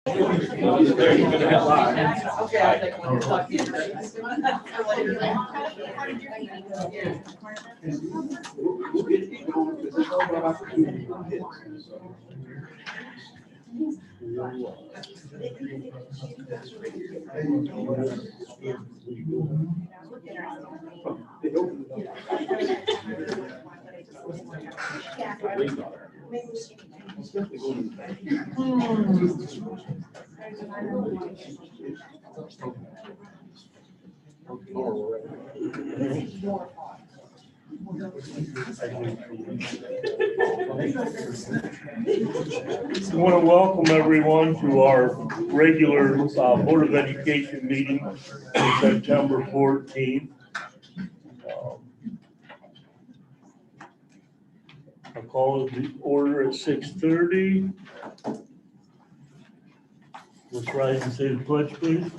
I want to welcome everyone to our regular Board of Education meeting on September 14th. I'll call the order at 6:30. Let's rise and say the pledge, please.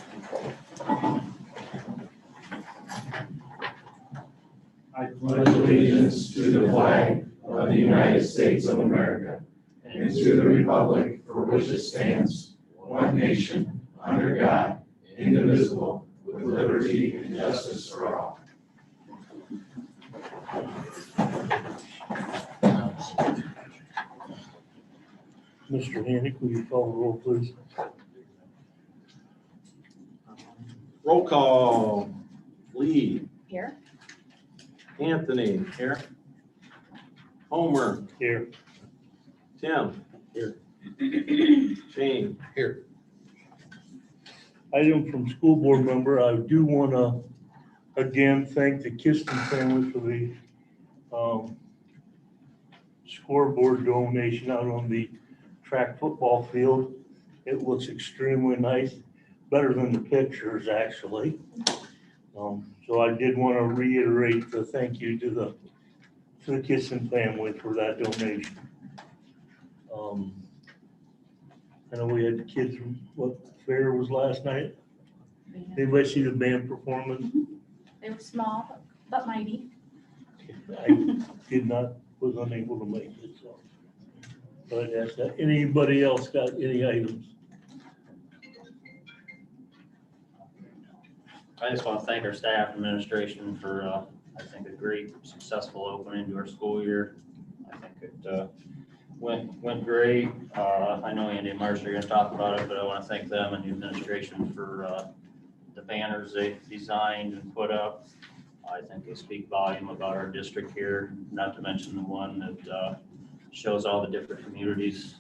I pledge allegiance to the flag of the United States of America and to the republic for which it stands, one nation, under God, indivisible, with liberty and justice for all. Mr. Hannick, will you call the roll, please? Roll call. Lee. Here. Anthony. Here. Homer. Here. Tim. Here. Shane. Here. Item from school board member, I do want to again thank the Kiston family for the scoreboard donation out on the track football field. It looks extremely nice, better than the pictures actually. So I did want to reiterate the thank you to the Kiston family for that donation. I know we had the kids, what fair was last night? Anybody see the band performance? They were small, but mighty. I was unable to make it, so. But that's that. Anybody else got any items? I just want to thank our staff and administration for, I think, a great, successful opening to our school year. I think it went great. I know Andy and Marcia are going to talk about it, but I want to thank them and the administration for the banners they designed and put up. I think they speak volume about our district here, not to mention the one that shows all the different communities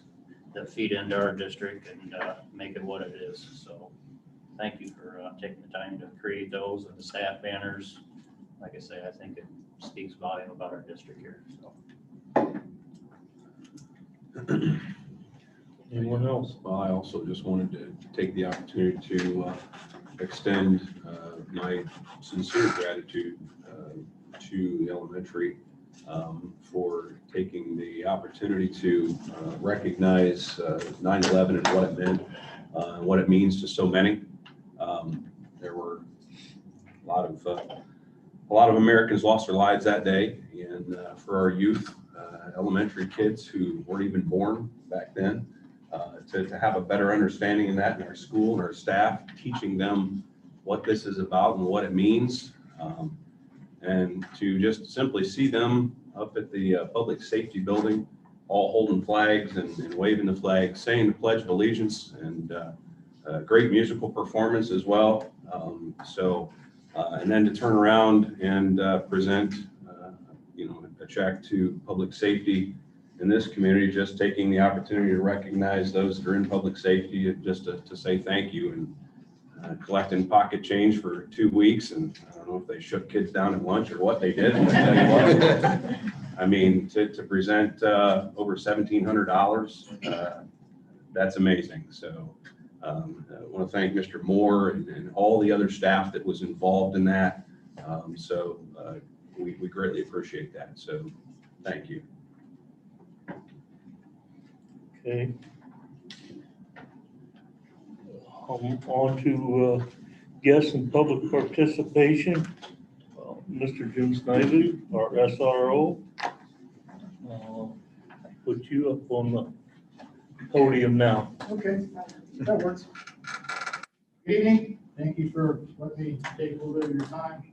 that feed into our district and make it what it is. So thank you for taking the time to create those and the staff banners. Like I say, I think it speaks volume about our district here. So. Anyone else? Well, I also just wanted to take the opportunity to extend my sincere gratitude to the elementary for taking the opportunity to recognize 9/11 and what it meant and what it means to so many. There were a lot of Americans lost their lives that day, and for our youth, elementary kids who weren't even born back then, to have a better understanding of that in our school and our staff, teaching them what this is about and what it means, and to just simply see them up at the public safety building, all holding flags and waving the flag, saying the Pledge of Allegiance, and a great musical performance as well. And then to turn around and present, a check to public safety in this community, just taking the opportunity to recognize those that are in public safety, just to say thank you, and collecting pocket change for 2 weeks. And I don't know if they shook kids down at lunch or what they did. But I tell you what, I mean, to present over $1,700, that's amazing. So I want to thank Mr. Moore and all the other staff that was involved in that. We greatly appreciate that. So thank you. Okay. On to guests and public participation. Mr. Jim Snively, our SRO. Put you up on the podium now. Okay. That works. Good evening. Thank you for letting me take a little bit of your time.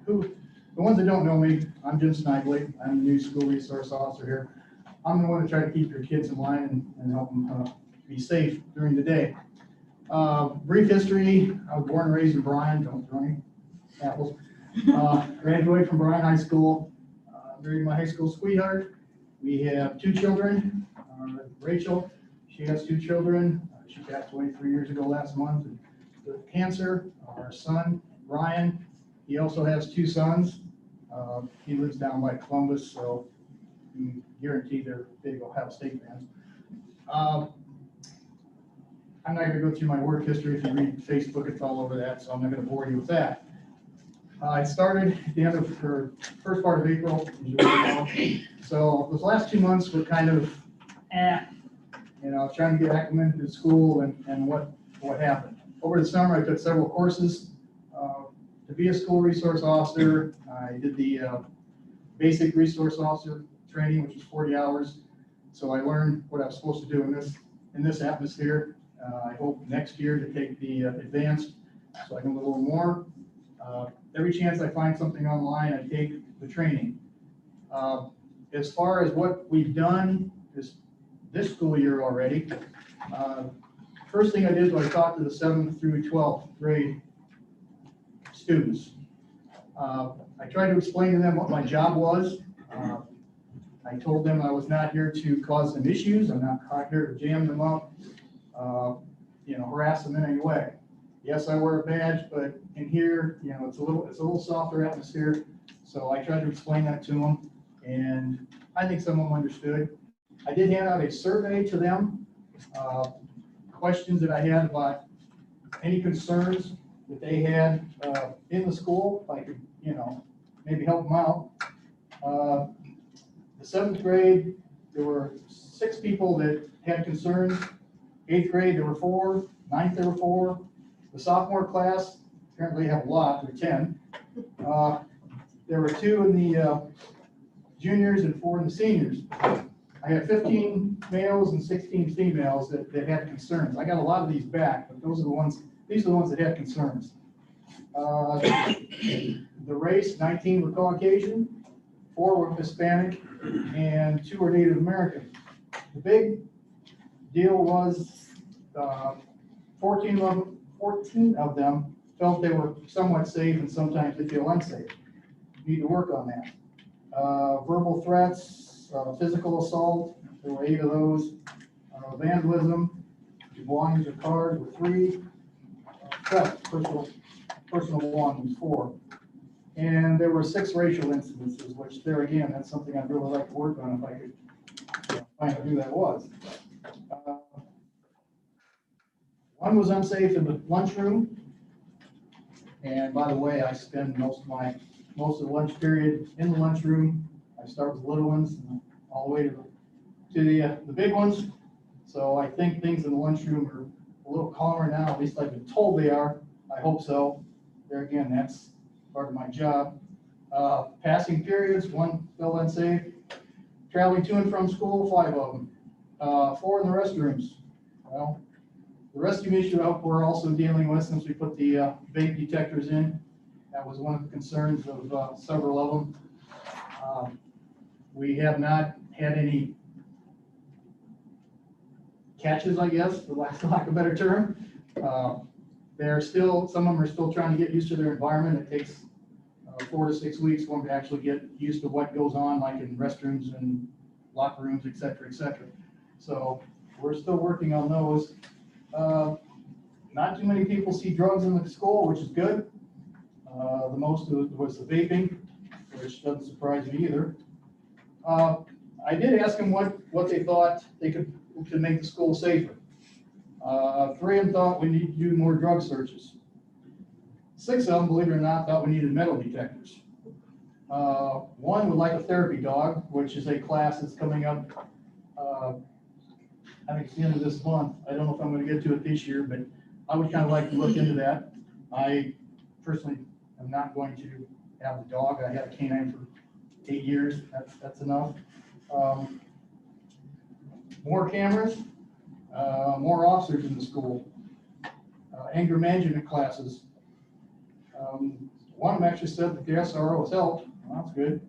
The ones that don't know me, I'm Jim Snively. I'm the new school resource officer here. I'm the one to try to keep your kids in line and help them be safe during the day. Brief history, I was born and raised in Bryan, don't throw any apples. Graduated from Bryan High School, married my high school sweetheart. We have 2 children. Rachel, she has 2 children. She passed away 3 years ago last month with cancer. Our son, Ryan, he also has 2 sons. He lives down by Columbus, so you guarantee they're big Ohio State fans. I'm not gonna go through my work history. If you read Facebook, it's all over that, so I'm not gonna bore you with that. I started at the end of her first part of April, as you all know. So those last 2 months were kind of, trying to get acclimated to school and what happened. Over the summer, I took several courses to be a school resource officer. I did the basic resource officer training, which was 40 hours. So I learned what I was supposed to do in this atmosphere. I hope next year to take the advanced, so I can do a little more. Every chance I find something online, I take the training. As far as what we've done this school year already, first thing I did was I talked to the 7th through 12th grade students. I tried to explain to them what my job was. I told them I was not here to cause them issues. I'm not here to jam them up, harass them in any way. Yes, I wear a badge, but in here, it's a little softer atmosphere. So I tried to explain that to them, and I think some of them understood. I did hand out a survey to them, questions that I had about any concerns that they had in the school, if I could, maybe help them out. The 7th grade, there were 6 people that had concerns. 8th grade, there were 4. 9th, there were 4. The sophomore class, apparently have a lot, there were 10. There were 2 in the juniors and 4 in the seniors. I had 15 males and 16 females that had concerns. I got a lot of these back, but these are the ones that had concerns. The race, 19 were Caucasian, 4 were Hispanic, and 2 were Native American. The big deal was 14 of them felt they were somewhat safe, and sometimes they feel unsafe. Need to work on that. Verbal threats, physical assault, there were 8 of those. Vandalism, belongings or cars were 3. Theft, personal belongings, 4. And there were 6 racial incidences, which there again, that's something I'd really like to work on if I could find out who that was. 1 was unsafe in the lunchroom. And by the way, I spend most of the lunch period in the lunchroom. I start with the little ones and all the way to the big ones. So I think things in the lunchroom are a little calmer now, at least I've been told they are. I hope so. There again, that's part of my job. Passing periods, 1 felt unsafe. Traveling to and from school, 5 of them. 4 in the restrooms. Well, the restroom issue we're also dealing with since we put the vape detectors in. That was one of the concerns of several of them. We have not had any catches, I guess, for lack of a better term. Some of them are still trying to get used to their environment. It takes 4 to 6 weeks for them to actually get used to what goes on, like in restrooms and locker rooms, et cetera, et cetera. So we're still working on those. Not too many people see drugs in the school, which is good. The most was the vaping, which doesn't surprise me either. I did ask them what they thought they could make the school safer. 3 of them thought we need to do more drug searches. 6 of them, believe it or not, thought we needed metal detectors. 1 would like a therapy dog, which is a class that's coming up, I think it's the end of this month. I don't know if I'm going to get to it this year, but I would kind of like to look into that. I personally am not going to have the dog. I had a canine for 8 years. That's enough. More cameras. more officers in the school, anger management classes. One of them actually said that the SRO has helped. Well, that's good.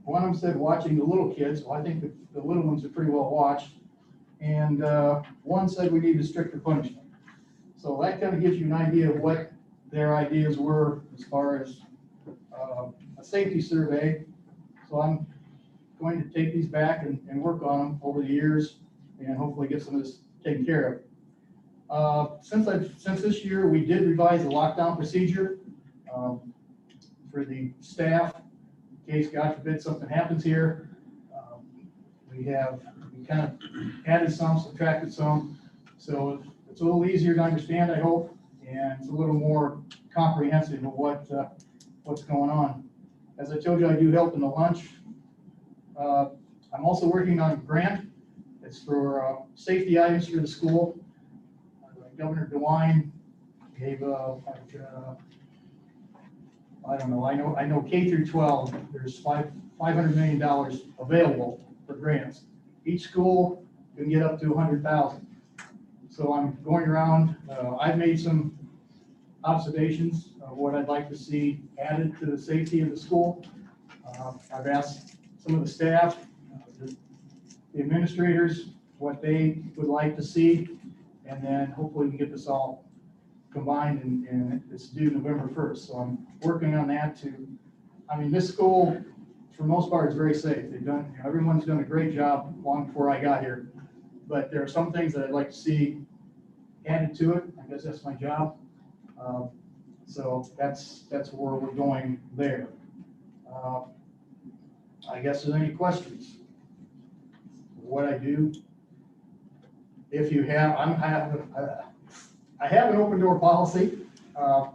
One of them said watching the little kids. Well, I think the little ones are pretty well watched. And one said we need a stricter punishment. So that kind of gives you an idea of what their ideas were as far as a safety survey. So I'm going to take these back and work on them over the years and hopefully get some of this taken care of. Since this year, we did revise the lockdown procedure for the staff, in case, God forbid, something happens here. We kind of added some, subtracted some, so it's a little easier to understand, I hope, and it's a little more comprehensive of what's going on. As I told you, I do help in the lunch. I'm also working on a grant. It's for safety items for the school. Governor DeWine gave I don't know. I know K through 12. There's $500 million available for grants. Each school can get up to 100,000. So I'm going around. I've made some observations of what I'd like to see added to the safety of the school. I've asked some of the staff, the administrators, what they would like to see, and then hopefully we can get this all combined and it's due November 1st. So I'm working on that too. I mean, this school, for the most part, is very safe. Everyone's done a great job long before I got here. But there are some things that I'd like to see added to it. I guess that's my job. So that's where we're going there. I guess there's any questions? What I do? If you have, I have an open door policy. The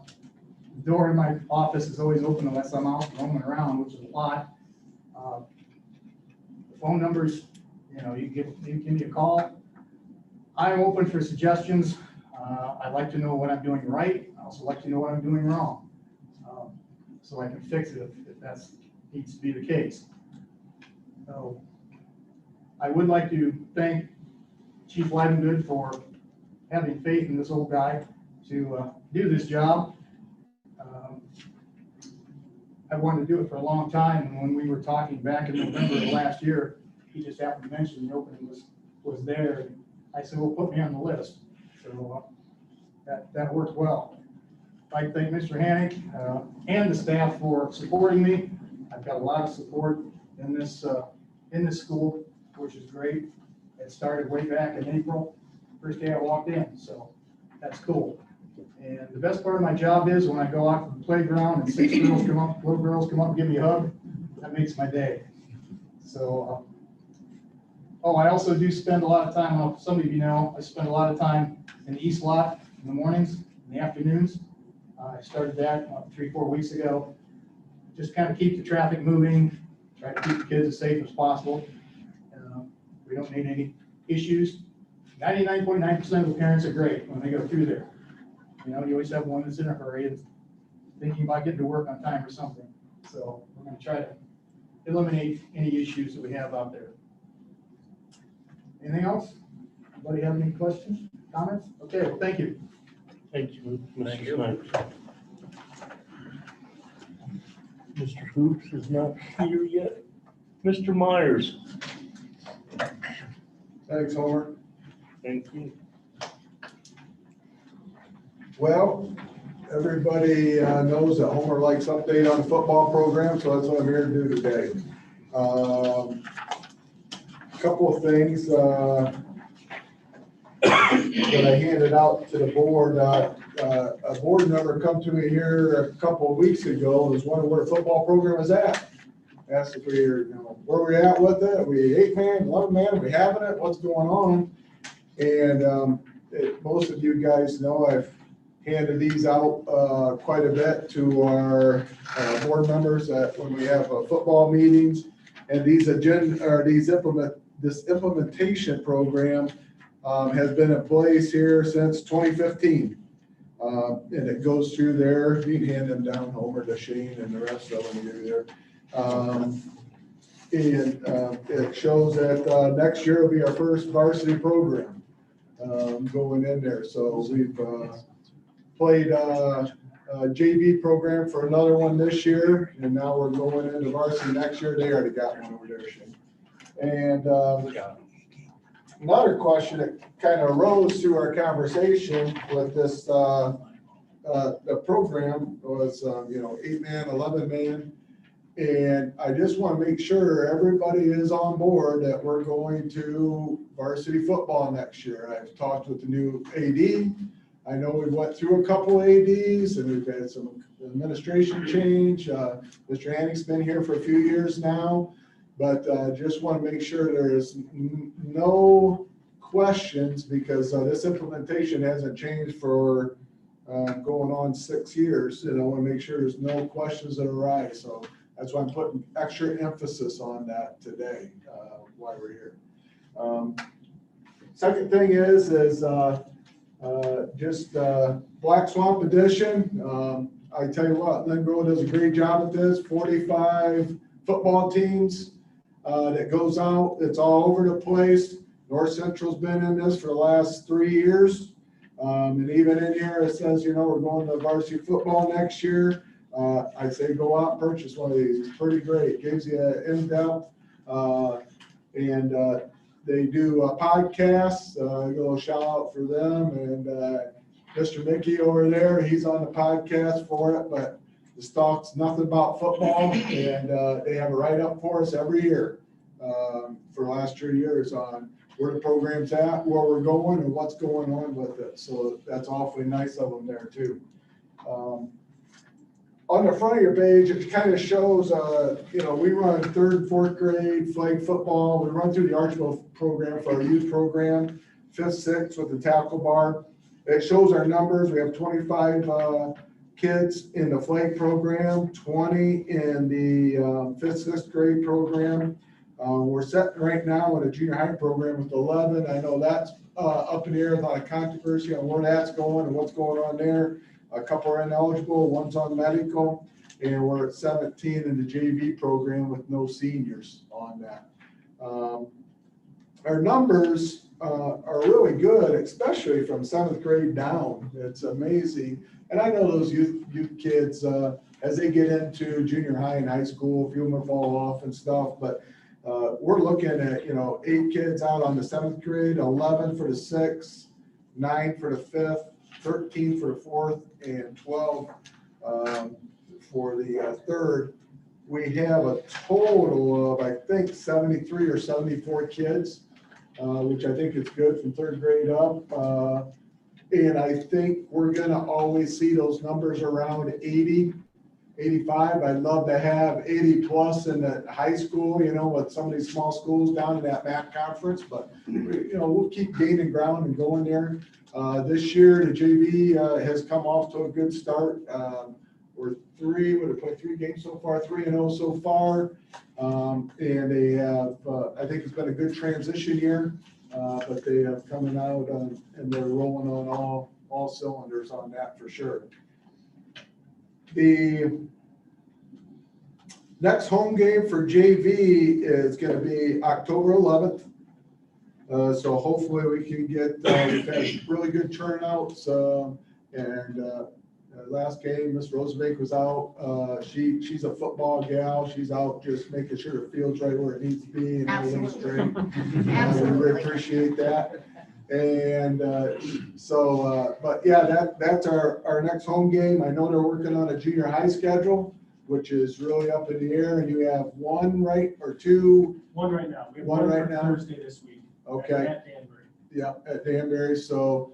door in my office is always open unless I'm out roaming around, which is a lot. The phone numbers, you give me a call. I'm open for suggestions. I like to know what I'm doing right. I also like to know what I'm doing wrong, so I can fix it if that needs to be the case. So I would like to thank Chief Livengood for having faith in this old guy to do this job. I wanted to do it for a long time, and when we were talking back in November of last year, he just happened to mention the opening was there. I said, well, put me on the list. So that worked well. I'd like to thank Mr. Hannick and the staff for supporting me. I've got a lot of support in this school, which is great. It started way back in April, first day I walked in, so that's cool. And the best part of my job is when I go out to the playground and 6 little girls come up and give me a hug, that makes my day. So, I also do spend a lot of time, well, some of you know, I spend a lot of time in the East Lot in the mornings, in the afternoons. I started that 3-4 weeks ago. Just kind of keep the traffic moving, try to keep the kids as safe as possible. We don't need any issues. 99.9% of the parents are great when they go through there. You always have one that's in a hurry and thinking about getting to work on time or something. So we're going to try to eliminate any issues that we have out there. Anything else? Anybody have any questions, comments? Okay, well, thank you. Thank you, Thank Mr. you. Snyder. Mr. Hoops is not here yet. Mr. Myers, Thanks, Homer. thank you. Well, everybody knows that Homer likes update on the football program, so that's what I'm here to do today. Couple of things that I handed out to the board. A board member come to me here a couple of weeks ago and was wondering where the football program is at. Asked if we're, where we're at with it. Are we 8-man, 11-man? Are we having it? What's going on? And most of you guys know I've handed these out quite a bit to our board members when we have football meetings. And this implementation program has been in place here since 2015. And it goes through there. You can hand them down over to Shane and the rest of them here there. And it shows that next year will be our first varsity program going in there. So we've played a JV program for another one this year, and now we're going into varsity next year. They already got one over there, Shane. And another question that kind of arose through our conversation with this, the program was, 8-man, 11-man. And I just want to make sure everybody is on board that we're going to varsity football next year. I've talked with the new AD. I know we went through a couple ADs and we've had some administration change. Mr. Hanning's been here for a few years now, but just want to make sure there is no questions because this implementation hasn't changed for going on 6 years. And I want to make sure there's no questions that arise. So that's why I'm putting extra emphasis on that today, while we're here. Second thing is just Black Swamp Edition. I tell you what, Lynn Grove does a great job at this. 45 football teams that goes out. It's all over the place. North Central's been in this for the last 3 years. And even in here, it says, we're going to varsity football next year. I say go out and purchase one of these. It's pretty great. Gives you in-depth. And they do podcasts. A little shout out for them. And Mr. Mickey over there, he's on the podcast for it. But the talks nothing about football. And they have a write-up for us every year for the last 3 years on where the program's at, where we're going, and what's going on with it. So that's awfully nice of them there too. On the front of your page, it kind of shows, we run 3rd and 4th grade flag football. We run through the Archville program for our youth program, 5th, 6th with the tackle bar. It shows our numbers. We have 25 kids in the flag program, 20 in the 5th, 6th grade program. We're set right now in a junior high program with 11. I know that's up in the air, a lot of controversy on where that's going and what's going on there. A couple are ineligible, one's on medical, and we're at 17 in the JV program with no seniors on that. Our numbers are really good, especially from 7th grade down. It's amazing. And I know those youth kids, as they get into junior high and high school, a few of them fall off and stuff, but we're looking at, 8 kids out on the 7th grade, 11 for the 6th, 9 for the 5th, 13 for the 4th, and 12 for the 3rd. We have a total of, I think, 73 or 74 kids, which I think is good from 3rd grade up. And I think we're going to always see those numbers around 80, 85. I'd love to have 80 plus in the high school, with some of these small schools down in that MAC conference, but we'll keep gaining ground and going there. This year, the JV has come off to a good start. We're we've played 3 games so far, 3-0 so far. And they have, I think it's been a good transition year, but they have coming out and they're rolling on all cylinders on that for sure. The next home game for JV is going to be October 11th. So hopefully we can get, we've had really good turnouts. Last game, Miss Rosenbank was out. She's a football gal. She's out just making sure the field's right where it needs to be and everything's straight. We really appreciate that. And but yeah, that's our next home game. I know they're working on a junior high schedule, which is really up in the air. And you have 1, right, or 2? One right now. We have One right now? Thursday this week. Okay. At Danbury. Yeah, at Danbury. So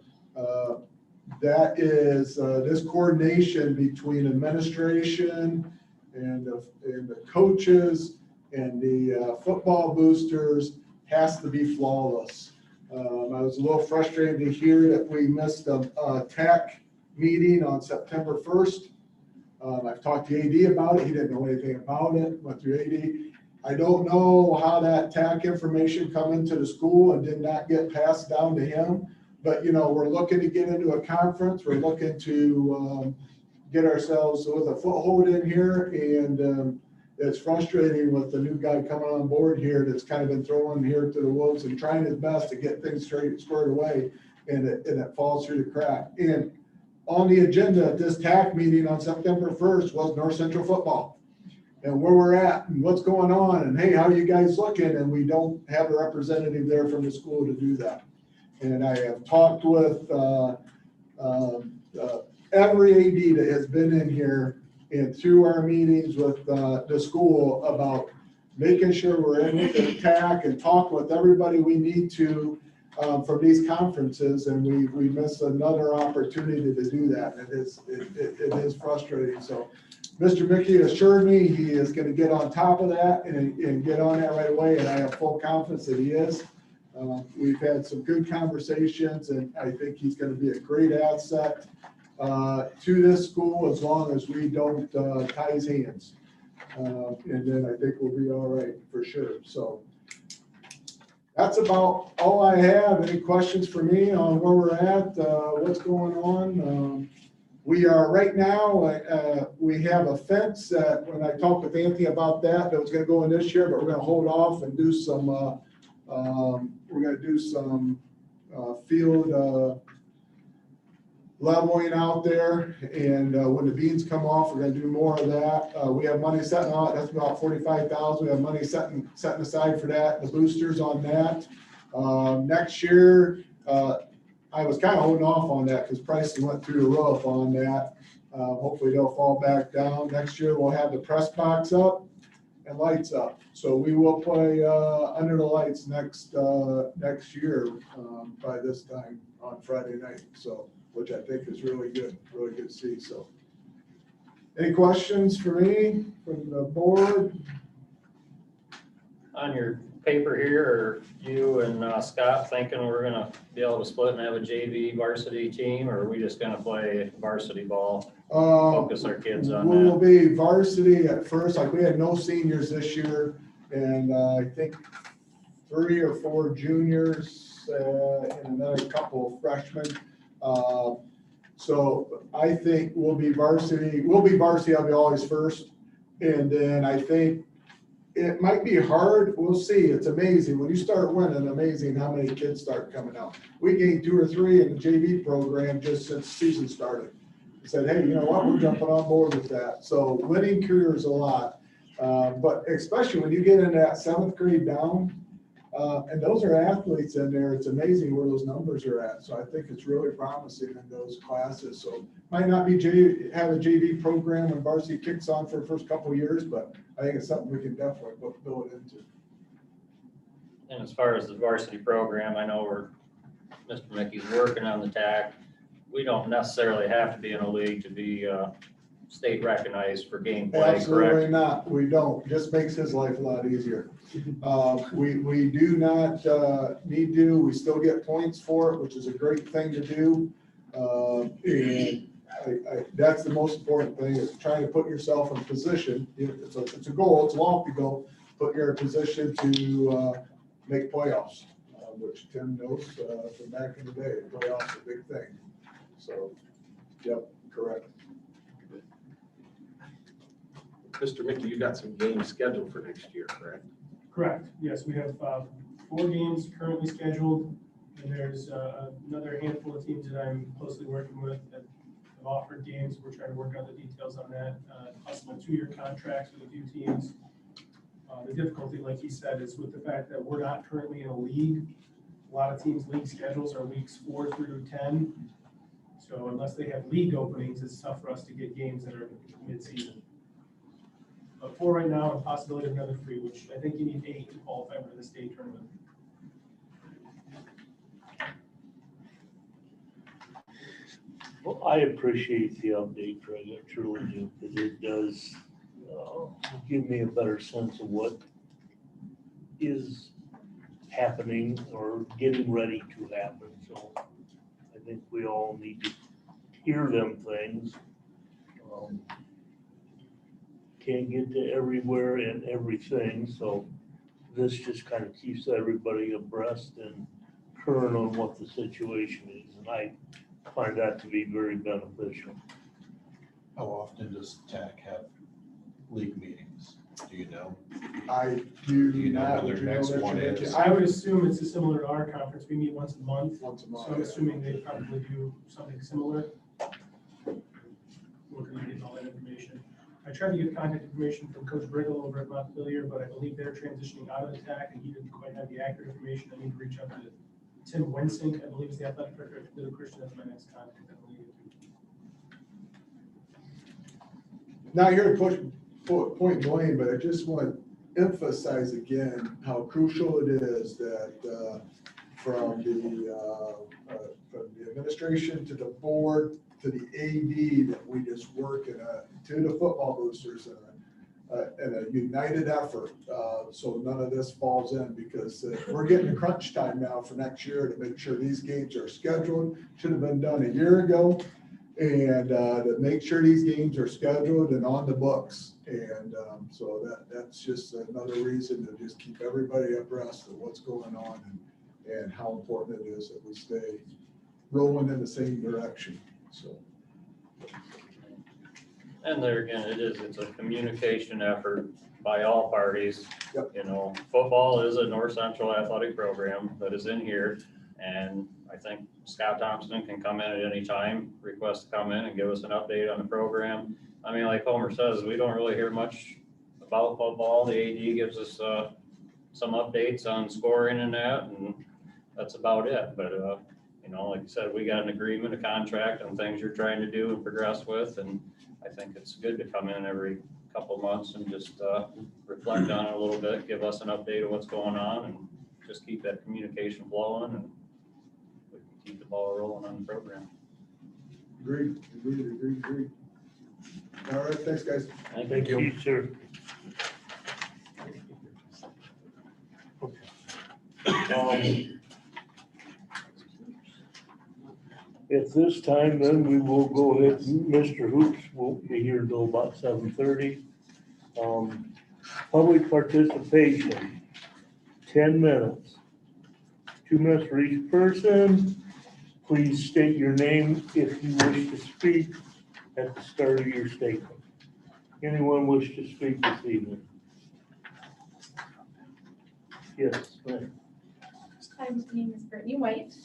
that is this coordination between administration and the coaches and the football boosters has to be flawless. I was a little frustrated to hear that we missed a TAC meeting on September 1st. I've talked to AD about it. He didn't know anything about it. Went through AD. I don't know how that TAC information come into the school and did not get passed down to him. But, we're looking to get into a conference. We're looking to get ourselves with a foothold in here. And it's frustrating with the new guy coming on board here that's kind of been thrown here to the wolves and trying his best to get things squared away, and it falls through the crack. And on the agenda at this TAC meeting on September 1st was North Central football and where we're at and what's going on, and hey, how are you guys looking? And we don't have a representative there from the school to do that. And I have talked with every AD that has been in here and through our meetings with the school about making sure we're in with the TAC and talk with everybody we need to from these conferences, and we miss another opportunity to do that. It is frustrating. So Mr. Mickey assured me he is going to get on top of that and get on that right away, and I have full confidence that he is. We've had some good conversations, and I think he's going to be a great asset to this school as long as we don't tie his hands. And then I think we'll be all right for sure. So that's about all I have. Any questions for me on where we're at, what's going on? We are right now, we have a fence that when I talked with Anthony about that was going to go in this year, but we're going to hold off and do some, we're going to do some field leveling out there. And when the beans come off, we're going to do more of that. We have money setting out. That's about $45,000. We have money setting aside for that. The boosters on that. Next year, I was kind of holding off on that because prices went through the roof on that. Hopefully they'll fall back down. Next year we'll have the press box up and lights up. So we will play under the lights next year by this time on Friday night. So, which I think is really good to see. So, any questions for me from the board? On your paper here, are you and Scott thinking we're gonna be able to split and have a JV varsity team, or are we just gonna play varsity ball? Focus our kids on We will that. be varsity at first. Like we had no seniors this year, and I think 3 or 4 juniors and another couple of freshmen. So I think we'll be varsity. I'll be always first, and then I think it might be hard. We'll see. It's amazing. When you start winning, amazing how many kids start coming out. We gained 2 or 3 in the JV program just since season started. We said, hey, you know what? We're jumping on board with that. So winning careers a lot. But especially when you get into that 7th grade down, and those are athletes in there. It's amazing where those numbers are at. So I think it's really promising in those classes. So might not be have a JV program when varsity kicks on for the first couple of years, but I think it's something we can definitely build into. And as far as the varsity program, I know Mr. Mickey's working on the TAC. We don't necessarily have to be in a league to be state recognized for game play, Absolutely correct? not. We don't. Just makes his life a lot easier. We do not need to. We still get points for it, which is a great thing to do. And that's the most important thing, is trying to put yourself in position. It's a goal. It's a lofty goal. Put you in a position to make playoffs, which Tim knows from back in the day. Playoffs are a big thing. So, yep, correct. Mr. Mickey, you got some games scheduled for next year, correct? Correct, yes, we have 4 games currently scheduled, and there's another handful of teams that I'm closely working with that have offered games. We're trying to work out the details on that, possible 2-year contracts with a few teams. The difficulty, like he said, is with the fact that we're not currently in a league. A lot of teams' league schedules are weeks 4 through 10. So unless they have league openings, it's tough for us to get games that are mid-season. But 4 right now, and possibility of another 3, which I think you need 8 to qualify for the state tournament. Well, I appreciate the update, Craig, I truly do, because it does give me a better sense of what is happening or getting ready to happen. So I think we all need to hear them things. Can't get to everywhere and everything, so this just kind of keeps everybody abreast and current on what the situation is, and I find that to be very beneficial. How often does TAC have league meetings? Do you know? I do Do you know not. when Would their you know next that, one Tricia? is? I would assume it's similar to our conference. We meet once a month. Once a month. So I'm assuming they probably do something similar. Looking to get all that information. I tried to get contact information from Coach Briggle over at Montpelier, but I believe they're transitioning out of the TAC and he didn't quite have the accurate information. I need to reach out to Tim Wensink, I believe is the athletic director at Middle Christian. That's my next contact. I believe. Not here to point blame, but I just want to emphasize again how crucial it is that from the administration to the board to the AD that we just work to the football boosters in a united effort. So none of this falls in because we're getting to crunch time now for next year to make sure these games are scheduled. Should have been done a year ago. And to make sure these games are scheduled and on the books. And so that's just another reason to just keep everybody abreast of what's going on and how important it is that we stay rolling in the same direction, so. And there again, it's a communication effort by all parties. Yep. You know, football is a North Central athletic program that is in here. And I think Scott Thompson can come in at any time, request to come in and give us an update on the program. I mean, like Homer says, we don't really hear much about football. The AD gives us some updates on scoring and that, and that's about it. But, you know, like you said, we got an agreement, a contract on things you're trying to do and progress with. And I think it's good to come in every couple months and just reflect on it a little bit, give us an update of what's going on and just keep that communication flowing and we can keep the ball rolling on the program. Agreed. All right, thanks, guys. Thank you, sir. At this time, then, we will go ahead, Mr. Hoops won't be here until about 7:30. Public participation, 10 minutes. 2 minutes for each person. Please state your name if you wish to speak at the start of your statement. Anyone wish to speak this evening? Yes, ma'am. Hi, my name is Brittany White.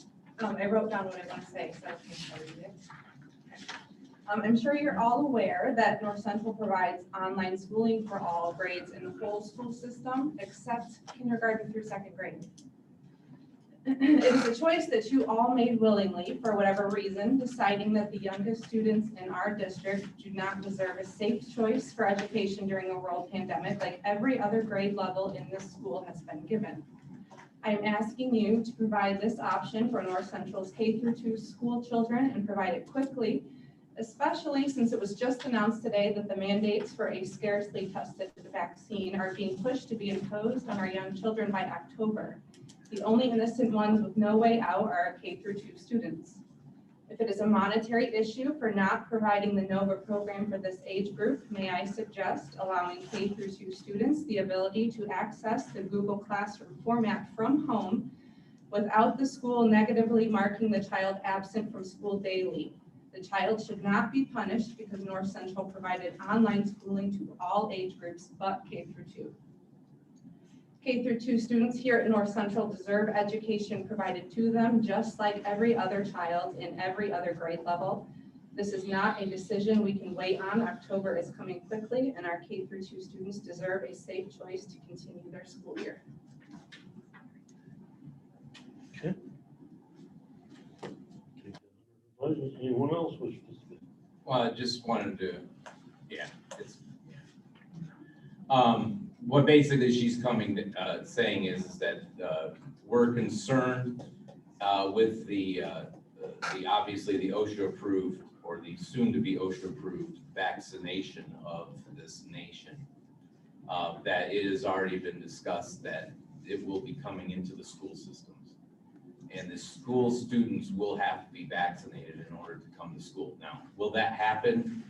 I wrote down what I want to say, so I can show you it. I'm sure you're all aware that North Central provides online schooling for all grades in the whole school system, except kindergarten through second grade. It's a choice that you all made willingly for whatever reason, deciding that the youngest students in our district do not deserve a safe choice for education during a world pandemic like every other grade level in this school has been given. I am asking you to provide this option for North Central's K-2 school children and provide it quickly, especially since it was just announced today that the mandates for a scarcely tested vaccine are being pushed to be imposed on our young children by October. The only innocent ones with no way out are our K-2 students. If it is a monetary issue for not providing the NOVA program for this age group, may I suggest allowing K-2 students the ability to access the Google Classroom format from home without the school negatively marking the child absent from school daily. The child should not be punished because North Central provided online schooling to all age groups but K-2. K-2 students here at North Central deserve education provided to them just like every other child in every other grade level. This is not a decision we can wait on. October is coming quickly and our K-2 students deserve a safe choice to continue their school year. Okay. Anyone else wish to speak? Well, I just wanted to, what basically she's saying is that we're concerned with the obviously the OSHA approved or the soon to be OSHA approved vaccination of this nation. That it has already been discussed that it will be coming into the school systems. And the school students will have to be vaccinated in order to come to school. Now, will that happen?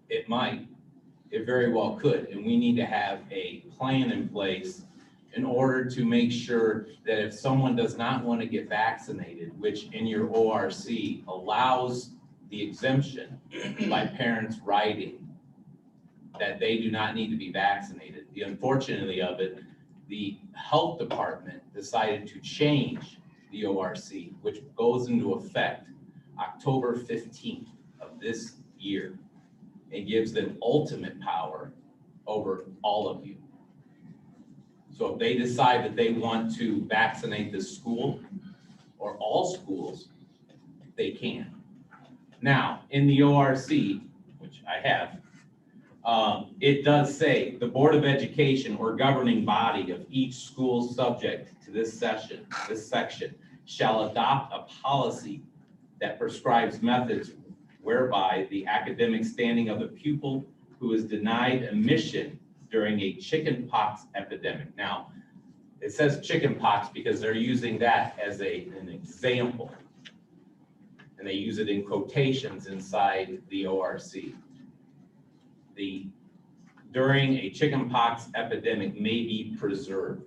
It might. It very well could. And we need to have a plan in place in order to make sure that if someone does not want to get vaccinated, which in your ORC allows the exemption by parents writing that they do not need to be vaccinated. The unfortunately of it, the health department decided to change the ORC, which goes into effect October 15th of this year. It gives them ultimate power over all of you. So if they decide that they want to vaccinate this school or all schools, they can. Now, in the ORC, which I have, it does say the Board of Education or governing body of each school subject to this section shall adopt a policy that prescribes methods whereby the academic standing of a pupil who is denied admission during a chickenpox epidemic. Now, it says chickenpox because they're using that as an example. And they use it in quotations inside the ORC. During a chickenpox epidemic may be preserved,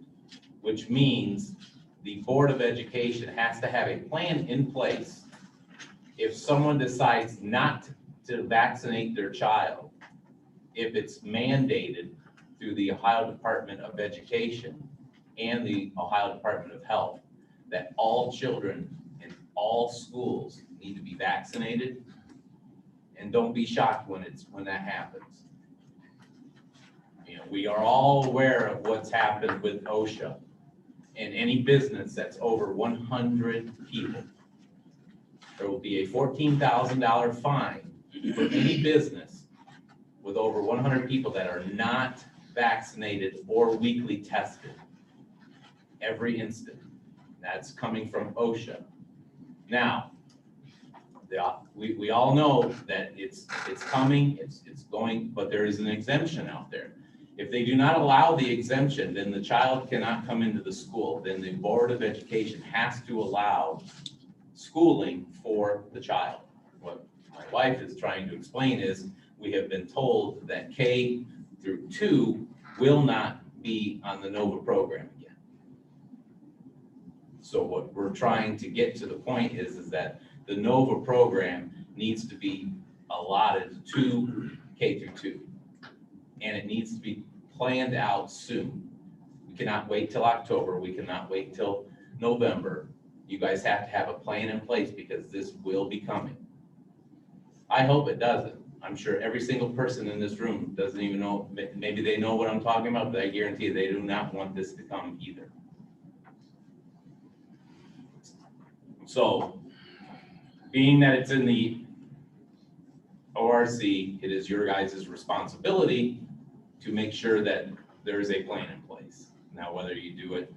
which means the Board of Education has to have a plan in place. If someone decides not to vaccinate their child, if it's mandated through the Ohio Department of Education and the Ohio Department of Health, that all children in all schools need to be vaccinated, and don't be shocked when that happens. You know, we are all aware of what's happened with OSHA, and any business that's over 100 people, there will be a $14,000 fine for any business with over 100 people that are not vaccinated or weekly tested. Every instant. That's coming from OSHA. Now, we all know that it's coming, it's going, but there is an exemption out there. If they do not allow the exemption, then the child cannot come into the school. Then the Board of Education has to allow schooling for the child. What my wife is trying to explain is we have been told that K through 2 will not be on the NOVA program again. So what we're trying to get to the point is that the NOVA program needs to be allotted to K through 2. And it needs to be planned out soon. We cannot wait till October. We cannot wait till November. You guys have to have a plan in place because this will be coming. I hope it doesn't. I'm sure every single person in this room doesn't even know, maybe they know what I'm talking about, but I guarantee they do not want this to come either. So, being that it's in the ORC, it is your guys' responsibility to make sure that there is a plan in place. Now, whether you do it,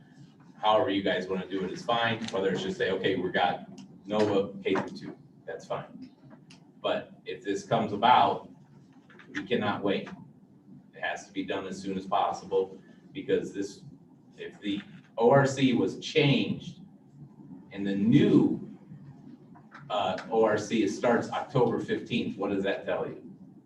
however you guys want to do it is fine. Whether it's just say, okay, we got NOVA K through 2, that's fine. But if this comes about, we cannot wait. It has to be done as soon as possible because if the ORC was changed and the new ORC starts October 15th, what does that tell you?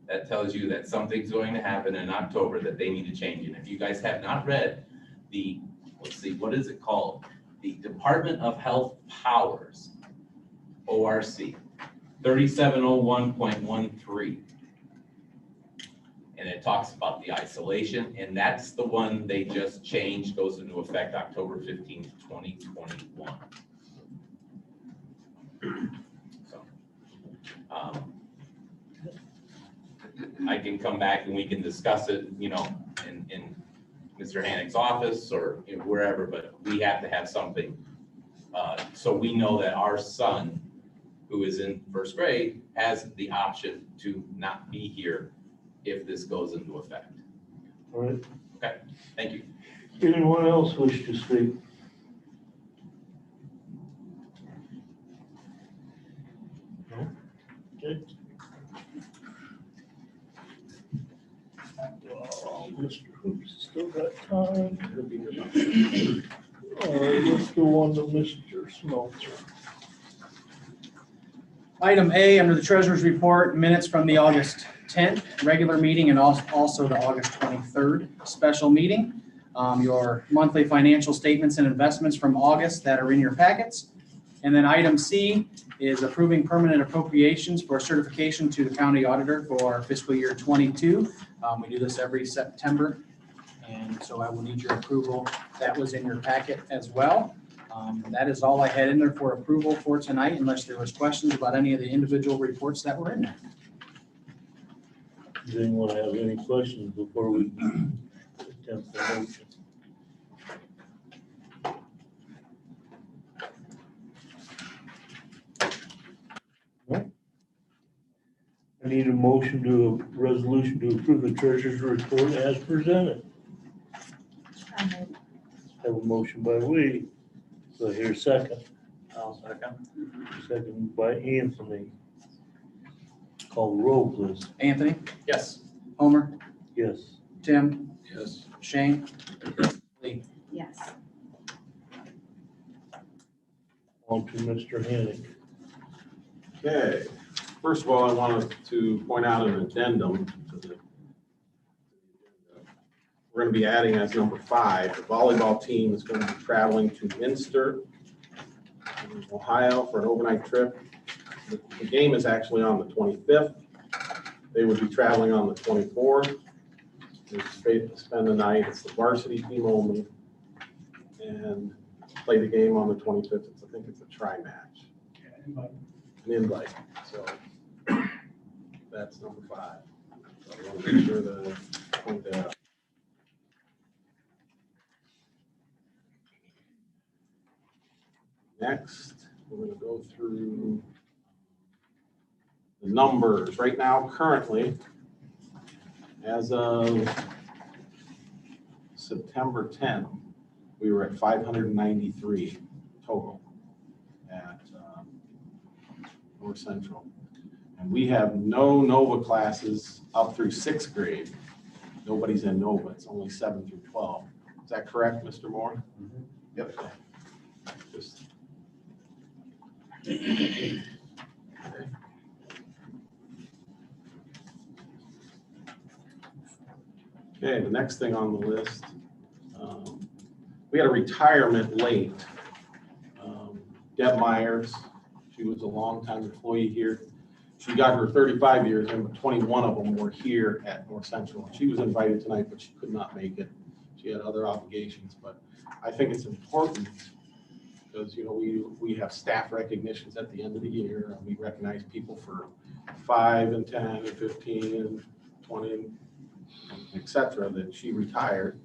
That tells you that something's going to happen in October that they need to change. And if you guys have not read the, let's see, what is it called? The Department of Health Powers, ORC, 3701.13. And it talks about the isolation, and that's the one they just changed, goes into effect October 15th, 2021. So, I can come back and we can discuss it, you know, in Mr. Hannick's office or wherever, but we have to have something. So we know that our son, who is in first grade, has the option to not be here if this goes into effect. All right. Okay, thank you. Anyone else wish to speak? No? Okay. Well, Mr. Hoops still got time. All right, let's go on to Mr. Smelter. Item A, under the treasurer's report, minutes from the August 10th regular meeting and also the August 23rd special meeting. Your monthly financial statements and investments from August that are in your packets. And then item C is approving permanent appropriations for certification to the county auditor for fiscal year 22. We do this every September, and so I will need your approval. That was in your packet as well. That is all I had in there for approval for tonight, unless there was questions about any of the individual reports that were in there. Does anyone have any questions before we attempt the motion? No? I need a motion to, a resolution to approve the treasurer's report as presented. Have a motion by Lee. So here's second. I'll second. Second by Anthony. Call the roll, please. Anthony, Yes. Homer, Yes. Tim, Yes. Shane, Lee. Yes. On to Mr. Hennig. Okay, first of all, I wanted to point out an addendum to the. We're going to be adding as number 5, the volleyball team is going to be traveling to Minster, Ohio for an overnight trip. The game is actually on the 25th. They would be traveling on the 24th. They spend the night. It's the varsity team only. And play the game on the 25th. I think it's a tri-match. An invite. So that's number 5. So I want to make sure that I point that out. Next, we're going to go through the numbers. Right now, currently, as of September 10th, we were at 593 total at North Central. And we have no NOVA classes up through 6th grade. Nobody's in NOVA. It's only 7 through 12. Is that correct, Mr. Moore? Yep. Just okay. Okay, the next thing on the list, we had a retirement late. Deb Myers, she was a longtime employee here. She got her 35 years in, but 21 of them were here at North Central. She was invited tonight, but she could not make it. She had other obligations, but I think it's important because, you know, we have staff recognitions at the end of the year, and we recognize people for 5 and 10 and 15 and 20, et cetera, that she retired.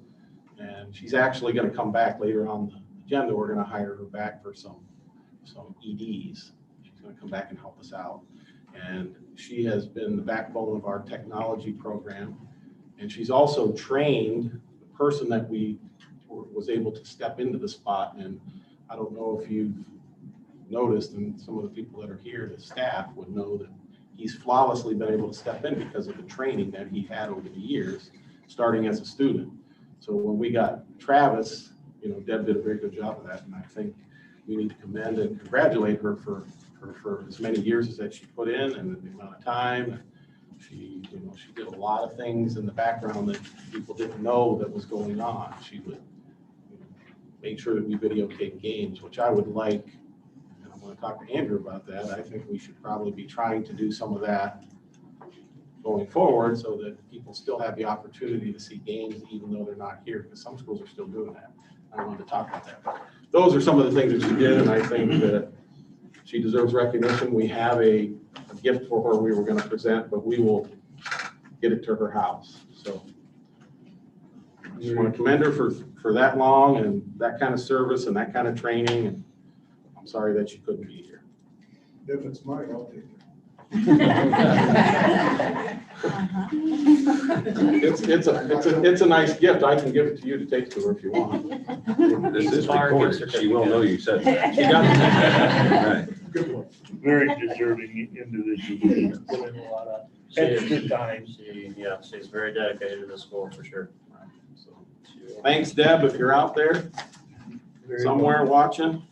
And she's actually going to come back later on the agenda. We're going to hire her back for some EDs. She's going to come back and help us out. And she has been the backbone of our technology program. And she's also trained the person that was able to step into the spot. And I don't know if you've noticed, and some of the people that are here, the staff would know that he's flawlessly been able to step in because of the training that he had over the years, starting as a student. So when we got Travis, you know, Deb did a very good job of that. And I think we need to commend and congratulate her for as many years as that she put in and the amount of time. She did a lot of things in the background that people didn't know that was going on. She would make sure that we videotape games, which I would like, and I'm going to talk to Andrew about that. I think we should probably be trying to do some of that going forward so that people still have the opportunity to see games even though they're not here, because some schools are still doing that. I wanted to talk about that. But those are some of the things that she did, and I think that she deserves recognition. We have a gift for her we were going to present, but we will get it to her house. So I just want to commend her for that long and that kind of service and that kind of training. And I'm sorry that she couldn't be here. If it's mine, I'll take it. It's a nice gift. I can give it to you to take to her if you want. This is recorded. She will know you said that. She got it. Right. Good one. Very deserving individual. Put in a lot of extra time. She's very dedicated to the school for sure. So, thanks, Deb, if you're out there Very somewhere watching.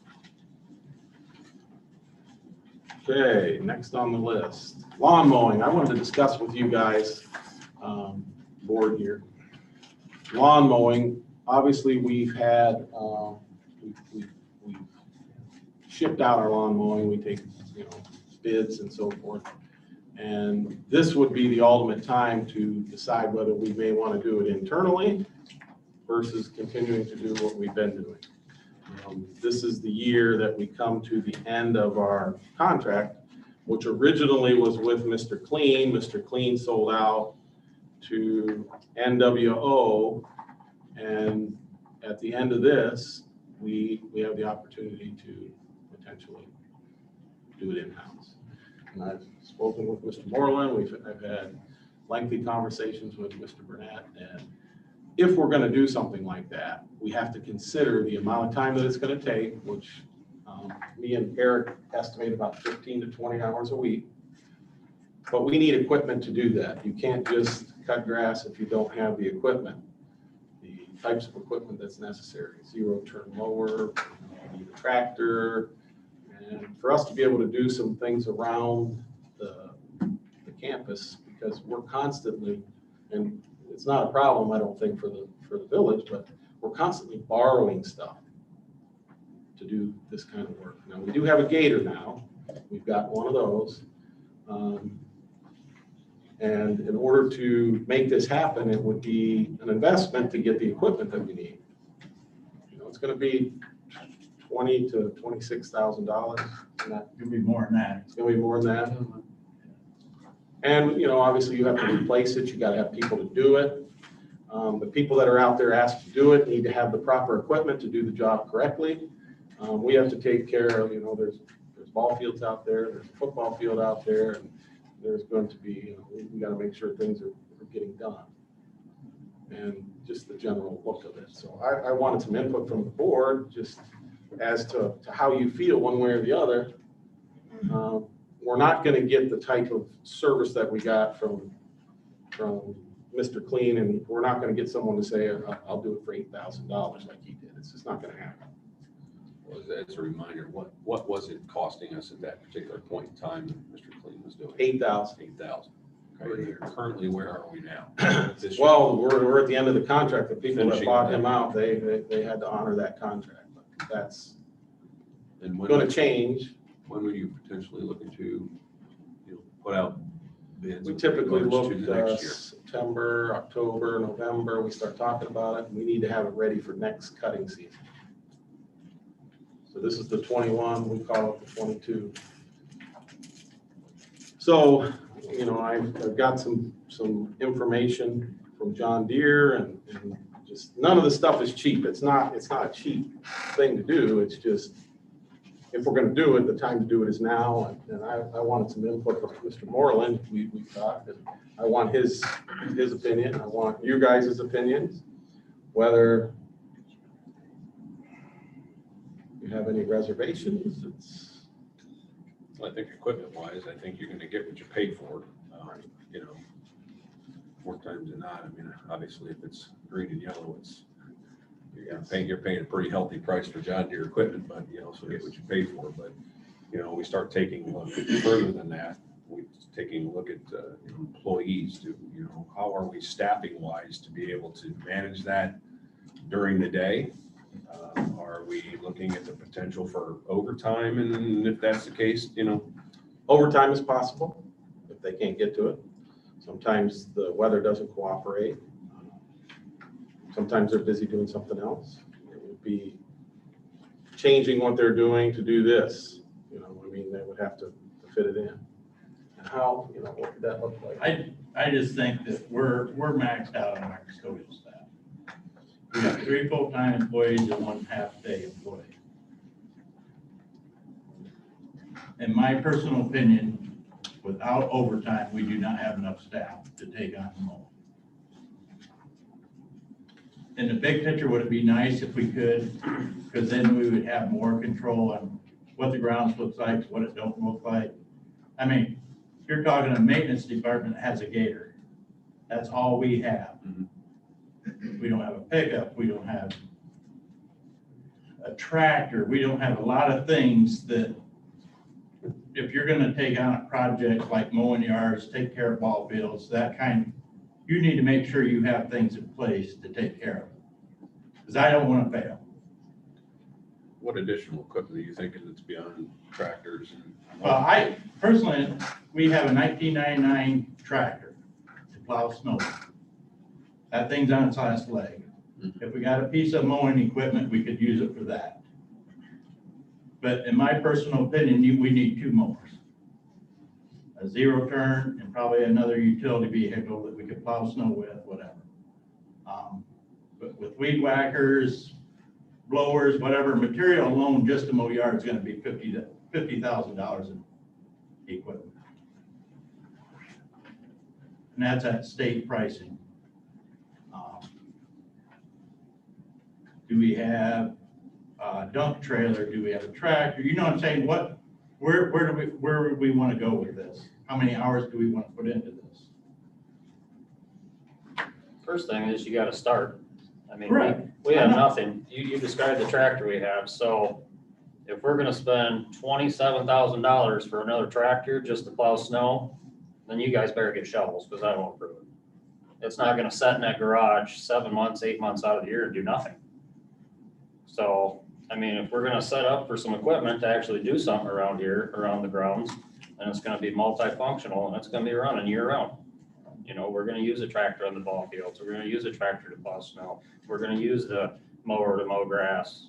Okay, next on the list, lawn mowing. I wanted to discuss with you guys, board here. Lawn mowing, obviously we've had, we've shipped out our lawn mowing. We take, bids and so forth. And this would be the ultimate time to decide whether we may want to do it internally versus continuing to do what we've been doing. This is the year that we come to the end of our contract, which originally was with Mr. Clean. Mr. Clean sold out to NWO. And at the end of this, we have the opportunity to potentially do it in-house. And I've spoken with Mr. Moreland, I've had lengthy conversations with Mr. Burnett, and if we're gonna do something like that, we have to consider the amount of time that it's gonna take, which me and Eric estimate about 15 to 20 hours a week. But we need equipment to do that. You can't just cut grass if you don't have the equipment. The types of equipment that's necessary, zero-turn mower, you need a tractor. And for us to be able to do some things around the campus, because we're constantly, and it's not a problem, I don't think, for the village, but we're constantly borrowing stuff to do this kind of work. Now, we do have a gator now. We've got one of those. And in order to make this happen, it would be an investment to get the equipment that we need. You know, it's gonna be $20,000 to $26,000. It'll be more than that. It's gonna be more than that. And, you know, obviously you have to replace it. You gotta have people to do it. The people that are out there asked to do it need to have the proper equipment to do the job correctly. We have to take care of, you know, there's ball fields out there, there's a football field out there, and there's going to be, you know, we gotta make sure things are getting done. And just the general look of it. So I wanted some input from the board, just as to how you feel one way or the other. We're not gonna get the type of service that we got from Mr. Clean, and we're not gonna get someone to say, I'll do it for $8,000 like he did. It's just not gonna happen. Well, as a reminder, what was it costing us at that particular point in time that Mr. Clean was doing? 8,000. 8,000. Okay, currently, where are we now? This year? Well, we're at the end of the contract. The people that Finishing bought that. him out, they had to honor that contract. But that's And when, gonna change. when were you potentially looking to, you know, put out bids? We with typically regards look to the next year? September, October, November, we start talking about it. We need to have it ready for next cutting season. So this is the 21, we call it the 22. So, you know, I've got some information from John Deere, and just none of the stuff is cheap. It's not a cheap thing to do. It's just, if we're gonna do it, the time to do it is now. And I wanted some input from Mr. Moreland. We talked, and I want his opinion. I want you guys' opinions, whether you have any reservations. Well, I think equipment wise, I think you're gonna get what you paid for, you know, more times than not. I mean, obviously, if it's green and yellow, you're paying a pretty healthy price for John Deere equipment, but you also get what you paid for. But, you know, we start taking a look further than that. We're taking a look at employees to, you know, how are we staffing wise to be able to manage that during the day? Are we looking at the potential for overtime? And if that's the case, you know, Overtime is possible if they can't get to it. Sometimes the weather doesn't cooperate. Sometimes they're busy doing something else. It would be changing what they're doing to do this. You know, I mean, they would have to fit it in. And how, you know, what could that look like? I just think that we're maxed out on our custodial staff. We have 3 full-time employees and 1 half-day employee. In my personal opinion, without overtime, we do not have enough staff to take on the mowing. In the big picture, would it be nice if we could, because then we would have more control on what the grounds looks like, what it don't look like. I mean, you're talking a maintenance department that has a gator. That's all we have. We don't have a pickup, we don't have a tractor, we don't have a lot of things that, if you're gonna take on a project like mowing yards, take care of ball fields, that kind, you need to make sure you have things in place to take care of it. Because I don't wanna fail. what additional equipment are you thinking that's beyond tractors. Well, personally, we have a 1999 tractor to plow snow. That thing's on its last leg. If we got a piece of mowing equipment, we could use it for that. But in my personal opinion, we need 2 mowers. A zero turn and probably another utility vehicle that we could plow snow with, whatever. But with weed whackers, blowers, whatever, material alone just to mow yards is gonna be $50,000 in equipment. And that's at state pricing. Do we have a dump trailer? Do we have a tractor? You know what I'm saying? Where do we want to go with this? How many hours do we want to put into this? First thing is you gotta start. I mean, Correct. we have I know. nothing. You described the tractor we have, so if we're gonna spend $27,000 for another tractor just to plow snow, then you guys better get shovels, because I won't approve it. It's not gonna sit in that garage 7 months, 8 months out of the year and do nothing. So, I mean, if we're gonna set up for some equipment to actually do something around here, around the grounds, then it's gonna be multifunctional and it's gonna be running year round. You know, we're gonna use a tractor on the ball fields, we're gonna use a tractor to plow snow, we're gonna use the mower to mow grass.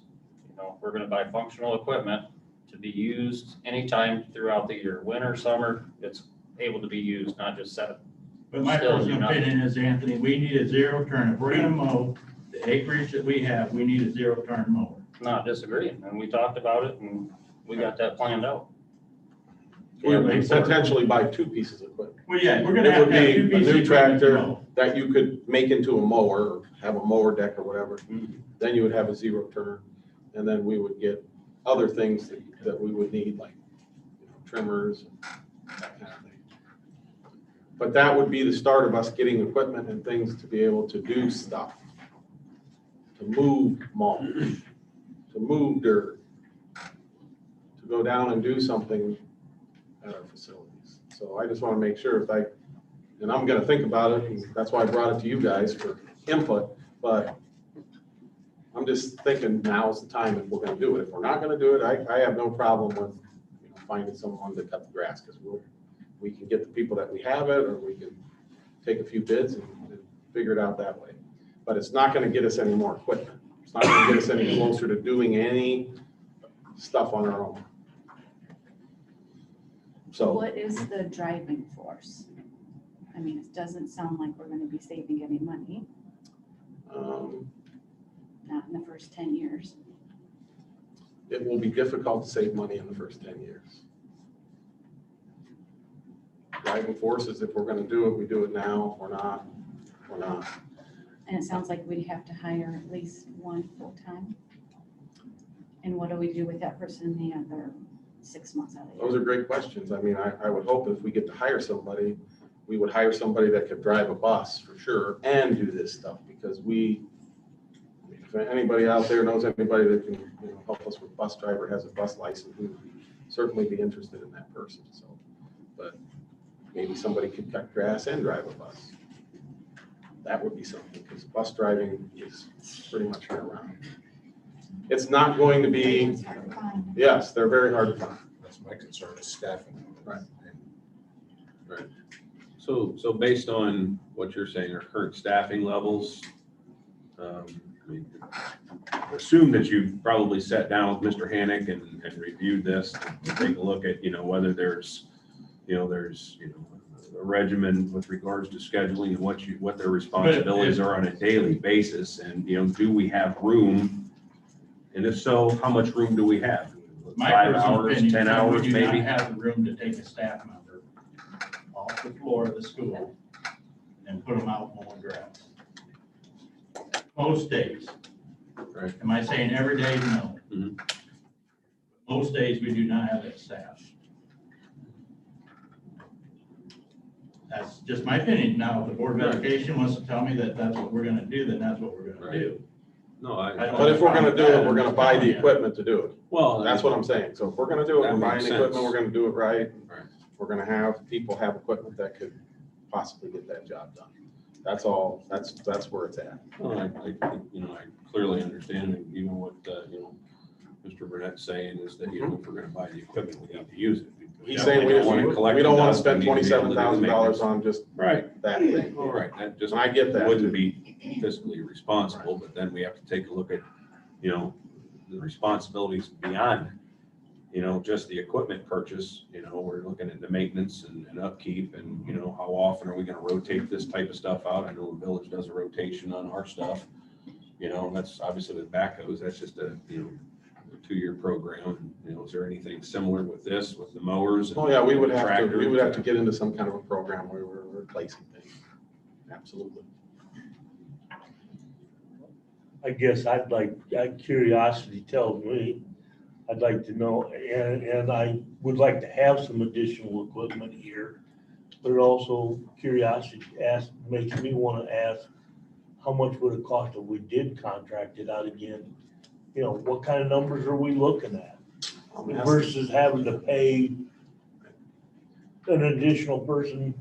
You know, we're gonna buy functional equipment to be used anytime throughout the year, winter, summer, it's able to be used, not just set. But my Still do personal nothing. opinion is, Anthony, we need a zero turn. If we're gonna mow the acreage that we have, we need a zero turn mower. Not disagreeing, and we talked about it and we got that planned out. We would potentially buy 2 pieces of equipment. Well, yeah, we're gonna It have would to have be 2 a pieces new of equipment to tractor mow. that you could make into a mower, or have a mower deck or whatever. Mm-hmm. Then you would have a zero turn, and then we would get other things that we would need, like, you know, trimmers, and that kind of thing. But that would be the start of us getting equipment and things to be able to do stuff. To move mulch, to move dirt, to go down and do something at our facilities. So I just want to make sure and I'm going to think about it, and that's why I brought it to you guys for input, but I'm just thinking now's the time if we're going to do it. If we're not going to do it, I have no problem with, you know, finding someone to cut the grass, because we can get the people that we have it, or we can take a few bids and figure it out that way. But it's not going to get us any more equipment. It's not going to get us any closer to doing any stuff on our own. So What is the driving force? I mean, it doesn't sound like we're gonna be saving any money, not in the first 10 years. it will be difficult to save money in the first 10 years. Driving forces, if we're going to do it, we do it now. If we're not, we're not. And it sounds like we'd have to hire at least 1 full-time. And what do we do with that person the other 6 months out of the year? Those are great questions. I mean, I would hope if we get to hire somebody, we would hire somebody that could drive a bus for sure and do this stuff, because if anybody out there knows anybody that can, you know, help us with bus driver, has a bus license, we would certainly be interested in that person. So, but maybe somebody could cut grass and drive a bus. That would be something, because bus driving is pretty much year round. It's not going to be, It's hard to find. yes, they're very hard to find. That's my concern, is staffing. Right. So based on what you're saying, our current staffing levels, I mean, assume that you've probably sat down with Mr. Hannick and reviewed this, to take a look at, you know, whether there's a regimen with regards to scheduling and what their responsibilities are on a daily basis, and, you know, do we have room? And if so, how much room do we have? My 5 personal hours, opinion 10 is that hours, we do maybe? not have the room to take a staff member off the floor of the school and put them out mowing grass. Most days. Right. Am I saying every day? No. Mhm. Most days, we do not have that staff. That's just my opinion. Now, if the Board of Education wants to tell me that that's what we're gonna do, then that's what we're gonna Right. do. No, I don't- But if we're gonna do it, we're gonna buy the equipment to do it. well, That's what I'm saying. So if we're gonna do it, That we're buying makes the equipment, sense. we're gonna do it right. Right. We're gonna have people have equipment that could possibly get that job done. That's all, that's where it's at. Well, I clearly understand, and even what, Mr. Burnett's saying is that, you know, if we're gonna buy the equipment, we have to use it. He's saying we don't want to spend $27,000 on just Right. that thing. All right, that just And I get that. wouldn't be fiscally responsible, but then we have to take a look at, you know, the responsibilities beyond, you know, just the equipment purchase. You know, we're looking at the maintenance and upkeep and, you know, how often are we gonna rotate this type of stuff out? I know the village does a rotation on our stuff. You know, and that's obviously with backhoes, that's just a, you know, a 2-year program. You know, is there anything similar with this, with the mowers? and Oh, yeah, we would the have to, tractors? we would have to get into some kind of a program where we're replacing things. Absolutely. I guess I'd like, curiosity tells me, I'd like to know, and I would like to have some additional equipment here. But also curiosity makes me want to ask, how much would it cost if we did contract it out again? You know, what kind of numbers are we looking at versus having to pay an additional person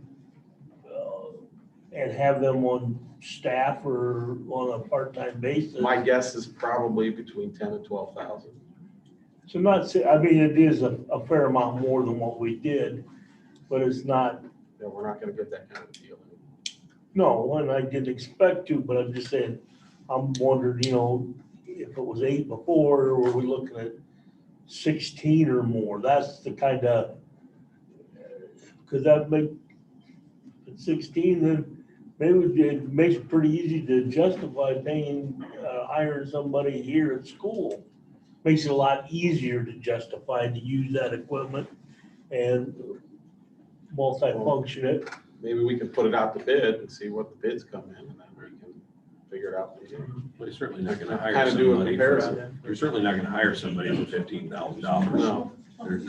and have them on staff or on a part-time basis? My guess is probably between 10 and 12,000. So I mean, it is a fair amount more than what we did, but it's not. Yeah, we're not gonna get that kind of deal. No, and I didn't expect to, but I'm just saying, I'm wondering, you know, if it was 8 before, or were we looking at 16 or more? That's the kind of, because that make, at 16, then maybe it makes it pretty easy to justify paying, hiring somebody here at school. Makes it a lot easier to justify to use that equipment and multi-function it. Maybe we can put it out to bid and see what the bids come in, and then we can figure it out. But you're certainly not gonna hire Kind of do a somebody. comparison. You're certainly not gonna hire somebody for $15,000. No,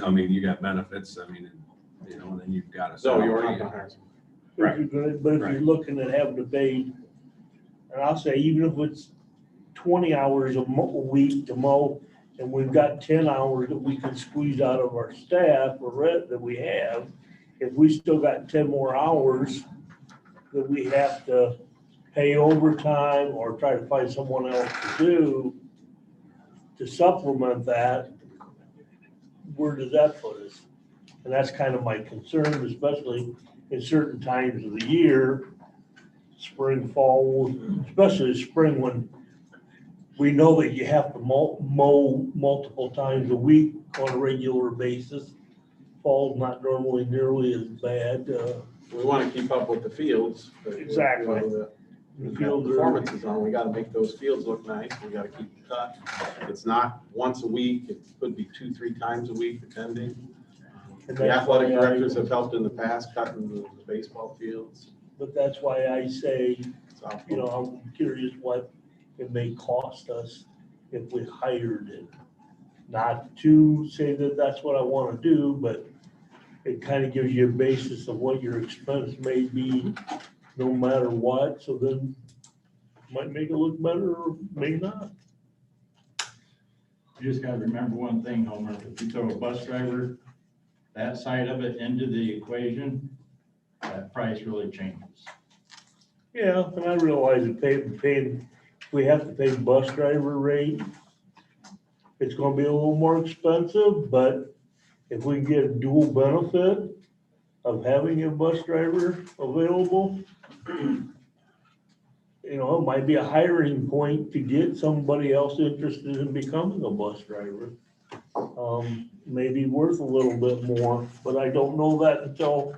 I mean, you got benefits, I mean, you know, and then you've got a. so you're not salary. gonna hire someone. But if you're Right. looking at having to pay, and I'll say, even if it's 20 hours a week to mow, and we've got 10 hours that we can squeeze out of our staff or that we have, if we still got 10 more hours that we have to pay overtime or try to find someone else to do to supplement that, where does that put us? And that's kind of my concern, especially in certain times of the year, spring, fall, especially spring, when we know that you have to mow multiple times a week on a regular basis. Fall's not normally nearly as bad. We want to keep up with the fields. but, Exactly. you know, The the fields are, performances on, we gotta make those fields look nice, we gotta keep it cut. It's not once a week, it could be 2, 3 times a week, depending. And The that's athletic why directors have helped in the past cutting the baseball fields. but that's why I say, softball. you know, I'm curious what it may cost us if we hired it. Not to say that that's what I want to do, but it kind of gives you a basis of what your expense may be, no matter what, so then might make it look better or may not. You just gotta remember one thing, Homer, if you throw a bus driver, that side of it into the equation, that price really changes. Yeah, and I realize that paying, if we have to pay bus driver rate, it's gonna be a little more expensive, but if we can get a dual benefit of having a bus driver available, you know, it might be a hiring point to get somebody else interested in becoming a bus driver. Maybe worth a little bit more, but I don't know that until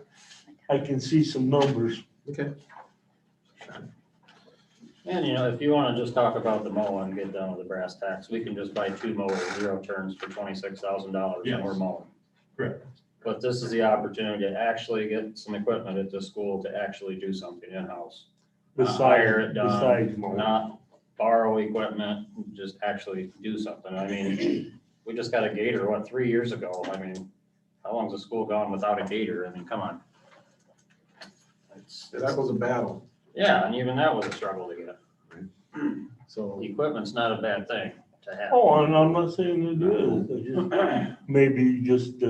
I can see some numbers. Okay. And, you know, if you want to just talk about the mow and get done with the brass tacks, we can just buy 2 mowers, 0 turns for $26,000 and we're Yes. mowing. Correct. But this is the opportunity to actually get some equipment at the school to actually do something in-house. Not hire it Besides done, mowing. not borrow equipment, just actually do something. I mean, we just got a gator, 3 years ago? I mean, how long's the school gone without a gator? I mean, come on. That was a battle, Yeah, and even that was a struggle to get. so. Equipment's not a bad thing to have. Oh, and I'm not saying it is, it's just, maybe just,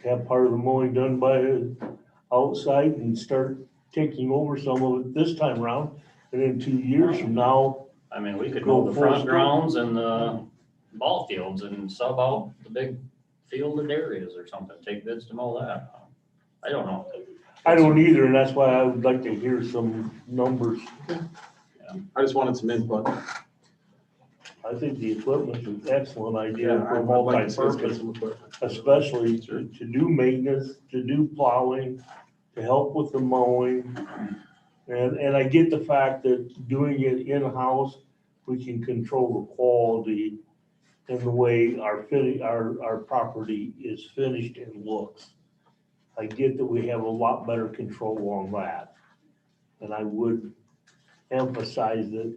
have part of the mowing done by outside and start taking over some of it this time around. And then 2 years from now, I mean, we could Go mow the full front scope. grounds and the ball fields and sub out the big fielded areas or something, take bids to mow that. I don't know. I don't either, and that's why I would like to hear some numbers. I just wanted some input. I think the equipment's an excellent idea for I'd like to see us get multi-purpose, some equipment. especially to do maintenance, to do plowing, to help with the mowing. And I get the fact that doing it in-house, we can control the quality and the way our property is finished and looks. I get that we have a lot better control on that. And I would emphasize that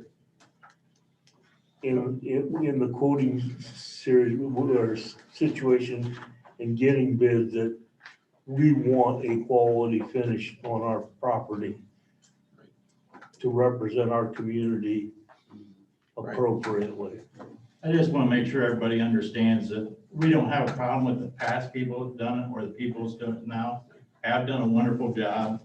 in the quoting series or situation in getting bids that we want a quality finish on our property to represent our community appropriately. I just want to make sure everybody understands that we don't have a problem with the past people who've done it or the people who's doing it now have done a wonderful job.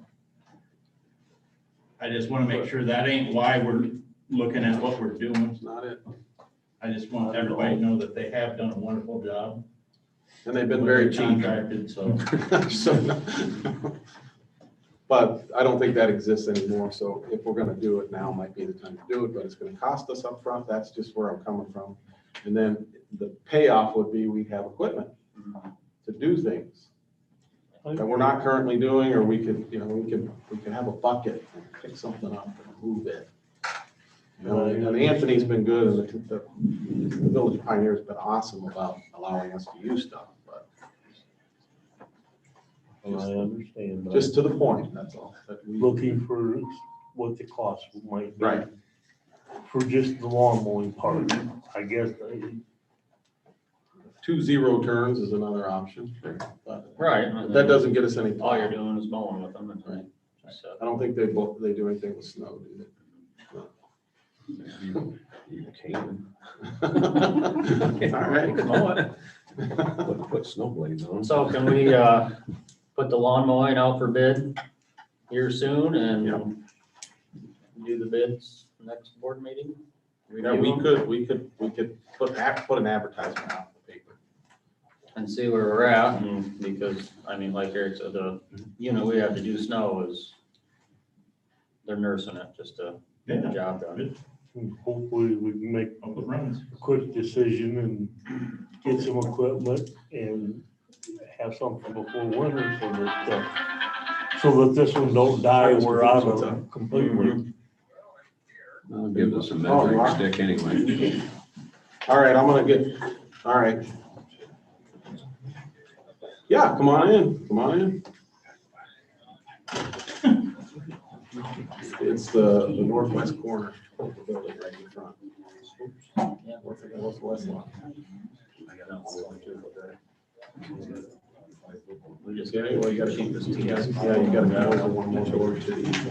I just want to make sure that ain't why we're looking at what we're doing. It's not it. I just want everybody to know that they have done a wonderful job. And they've been very cheap. Contracted, so. So, but I don't think that exists anymore, so if we're gonna do it, now might be the time to do it, but it's gonna cost us up front. That's just where I'm coming from. And then the payoff would be we have equipment to do things that we're not currently doing, or we could, we could have a bucket and pick something up and move it. And Anthony's been good, and the Village Pioneer's been awesome about allowing us to use stuff, but And I understand, but just to the point, that's all. That we- looking for what the cost might be. Right. For just the lawn mowing part, I guess. 2 0 turns is another option, but Right. that doesn't get us any. All you're doing is mowing with them. Right. So, I don't think they do anything with snow, do they? You can. All right. mow it. Put snow blades on. So can we, put the lawn mowing out for bid here soon and do the bids next board meeting? Yeah, we could put an advertisement out in the paper. And see where we're at, and because, I mean, like Eric said, we have to do snow is, they're nursing it just to get the job done. And hopefully we can make Hope it runs. a quick decision and get some equipment and have something before winter so that this one don't die and we're out of it completely. Well, it gives us a measuring stick anyway. All right, all right. Yeah, come on in. It's the northwest corner of the building right in front. Northwest lawn. We just Yeah, well, you gotta keep this TS. Yeah, you gotta go over one more door to the east.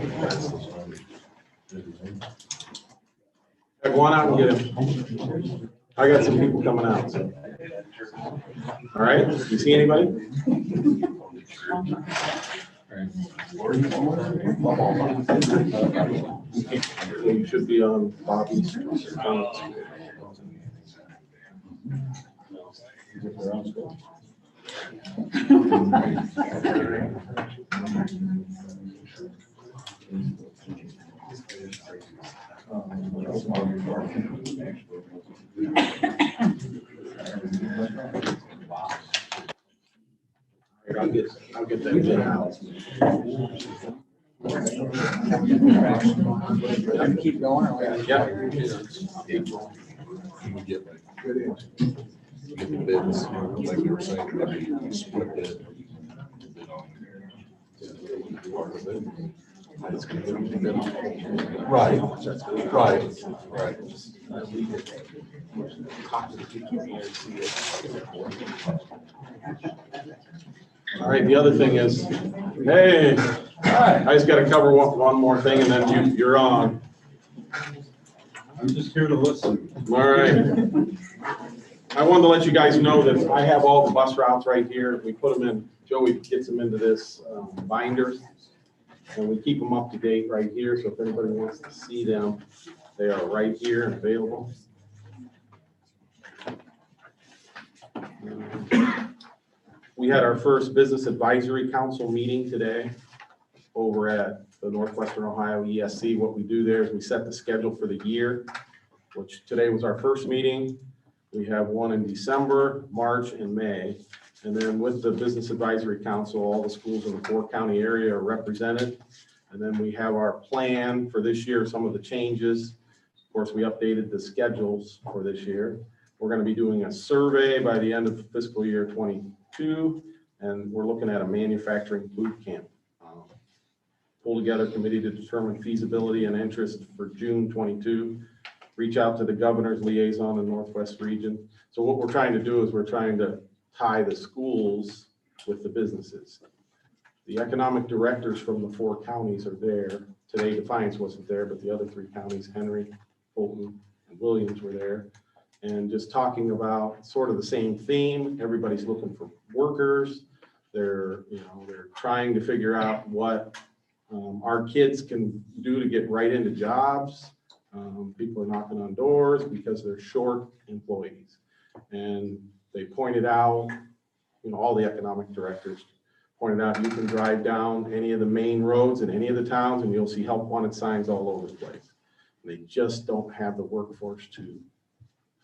Yeah, go on out and get him. I got some people coming out, so. All right, you see anybody? You should be on Bobby's. I'll get that bid out. Keep going. Or Yeah. You get the bids, like you were saying, maybe split it. Right. All right, the other thing is, hey, I just gotta cover one more thing and then you're on. I'm just here to listen. All right. I wanted to let you guys know that I have all the bus routes right here. We put them in, Joey gets them into this binder. And we keep them up to date right here, so if anybody wants to see them, They are right here and available. We had our first Business Advisory Council meeting today over at the Northwestern Ohio ESC. What we do there is we set the schedule for the year, which today was our first meeting. We have one in December, March, and May. And then with the Business Advisory Council, all the schools in the 4-county area are represented. And then we have our plan for this year, some of the changes. Of course, we updated the schedules for this year. We're going to be doing a survey by the end of fiscal year 22, and we're looking at a manufacturing boot camp. Pull together committee to determine feasibility and interest for June 22. Reach out to the governor's liaison in Northwest region. So what we're trying to do is we're trying to tie the schools with the businesses. The economic directors from the 4 counties are there. Today Defiance wasn't there, but the other 3 counties, Henry, Fulton, and Williams were there. And just talking about sort of the same theme. Everybody's looking for workers. They're trying to figure out what our kids can do to get right into jobs. People are knocking on doors because they're short employees. And they pointed out, all the economic directors pointed out, you can drive down any of the main roads in any of the towns and you'll see help wanted signs all over the place. They just don't have the workforce to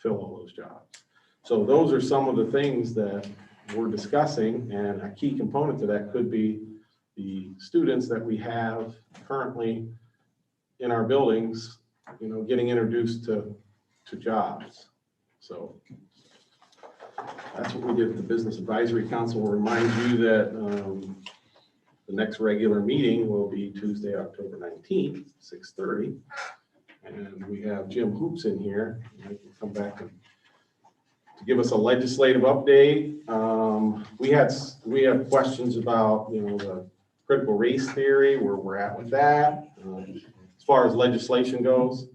fill all those jobs. So those are some of the things that we're discussing, and a key component to that could be the students that we have currently in our buildings, getting introduced to jobs. So that's what we did at the Business Advisory Council. We'll remind you that the next regular meeting will be Tuesday, October 19th, 6:30. And we have Jim Hoops in here. He can come back and to give us a legislative update. We have questions about, the critical race theory, where we're at with that. As far as legislation goes,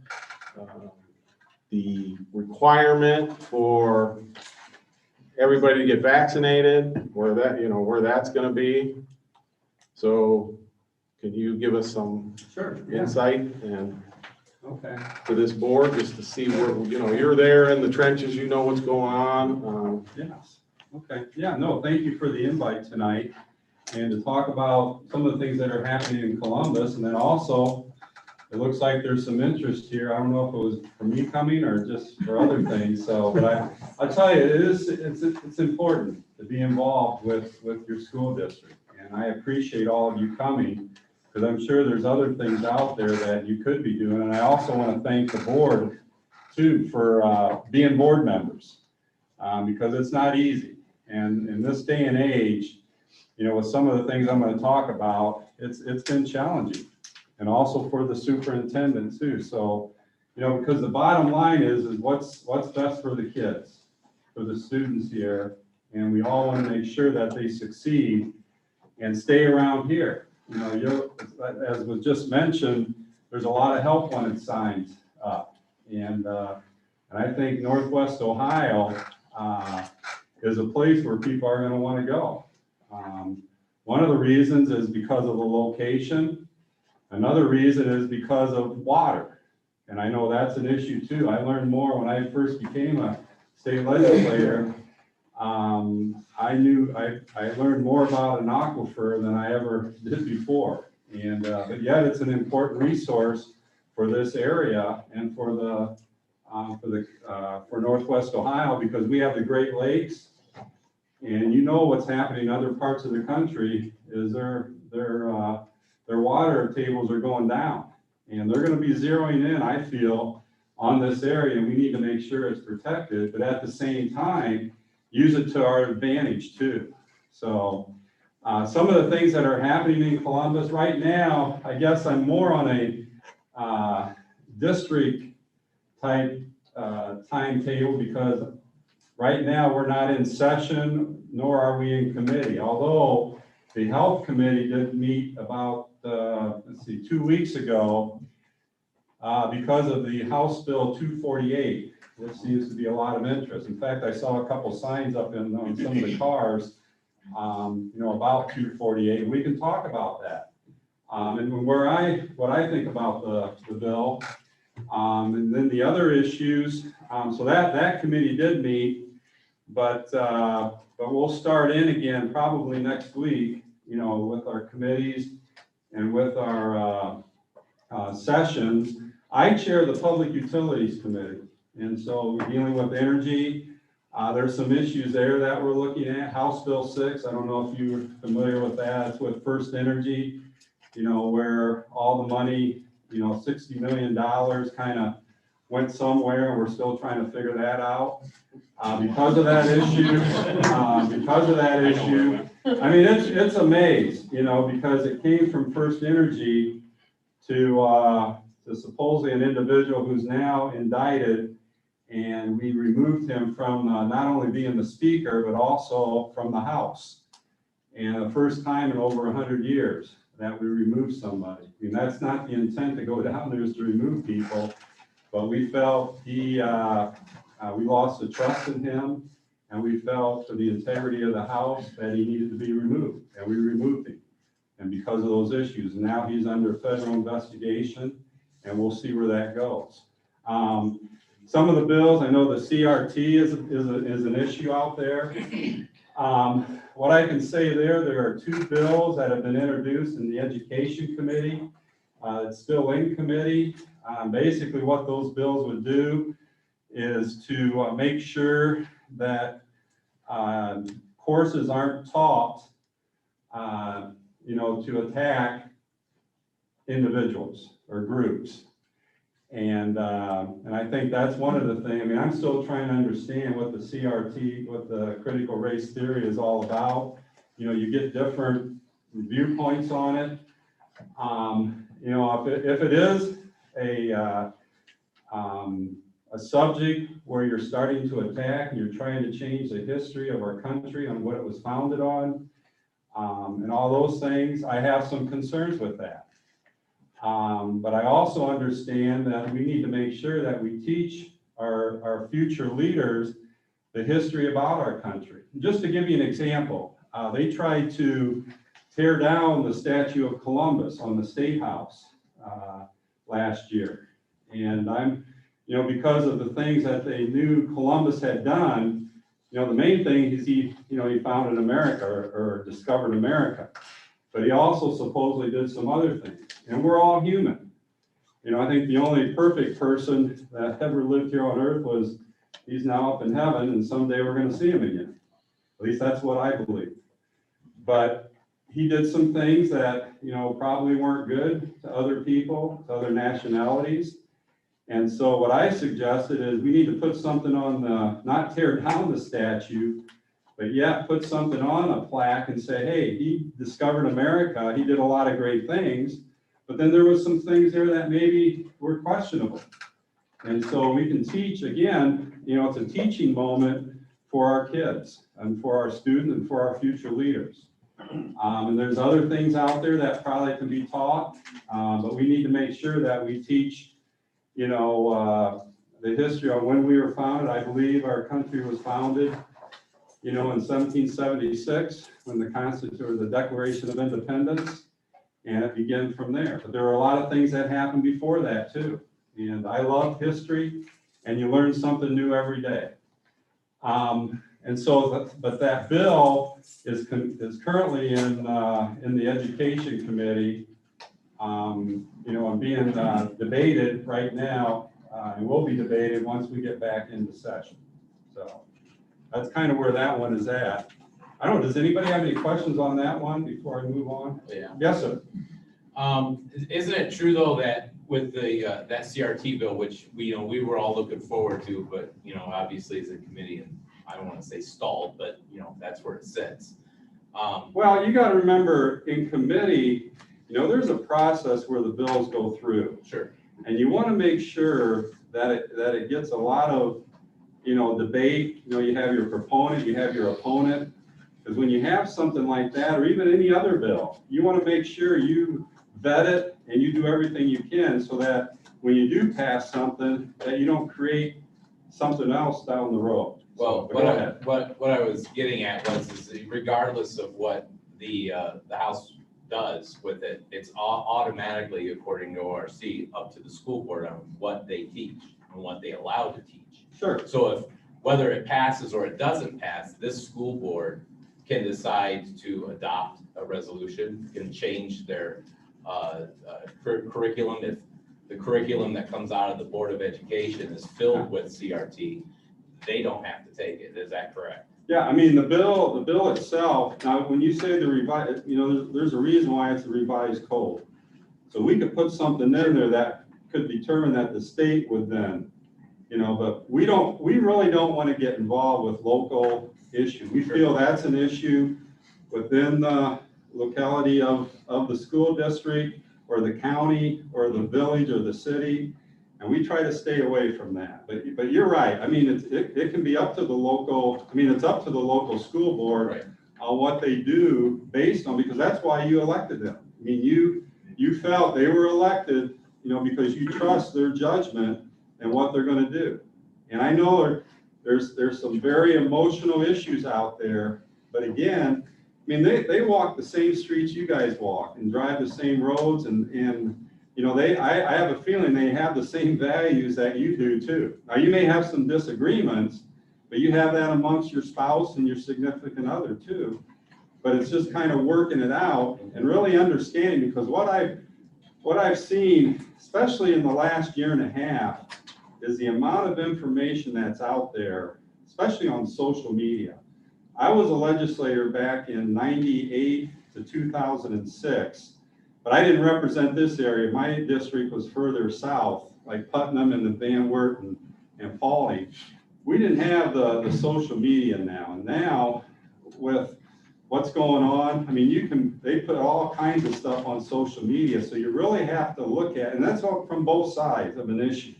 the requirement for everybody to get vaccinated, where that's going to be. So can you give us some insight and to this board, just to see where, you're there in the trenches, what's going on. Yes. Okay. Yeah, no, thank you for the invite tonight and to talk about some of the things that are happening in Columbus. And then also, it looks like there's some interest here. I don't know if it was for me coming or just for other things. So, but I tell you, it's important to be involved with your school district. And I appreciate all of you coming, because I'm sure there's other things out there that you could be doing. And I also want to thank the board too for being board members, because it's not easy. And in this day and age, with some of the things I'm going to talk about, it's been challenging, and also for the superintendent too. So, because the bottom line is what's best for the kids, for the students here, and we all want to make sure that they succeed and stay around here. As was just mentioned, there's a lot of help wanted signs up, and I think Northwest Ohio is a place where people are going to want to go. One of the reasons is because of the location. Another reason is because of water, and I know that's an issue too. I learned more when I first became a state legislator. I learned more about an aquifer than I ever did before. And, but yet it's an important resource for this area and for Northwest Ohio, because we have the Great Lakes, and what's happening in other parts of the country is their water tables are going down, and they're going to be zeroing in, I feel, on this area, and we need to make sure it's protected, but at the same time, use it to our advantage too. So some of the things that are happening in Columbus right now, I guess I'm more on a district type timetable, because right now we're not in session, nor are we in committee. Although the health committee did meet about, 2 weeks ago, because of the House Bill 248. There seems to be a lot of interest. In fact, I saw a couple signs up on some of the cars, about 248. We can talk about that. And what I think about the bill, And then the other issues, so that committee did meet, but we'll start in again probably next week, with our committees and with our sessions. I chair the Public Utilities Committee, and so we're dealing with energy. There's some issues there that we're looking at. House Bill 6, I don't know if you're familiar with that. It's with First Energy, where all the money, $60 million kind of went somewhere, and we're still trying to figure that out. Because of that issue, I mean, it's a maze, because it came from First Energy to supposedly an individual who's now indicted, and we removed him from not only being the speaker, but also from the House. And the first time in over 100 years that we removed somebody. I mean, that's not the intent to go down there is to remove people, but we felt we lost the trust in him, and we felt for the integrity of the House that he needed to be removed, and we removed him. And because of those issues, now he's under federal investigation, and we'll see where that goes. Some of the bills, I know the CRT is an issue out there. What I can say there are 2 bills that have been introduced in the Education Committee. It's still in committee. Basically what those bills would do is to make sure that courses aren't taught, to attack individuals or groups. And I think that's one of the things. I mean, I'm still trying to understand what the CRT, what the critical race theory is all about. You get different viewpoints on it. If it is a subject where you're starting to attack and you're trying to change the history of our country on what it was founded on, and all those things, I have some concerns with that. But I also understand that we need to make sure that we teach our future leaders the history about our country. Just to give you an example, they tried to tear down the statue of Columbus on the State House last year. And because of the things that they knew Columbus had done, the main thing is he founded America or discovered America. But he also supposedly did some other things. And we're all human. I think the only perfect person that ever lived here on earth was he's now up in heaven, and someday we're going to see him again. At least that's what I believe. But he did some things that, probably weren't good to other people, to other nationalities. And so what I suggested is we need to put something on not tear down the statue, but yet put something on a plaque and say, hey, he discovered America. He did a lot of great things, but then there was some things there that maybe were questionable. And so we can teach, again, it's a teaching moment for our kids and for our students and for our future leaders. And there's other things out there that probably can be taught, but we need to make sure that we teach, the history of when we were founded. I believe our country was founded, in 1776, when the Constitution or the Declaration of Independence, and it began from there. But there were a lot of things that happened before that too. And I love history, and you learn something new every day. And so, but that bill is currently in the Education Committee, and being debated right now, and will be debated once we get back into session. So that's kind of where that one is at. I don't know, does anybody have any questions on that one before I move on? Yeah. Yes, sir. Isn't it true though that with the that CRT bill, which we were all looking forward to, but obviously as a committee, and I don't want to say stalled, but that's where it sits. Well, you got to remember in committee, there's a process where the bills go through. Sure. And you want to make sure that it gets a lot of, debate. You have your proponent, you have your opponent. Because when you have something like that, or even any other bill, you want to make sure you vet it and you do everything you can so that when you do pass something, that you don't create something else down the road. Well, what I was getting at was regardless of what the House does with it, it's automatically, according to ORC, up to the school board on what they teach and what they allow to teach. Sure. So if, whether it passes or it doesn't pass, this school board can decide to adopt a resolution, can change their curriculum. If the curriculum that comes out of the Board of Education is filled with CRT, they don't have to take it. Is that correct? Yeah, I mean, the bill itself, now, when you say the revised, you know, there's a reason why it's a revised code. So we could put something in there that could determine that the state would then, you know, but we really don't want to get involved with local issues. We feel that's an issue within the locality of the school district or the county or the village or the city. And we try to stay away from that. But you're right. I mean, it can be up to the local, I mean, it's up to the local school board on what they do based on, because that's why you elected them. I mean, you felt they were elected, you know, because you trust their judgment and what they're going to do. And I know there's some very emotional issues out there, but again, I mean, they walk the same streets you guys walk and drive the same roads and you know, I have a feeling they have the same values that you do too. Now, you may have some disagreements, but you have that amongst your spouse and your significant other too. But it's just kind of working it out and really understanding, because what I've seen, especially in the last year and a half, is the amount of information that's out there, especially on social media. I was a legislator back in 98 to 2006. But I didn't represent this area. My district was further south, like Putnam and the Van Wert and Paulding. We didn't have the social media now. And now with what's going on, I mean, they put all kinds of stuff on social media. So you really have to look at, and that's all from both sides of an issue.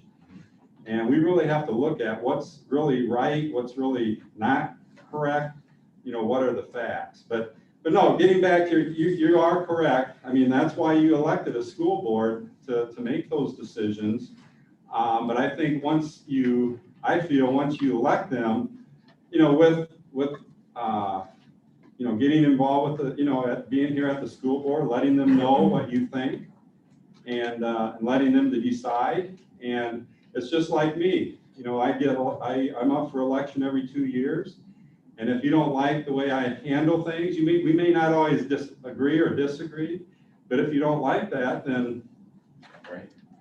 And we really have to look at what's really right, what's really not correct, you know, what are the facts. But no, getting back to you are correct. I mean, that's why you elected a school board to make those decisions. But I think once you elect them, you know, with you know, getting involved with the, you know, being here at the school board, letting them know what you think and letting them to decide. And it's just like me, you know, I'm up for election every 2 years. And if you don't like the way I handle things, we may not always agree or disagree, but if you don't like that, then,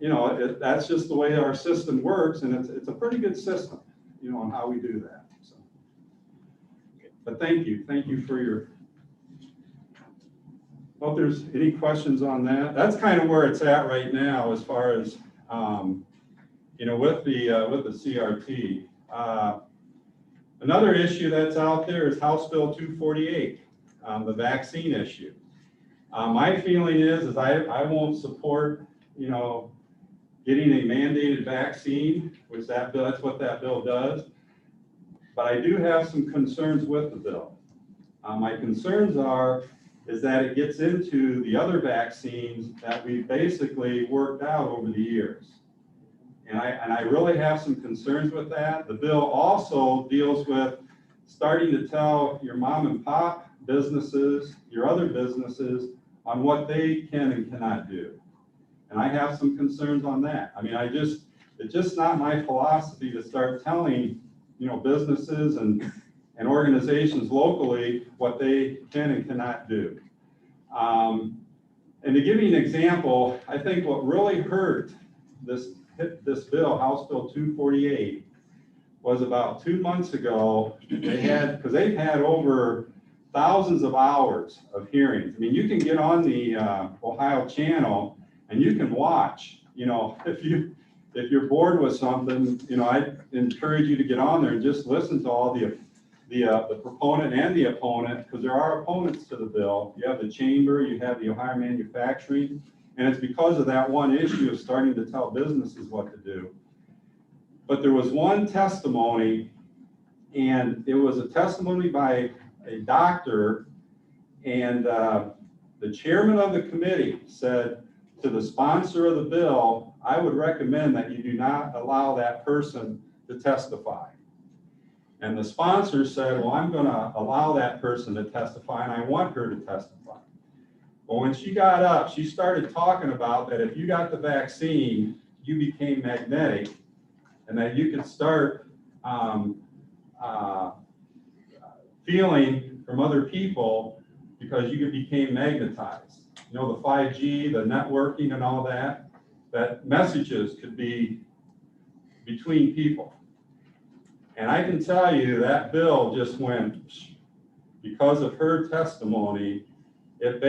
you know, that's just the way our system works, and it's a pretty good system, you know, on how we do that. So, but thank you for your. Well, if there's any questions on that, that's kind of where it's at right now as far as, you know, with the CRT. Another issue that's out there is House Bill 248, the vaccine issue. My feeling is I won't support, you know, getting a mandated vaccine, which that's what that bill does. But I do have some concerns with the bill. My concerns is that it gets into the other vaccines that we basically worked out over the years. And I really have some concerns with that. The bill also deals with starting to tell your mom and pop businesses, your other businesses, on what they can and cannot do. And I have some concerns on that. I mean, it's just not my philosophy to start telling, you know, businesses and organizations locally what they can and cannot do. And to give you an example, I think what really hurt this bill, House Bill 248, was about 2 months ago. Because they've had over thousands of hours of hearings. I mean, you can get on the Ohio channel and you can watch. You know, if you're bored with something, you know, I encourage you to get on there and just listen to all the proponent and the opponent, because there are opponents to the bill. You have the chamber, you have the Ohio manufacturing. And it's because of that one issue of starting to tell businesses what to do. But there was one testimony, and it was a testimony by a doctor, and the chairman of the committee said to the sponsor of the bill, I would recommend that you do not allow that person to testify. And the sponsor said, well, I'm going to allow that person to testify, and I want her to testify. Well, when she got up, she started talking about that if you got the vaccine, you became magnetic, and that you could start feeling from other people because you became magnetized. You know, the 5G, the networking and all that, that messages could be between people. And I can tell you that bill just went, because of her testimony, it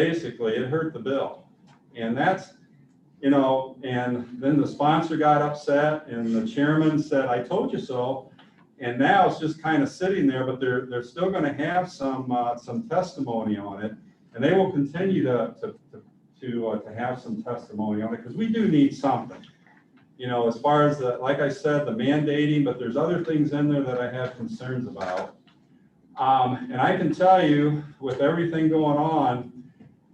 hurt the bill. And that's, you know, and then the sponsor got upset and the chairman said, I told you so. And now it's just kind of sitting there, but they're still going to have some testimony on it. And they will continue to have some testimony on it, because we do need something. You know, as far as like I said, the mandating, but there's other things in there that I have concerns about. And I can tell you, with everything going on,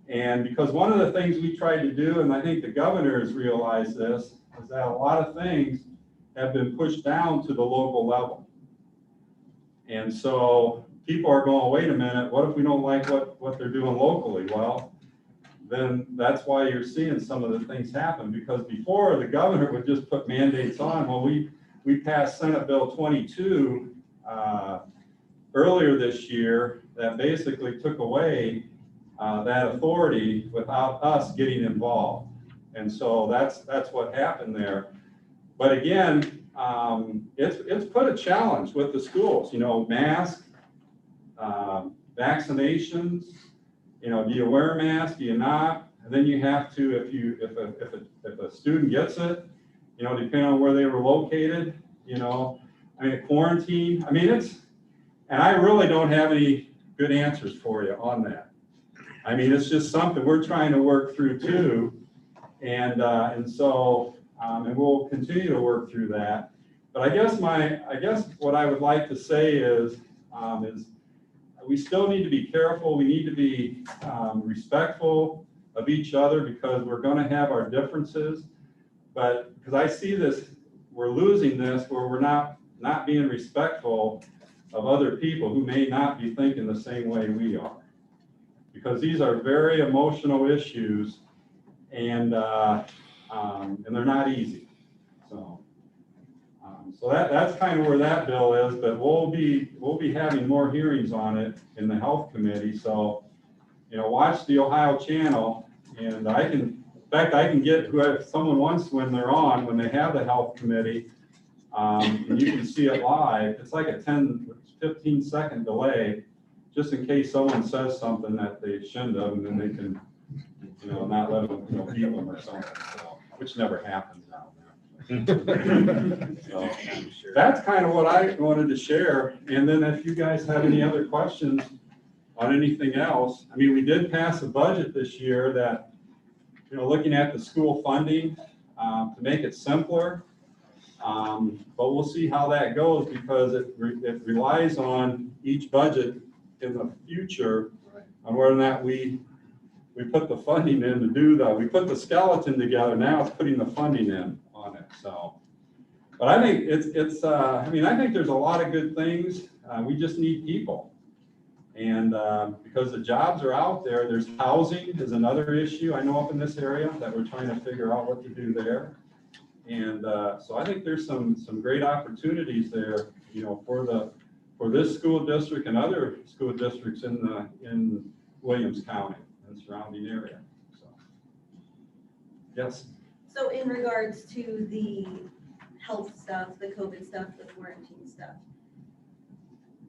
and because one of the things we tried to do, and I think the governor has realized this, is that a lot of things have been pushed down to the local level. And so people are going, wait a minute, what if we don't like what they're doing locally? Well, then that's why you're seeing some of the things happen, because before the governor would just put mandates on. Well, we passed Senate Bill 22 earlier this year that basically took away that authority without us getting involved. And so that's what happened there. But again, it's put a challenge with the schools, you know, masks, vaccinations, you know, do you wear a mask, do you not? And then you have to, if a student gets it, you know, depending on where they were located, you know, I mean, quarantine, I mean, and I really don't have any good answers for you on that. I mean, it's just something we're trying to work through too. And so, and we'll continue to work through that. But I guess what I would like to say is we still need to be careful. We need to be respectful of each other, because we're going to have our differences. But because I see this, we're losing this where we're not being respectful of other people who may not be thinking the same way we are. Because these are very emotional issues, and they're not easy. So that's kind of where that bill is, but we'll be having more hearings on it in the health committee. So, you know, watch the Ohio channel, and I can get whoever someone wants when they're on, when they have the health committee, and you can see it live. It's like a 10-15 second delay, just in case someone says something that they shouldn't have, and then they can, you know, not let them, you know, beat them or something, so, which never happens now. So that's kind of what I wanted to share. And then if you guys have any other questions on anything else, I mean, we did pass a budget this year that, you know, looking at the school funding to make it simpler. But we'll see how that goes, because it relies on each budget in the future on whether or not we put the funding in to do that. We put the skeleton together, now it's putting the funding in on it. So, but I think I mean, I think there's a lot of good things. We just need people. And because the jobs are out there, there's housing is another issue I know up in this area that we're trying to figure out what to do there. And so I think there's some great opportunities there, you know, for this school district and other school districts in Williams County and surrounding area. So, yes. So in regards to the health stuff, the COVID stuff, the quarantine stuff,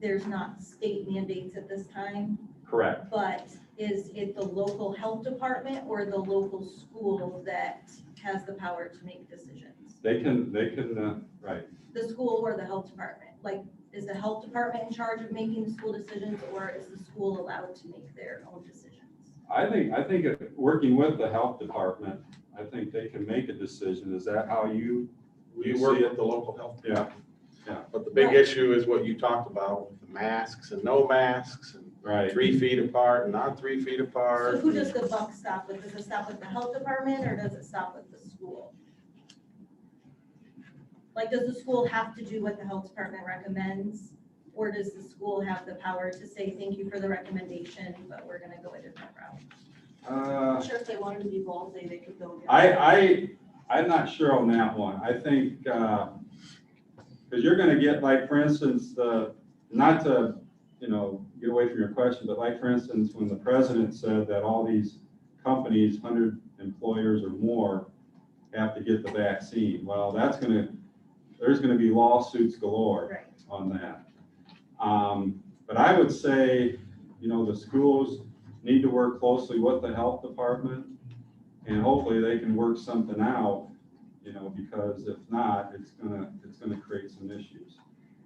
there's not state mandates at this time? Correct. But is it the local health department or the local school that has the power to make decisions? They can, right. The school or the health department? Like, is the health department in charge of making the school decisions, or is the school allowed to make their own decisions? I think working with the health department, I think they can make a decision. Is that how you We see work it? with the local health. Yeah. But the big Right. issue is what you talked about, with the masks and no masks, and Right. 3 feet apart and not 3 feet apart. So who does the buck stop with? Does it stop with the health department, or does it stop with the school? Like, does the school have to do what the health department recommends? Or does the school have the power to say, thank you for the recommendation, but we're gonna go a different route? I'm sure if they wanted to be both, they could go. get I'm not sure on that one. I think, because you're gonna get, like, for instance, not to, get away from your question, but like, for instance, when the president said that all these companies, 100 employers or more, have to get the vaccine, well, there's gonna be lawsuits galore Right. on that. But I would say, the schools need to work closely with the health department, and hopefully they can work something out, because if not, it's gonna create some issues.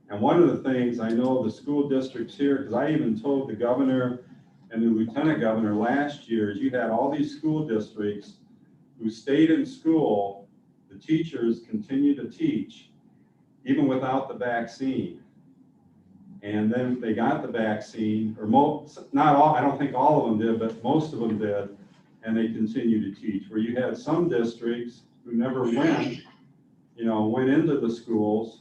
And one of the things I know the school districts here, because I even told the governor and the lieutenant governor last year, is you had all these school districts who stayed in school, the teachers continued to teach, even without the vaccine. And then they got the vaccine, or not all, I don't think all of them did, but most of them did, and they continue to teach. Where you had some districts who never went into the schools,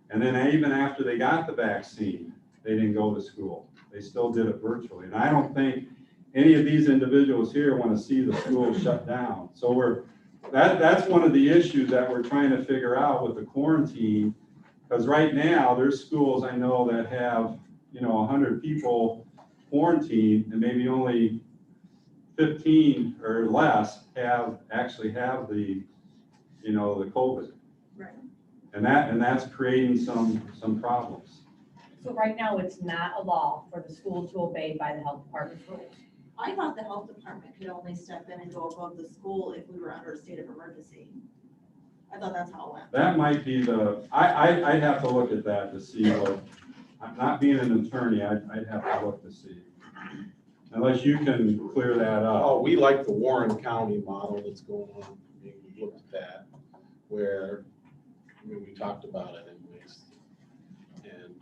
and then even after they got the vaccine, they didn't go to school. They still did it virtually. And I don't think any of these individuals here want to see the schools shut down. So that's one of the issues that we're trying to figure out with the quarantine. Because right now, there's schools I know that have, 100 people quarantined, and maybe only 15 or less actually have the COVID. Right. And that's creating some problems. So right now, it's not a law for the school to obey by the health department's rules. I thought the health department could only step in and go above the school if we were under a state of emergency. I thought that's how it went. That might be I'd have to look at that to see I'm not being an attorney, I'd have to look to see. Unless you can clear that up. Oh, we like the Warren County model that's going on. I mean, we looked at that, where, we talked about it anyways. And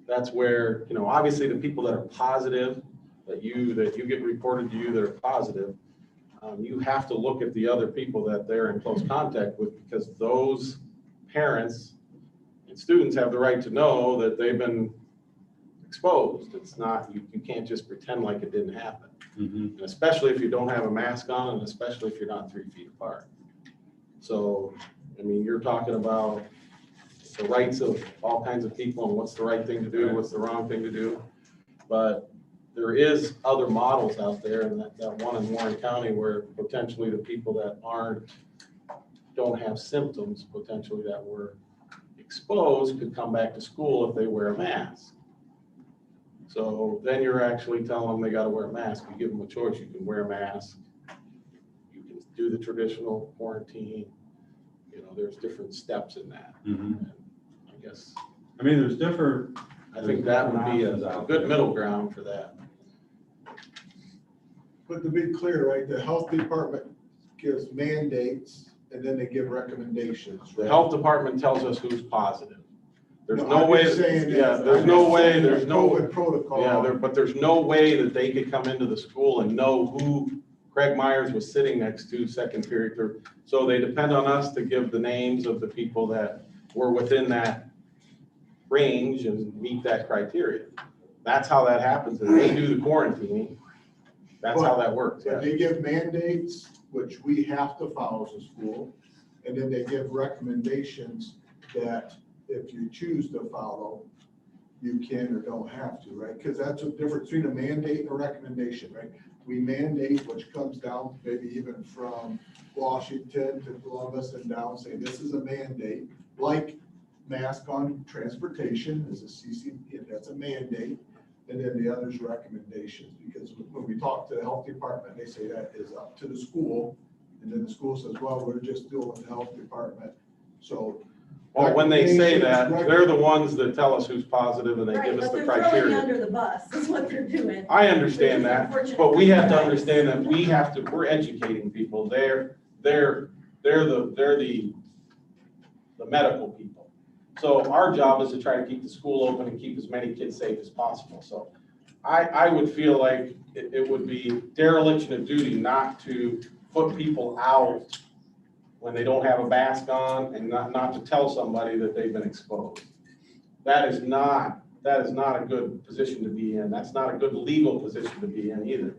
that's where, obviously the people that are positive, that you get reported to you that are positive, you have to look at the other people that they're in close contact with, because those parents and students have the right to know that they've been exposed. It's not, you can't just pretend like it didn't happen. Mm-hmm. And especially if you don't have a mask on, and especially if you're not 3 feet apart. So, you're talking about the rights of all kinds of people and what's the right thing to do, what's the wrong thing to do. But there is other models out there, and that one in Warren County where potentially the people that don't have symptoms, potentially that were exposed, could come back to school if they wear a mask. So then you're actually telling them they got to wear a mask. You give them a choice. You can wear a mask. You can do the traditional quarantine. There's different steps in that. Mm-hmm. I guess. There's different. I think that would be a good middle ground for that. But to be clear, right, the health department gives mandates and then they give recommendations. The right? health department tells us who's positive. There's No, no I'm way, just saying yeah, that- there's I'm no just way, saying there's the no, COVID protocol. yeah, but there's no way that they could come into the school and know who Craig Myers was sitting next to second period, third. So they depend on us to give the names of the people that were within that range and meet that criteria. That's how that happens, and they do the quarantining. That's how that works, But yeah. they give mandates, which we have to follow as a school, and then they give recommendations that if you choose to follow, you can or don't have to, right? Because that's the difference between a mandate and a recommendation, right? We mandate, which comes down maybe even from Washington to Columbus and down, saying this is a mandate, like mask on transportation is a CC, that's a mandate. And then the others recommendations, because when we talk to the health department, they say that is up to the school. And then the school says, well, we're just doing the health department. So. Well, when they say that, recommendations, they're the ones that tell us who's positive and they Right, give us but the they're throwing criteria. under the bus, is what they're doing. I understand that, Unfortunate. but we have to understand that we're educating people. They're the medical people. So our job is to try to keep the school open and keep as many kids safe as possible. So I would feel like it would be dereliction of duty not to put people out when they don't have a mask on, and not to tell somebody that they've been exposed. That is not a good position to be in. That's not a good legal position to be in either.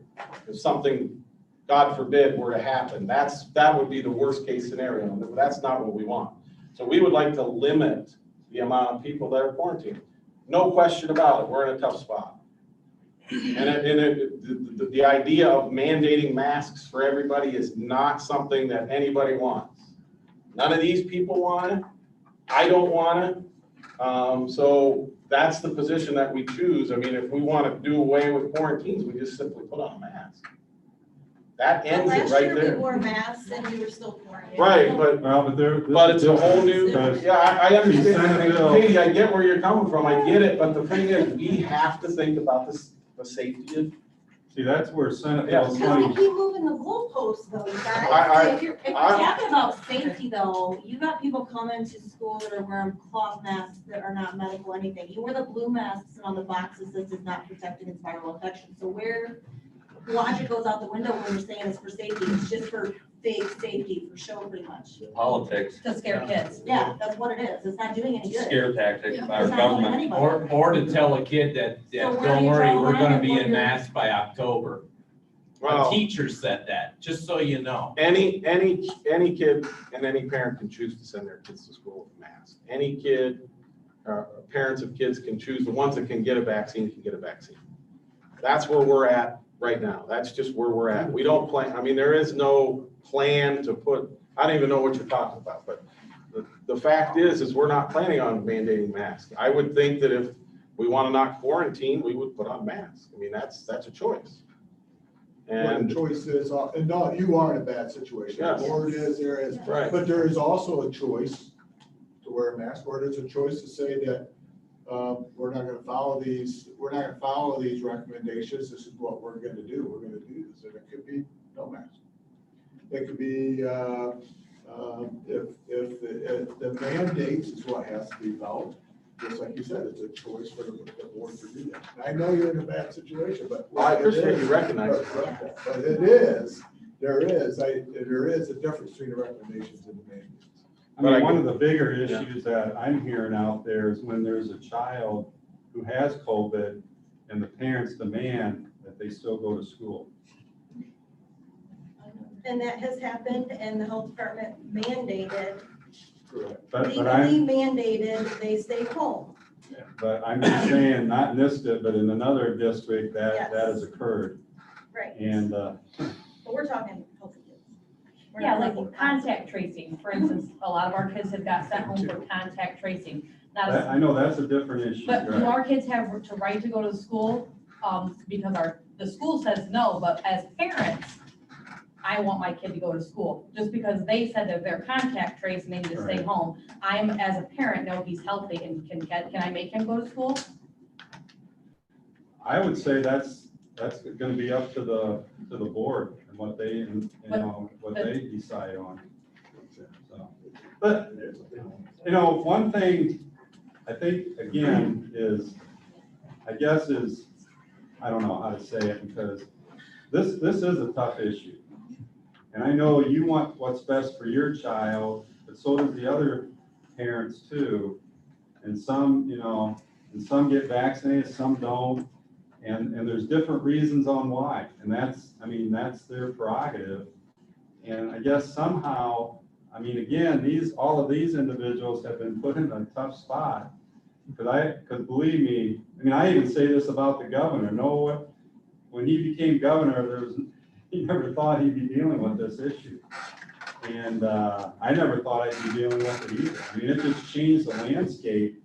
If something God forbid, were to happen, that would be the worst case scenario. And that's not what we want. So we would like to limit the amount of people that are quarantined. No question about it, we're in a tough spot. And the idea of mandating masks for everybody is not something that anybody wants. None of these people want it. I don't want it. So that's the position that we choose. I mean, if we want to do away with quarantines, we just simply put on a mask. That But ends it last right year we there. wore masks and we were still quarantined. Right, but Well, but But it's a whole new, because yeah, I understand, Senate bill- Katie, I get where you're coming from, I get it, but the thing is, we have to think about this, the safety of. See, that's where Senate Yeah. Bill Because we 20, keep moving the goalposts though, you guys. I- If you're talking about safety though, you got people coming to school that are wearing cloth masks that are not medical anything. You wear the blue masks and on the boxes, this is not protecting against viral infection. So where logic goes out the window when you're saying it's for safety, it's just for fake safety, for show pretty much. Politics, To scare kids. Yeah, that's what it is. It's not doing any good. scare tactics by our It's not helping government. anybody. Or to tell a kid that So where don't do you worry, draw the we're line gonna of be what in you're- masks by October. A Well, teacher said that, just so you know. any kid and any parent can choose to send their kids to school with a mask. Any kid, parents of kids can choose, the ones that can get a vaccine can get a vaccine. That's where we're at right now. That's just where we're at. We don't plan, I mean, there is no plan to put, I don't even know what you're talking about, but the fact is we're not planning on mandating masks. I would think that if we want to not quarantine, we would put on masks. I mean, that's a choice. Well, And the choice is, and no, you are in a bad situation. Yes. The board is, there is, Right. but there is also a choice to wear a mask, or there's a choice to say that, we're not gonna follow these recommendations, this is what we're gonna do, this, and it could be no mask. It could be, if the mandates is what has to be followed, just like you said, it's a choice for the board to do that. And I know you're in a bad situation, but. I appreciate you recognizing But it is, there is a difference between the recommendations and the mandates. I mean, one of the bigger issues that I'm hearing out there is when there's a child who has COVID and the parents demand that they still go to school. And that has happened and the health department mandated, Correct. But legally I'm, mandated, they stay home. but I'm just saying, not in this district, but in another district, that has occurred. Right. And, But we're talking healthy kids. We're Yeah, not like talking- contact tracing, for instance, a lot of our kids have got sent home for contact tracing. Not that, as, I know that's a different issue, but do right? our kids have to right to go to school? Because the school says no, but as parents, I want my kid to go to school, just because they said that they're contact traced and they need to stay Right. home. I'm, as a parent, know he's healthy and can I make him go to school? I would say that's gonna be up to the board and what they, you know, what they decide on. So, but, you know, one thing I think, again, is, I don't know how to say it, because this is a tough issue. And I know you want what's best for your child, but so does the other parents too. And some, you know, and some get vaccinated, some don't. And there's different reasons on why. And that's their prerogative. And I guess somehow, I mean, again, all of these individuals have been put in a tough spot. Because believe me, I mean, I even say this about the governor. When he became governor, he never thought he'd be dealing with this issue. And I never thought I'd be dealing with it either. I mean, it just changed the landscape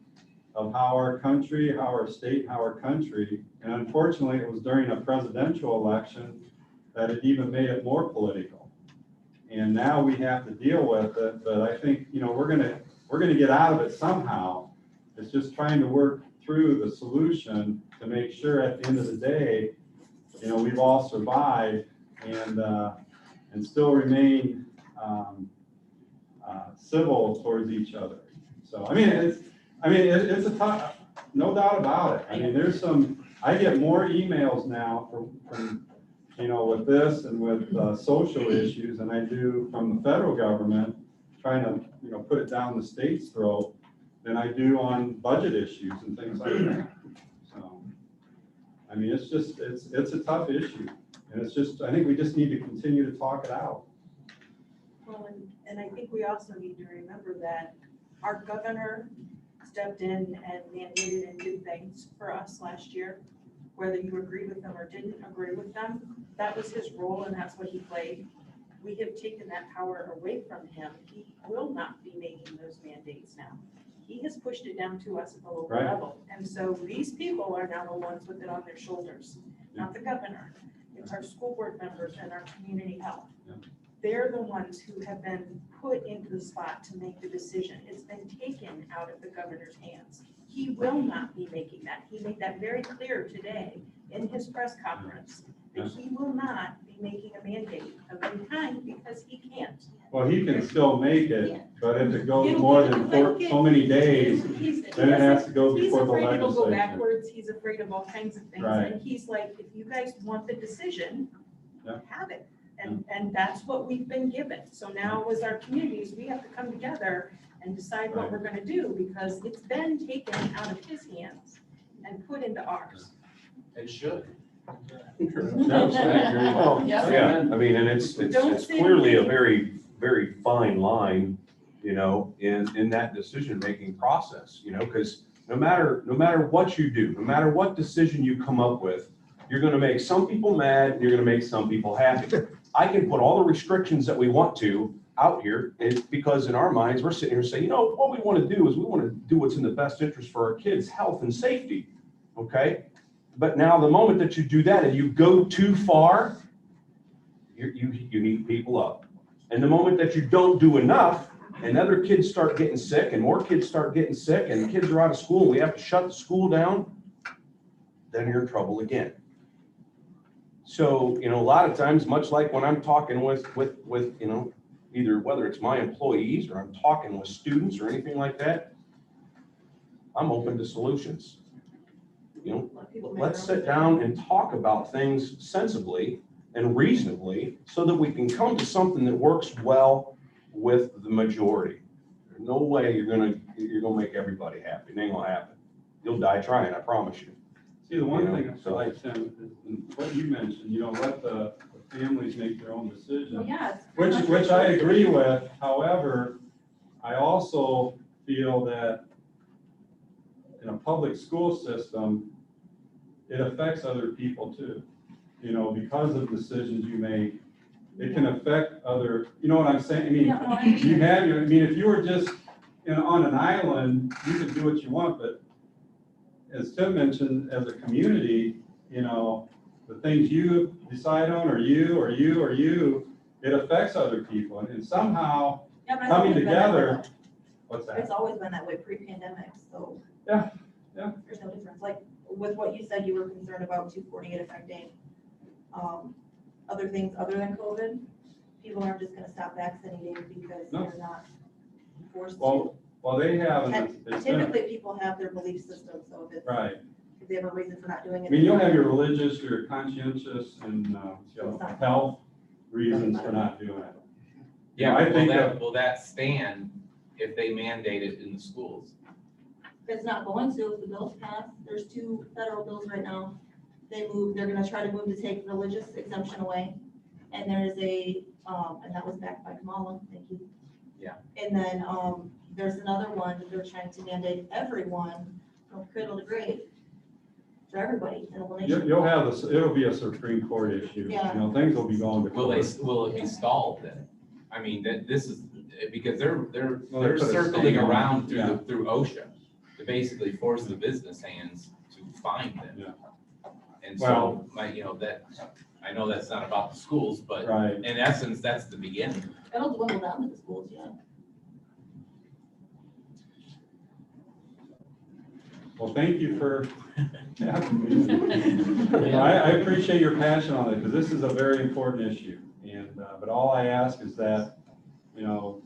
of how our country, how our state, how our country, and unfortunately, it was during a presidential election that it even made it more political. And now we have to deal with it, but I think, you know, we're gonna get out of it somehow. It's just trying to work through the solution to make sure at the end of the day, you know, we've all survived and still remain civil towards each other. So, I mean, it's a tough, no doubt about it. I mean, I get more emails now from, you know, with this and with social issues than I do from the federal government trying to, you know, put it down the state's throat than I do on budget issues and things like that. So, I mean, it's a tough issue. And it's just, I think we just need to continue to talk it out. Well, and I think we also need to remember that our governor stepped in and mandated and did things for us last year. Whether you agree with them or didn't agree with them, that was his role and that's what he played. We have taken that power away from him. He will not be making those mandates now. He has pushed it down to us at the local Right. level. And so these people are now the ones with it on their shoulders, not the governor. It's our school board members and our community health. They're the ones who have been put into the spot to make the decision. It's been taken out of the governor's hands. He will not be making that. He made that very clear today in his press conference, that he will not be making a mandate of any kind because he can't. Well, he can still make it, but if it goes more than so many days, then it has to go before the He's afraid it'll go legislature. backwards. He's afraid of all kinds of things. Right. And he's like, if you guys want the decision, Yeah. have it. And that's what we've been given. So now as our communities, we have to come together and decide what we're gonna do because it's been taken out of his hands and put into ours. It should. No, I agree. Well, yeah, I mean, and it's clearly a very, very fine line, you know, in that decision-making process, you know, because no matter what you do, no matter what decision you come up with, you're gonna make some people mad, and you're gonna make some people happy. I can put all the restrictions that we want to out here, because in our minds, we're sitting here saying, you know, what we want to do is we want to do what's in the best interest for our kids' health and safety, okay? But now the moment that you do that and you go too far, you eat people up. And the moment that you don't do enough, and other kids start getting sick, and more kids start getting sick, and kids are out of school, and we have to shut the school down, then you're in trouble again. So, you know, a lot of times, much like when I'm talking with, you know, either whether it's my employees or I'm talking with students or anything like that, I'm open to solutions. You know, let's sit down and talk about things sensibly and reasonably so that we can come to something that works well with the majority. There's no way you're gonna make everybody happy. It ain't gonna happen. You'll die trying, I promise you. See, the one You know, thing I like, Tim, is what you mentioned, you know, let the families make their own decisions. Yes. Which I agree with. However, I also feel that in a public school system, it affects other people too. You know, because of decisions you make, it can affect other, you know what I'm saying? I mean, you have your, I mean, if you were just on an island, you could do what you want, but as Tim mentioned, as a community, you know, the things you decide on, or you, it affects other people, and somehow Yeah, but it's coming always been that way, together, though. what's that? It's always been that way pre-pandemic, so. Yeah. There's no difference, like, with what you said, you were concerned about 248 affecting, other things other than COVID. People aren't just gonna stop vaccinating because No. they're not forced to. Well, they have, And it's been, typically, people have their belief system, so if it's, right. if they have a reason for not doing it. I mean, you'll have your religious, your conscientious, and, you know, health reasons for not doing it. Yeah, I will think will that stand if they mandate it in the schools? It's not going to, if the bills pass. There's 2 federal bills right now. They're gonna try to move to take religious exemption away. And there's and that was backed by Kamala, thank you. Yeah. And then, there's another one that they're trying to mandate everyone from cradle to grave for everybody in the nation. You'll have this, it'll be a Supreme Court issue. Yeah. You know, things will be going to Will court. it be stalled then? I mean, this is, because they're Well, they put a circling stain on it. around Yeah. through OSHA to basically force the business hands to find them. Yeah. And Well- so, you know, that, I know that's not about the schools, but Right. in essence, that's the beginning. It'll dwindle down to the schools, yeah. Well, thank you for having me. I appreciate your passion on it, because this is a very important issue. And, but all I ask is that, you know,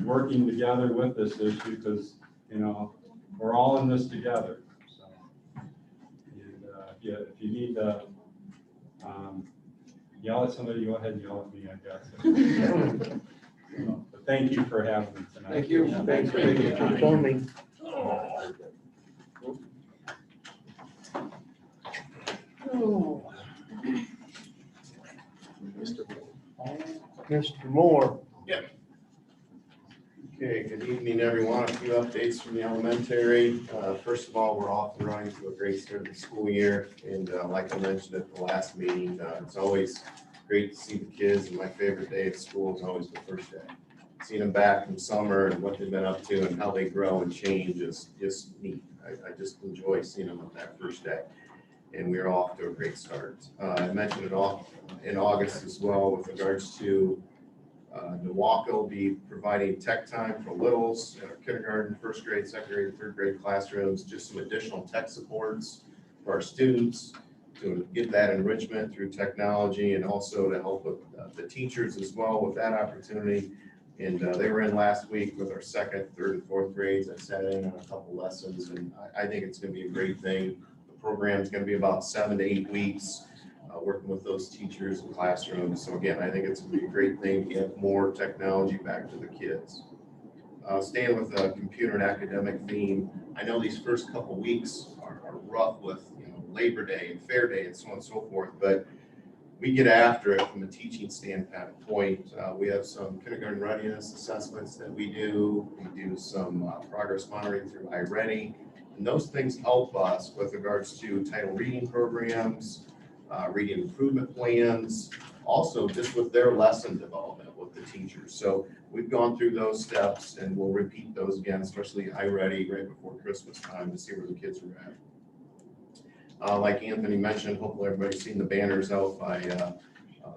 working together with this issue, because, you know, we're all in this together. So, and if you need to yell at somebody, go ahead and yell at me, I guess. So, but thank you for having me tonight. Thank you. Thanks for coming. Mr. Moore. Okay, good evening, everyone. A few updates from the elementary. First of all, we're off and running to a great start of the school year. And like I mentioned at the last meeting, it's always great to see the kids. And my favorite day at school is always the first day. Seeing them back from summer and what they've been up to and how they grow and change is just neat. I just enjoy seeing them on that first day. And we're off to a great start. I mentioned it all in August as well with regards to Milwaukee will be providing tech time for littles in our kindergarten, first grade, second grade, third grade classrooms, just some additional tech supports for our students to get that enrichment through technology and also to help with the teachers as well with that opportunity. And they were in last week with our second, third, and fourth grades. I sat in on a couple lessons, and I think it's going to be a great thing. The program is going to be about 7 to 8 weeks. Working with those teachers and classrooms. So again, I think it's gonna be a great thing to get more technology back to the kids. Staying with the computer and academic theme, I know these first couple weeks are rough with Labor Day and Fair Day and so on and so forth, but we get after it from a teaching standpoint. We have some kindergarten readiness assessments that we do. We do some progress monitoring through iReady, and those things help us with regards to title reading programs, reading improvement plans, also just with their lesson development with the teachers. So we've gone through those steps and we'll repeat those again, especially iReady right before Christmas time to see where the kids are at. Like Anthony mentioned, hopefully everybody's seen the banners out by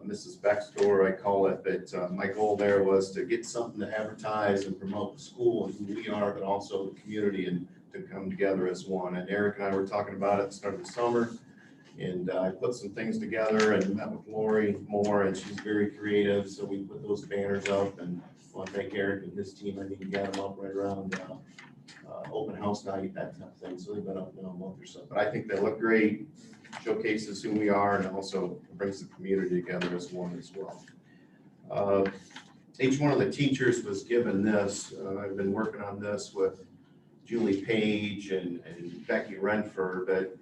Mrs. Beck's door, I call it, but my goal there was to get something to advertise and promote the school and who we are, but also the community and to come together as one. And Eric and I were talking about it at the start of the summer. And I put some things together and met with Lori Moore, and she's very creative. So we put those banners up, and I want to thank Eric and his team. I think he got them up right around open house night, that type of thing. So they've been up now a month or so. But I think they look great, showcases who we are, and also brings the community together as one as well. Each one of the teachers was given this. I've been working on this with Julie Page and Becky Renford, but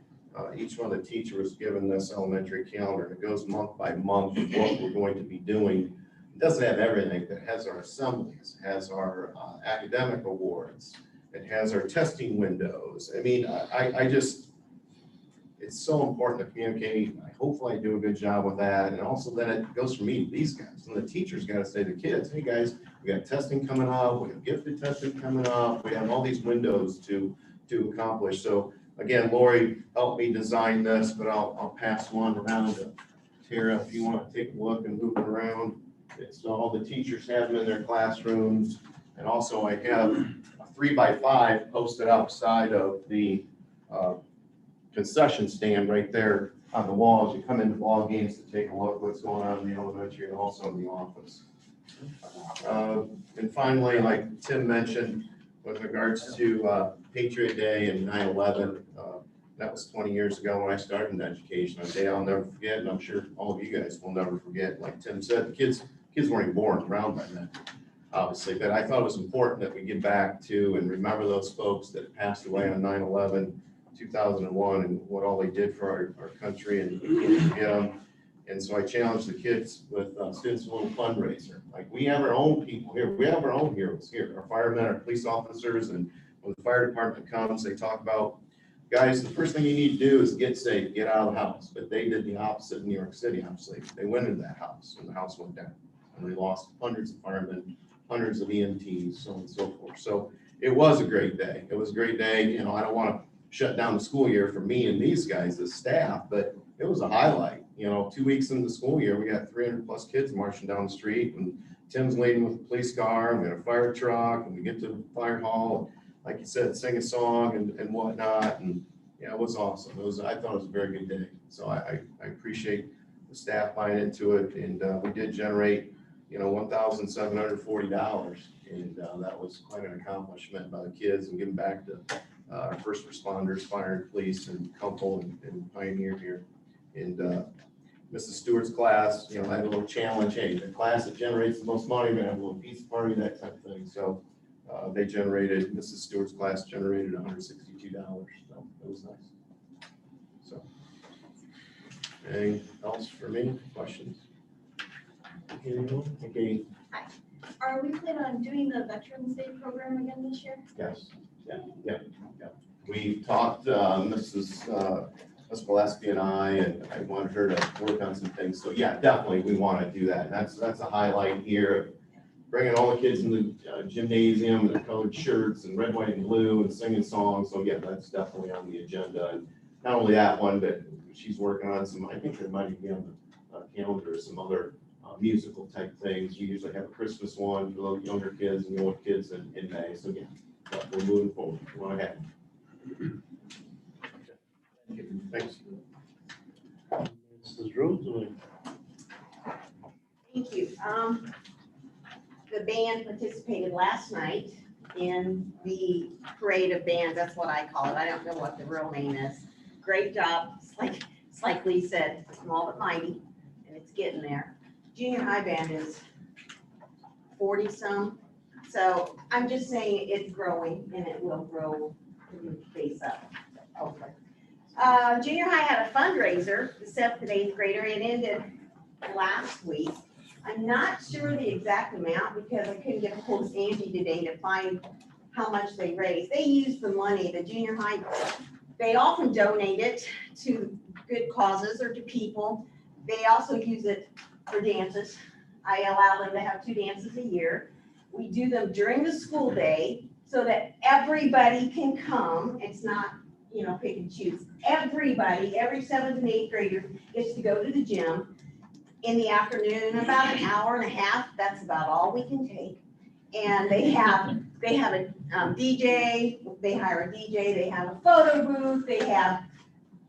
each one of the teachers was given this elementary calendar. It goes month by month of what we're going to be doing. It doesn't have everything, but it has our assemblies, it has our academic awards, it has our testing windows. I mean, I just, it's so important to communicate. Hopefully I do a good job with that. And also then it goes from me to these guys. And the teachers got to say to the kids, hey guys, we got testing coming up, we have gifted testing coming up, we have all these windows to accomplish. So again, Lori helped me design this, but I'll pass one around to Tara if you want to take a look and move it around. It's all the teachers have them in their classrooms. And also I have a 3x5 posted outside of the concession stand right there on the walls. You come into ball games to take a look what's going on in the elementary and also in the office. And finally, like Tim mentioned, with regards to Patriot Day and 9/11, that was 20 years ago when I started in education. A day I'll never forget, and I'm sure all of you guys will never forget. Like Tim said, the kids weren't even born around by then, obviously. But I thought it was important that we get back to and remember those folks that passed away on 9/11, 2001, and what all they did for our country, and we can't forget them. And so I challenged the kids with students a little fundraiser. Like, we have our own people here. We have our own heroes here. Our firemen, our police officers, and when the fire department comes, they talk about, guys, the first thing you need to do is get safe, get out of the house. But they did the opposite in New York City, obviously. They went into that house, and the house went down. And they lost hundreds of firemen, hundreds of EMTs, so on and so forth. So it was a great day. It was a great day. You know, I don't want to shut down the school year for me and these guys as staff, but it was a highlight. You know, 2 weeks into the school year, we got 300 plus kids marching down the street, and Tim's leading with a police car, and we got a fire truck, and we get to the fire hall, and like you said, sing a song and whatnot. And yeah, it was awesome. I thought it was a very good day. So I appreciate the staff buying into it. And we did generate, you know, $1,740. And that was quite an accomplishment by the kids and giving back to our first responders, fire and police, and Couple and Pioneer here. And Mrs. Stewart's class, you know, had a little challenge. Hey, the class that generates the most money, we're gonna have a little pizza party, that type of thing. So Mrs. Stewart's class generated $162. So it was nice. So anything else for me? Questions? Anyone? Okay, Are we planning on doing the Veterans Day program again this year? yes, yeah. We talked, Ms. Gillespie and I wanted her to work on some things, so yeah, definitely, we want to do that. That's a highlight here, bringing all the kids in the gymnasium, in their colored shirts and red, white, and blue, and singing songs, so yeah, that's definitely on the agenda. And not only that one, but she's working on some, I think there might be on the calendar, some other musical type things. We usually have a Christmas one for the younger kids and the older kids in May, so yeah, but we're moving forward, go ahead. Thanks. Mrs. Roseman. Thank you. The band participated last night in the parade of bands. That's what I call it. I don't know what the real name is. Great job. It's like Lee said, small but mighty, and it's getting there. Junior high band is 40 some. So I'm just saying it's growing and it will grow in the face up, hopefully. Junior high had a fundraiser, the 7th and 8th grader. It ended last week. I'm not sure the exact amount because I couldn't get a hold of Angie today to find how much they raised. They used the money, the junior high, they often donate it to good causes or to people. They also use it for dances. I allow them to have 2 dances a year. We do them during the school day so that everybody can come. It's not, pick and choose. Everybody, every 7th and 8th grader gets to go to the gym in the afternoon, about an hour and a half. That's about all we can take. And they have a DJ, they hire a DJ, they have a photo booth,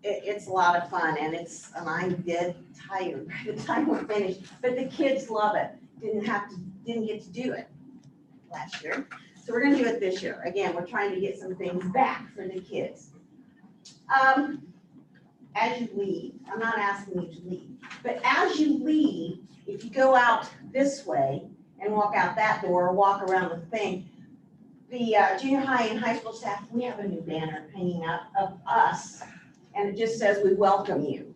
it's a lot of fun, and I'm dead tired by the time we're finished, but the kids love it. Didn't get to do it last year. So we're gonna do it this year. Again, we're trying to get some things back for the kids. As you leave, I'm not asking you to leave, but as you leave, if you go out this way and walk out that door or walk around the thing, the junior high and high school staff, we have a new banner hanging up of us, and it just says, "We welcome you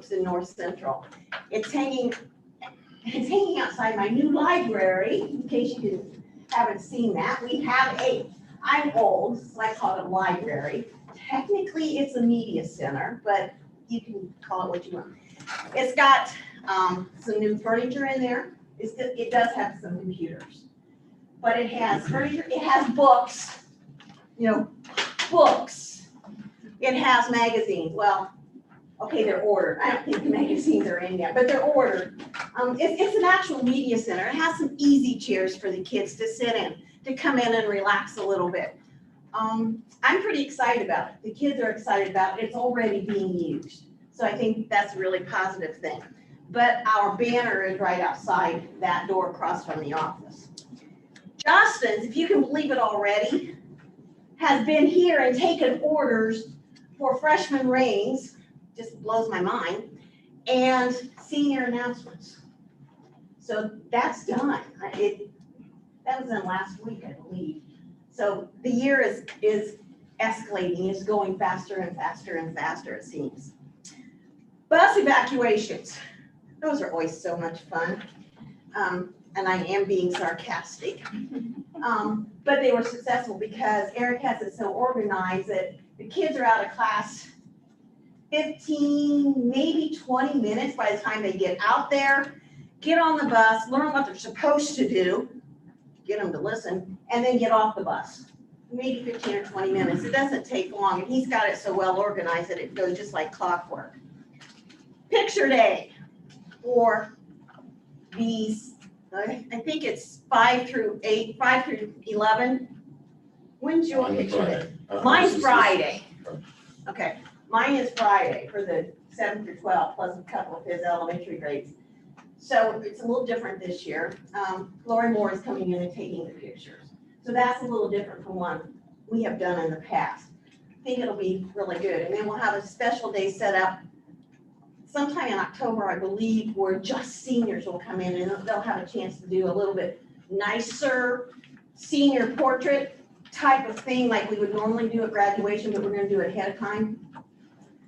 to North Central." It's hanging outside my new library, in case you haven't seen that. I'm old, so I call it a library. Technically, it's a media center, but you can call it what you want. It's got some new furniture in there. It does have some computers, but it has furniture, it has books, books. It has magazines. Well, okay, they're ordered. I don't think the magazines are in yet, but they're ordered. It's an actual media center. It has some easy chairs for the kids to sit in, to come in and relax a little bit. I'm pretty excited about it. The kids are excited about it. It's already being used. So I think that's a really positive thing. But our banner is right outside that door across from the office. Justin's, if you can believe it already, has been here and taken orders for freshman rings, just blows my mind, and senior announcements. So that's done. That was in last week, I believe. So the year is escalating, it's going faster and faster and faster, it seems. Bus evacuations, those are always so much fun. And I am being sarcastic. But they were successful because Eric has it so organized that the kids are out of class 15, maybe 20 minutes by the time they get out there, get on the bus, learn what they're supposed to do, get them to listen, and then get off the bus. Maybe 15 or 20 minutes. It doesn't take long, and he's got it so well organized that it goes just like clockwork. Picture day for these, I think it's 5 through 11. When's your picture day? Mine's Friday. Okay, mine is Friday for the 7 through 12, plus a couple of his elementary grades. So it's a little different this year. Lori Moore is coming in and taking the pictures. So that's a little different from one we have done in the past. I think it'll be really good. And then we'll have a special day set up sometime in October, I believe, where just seniors will come in and they'll have a chance to do a little bit nicer senior portrait type of thing like we would normally do at graduation, but we're going to do it ahead of time.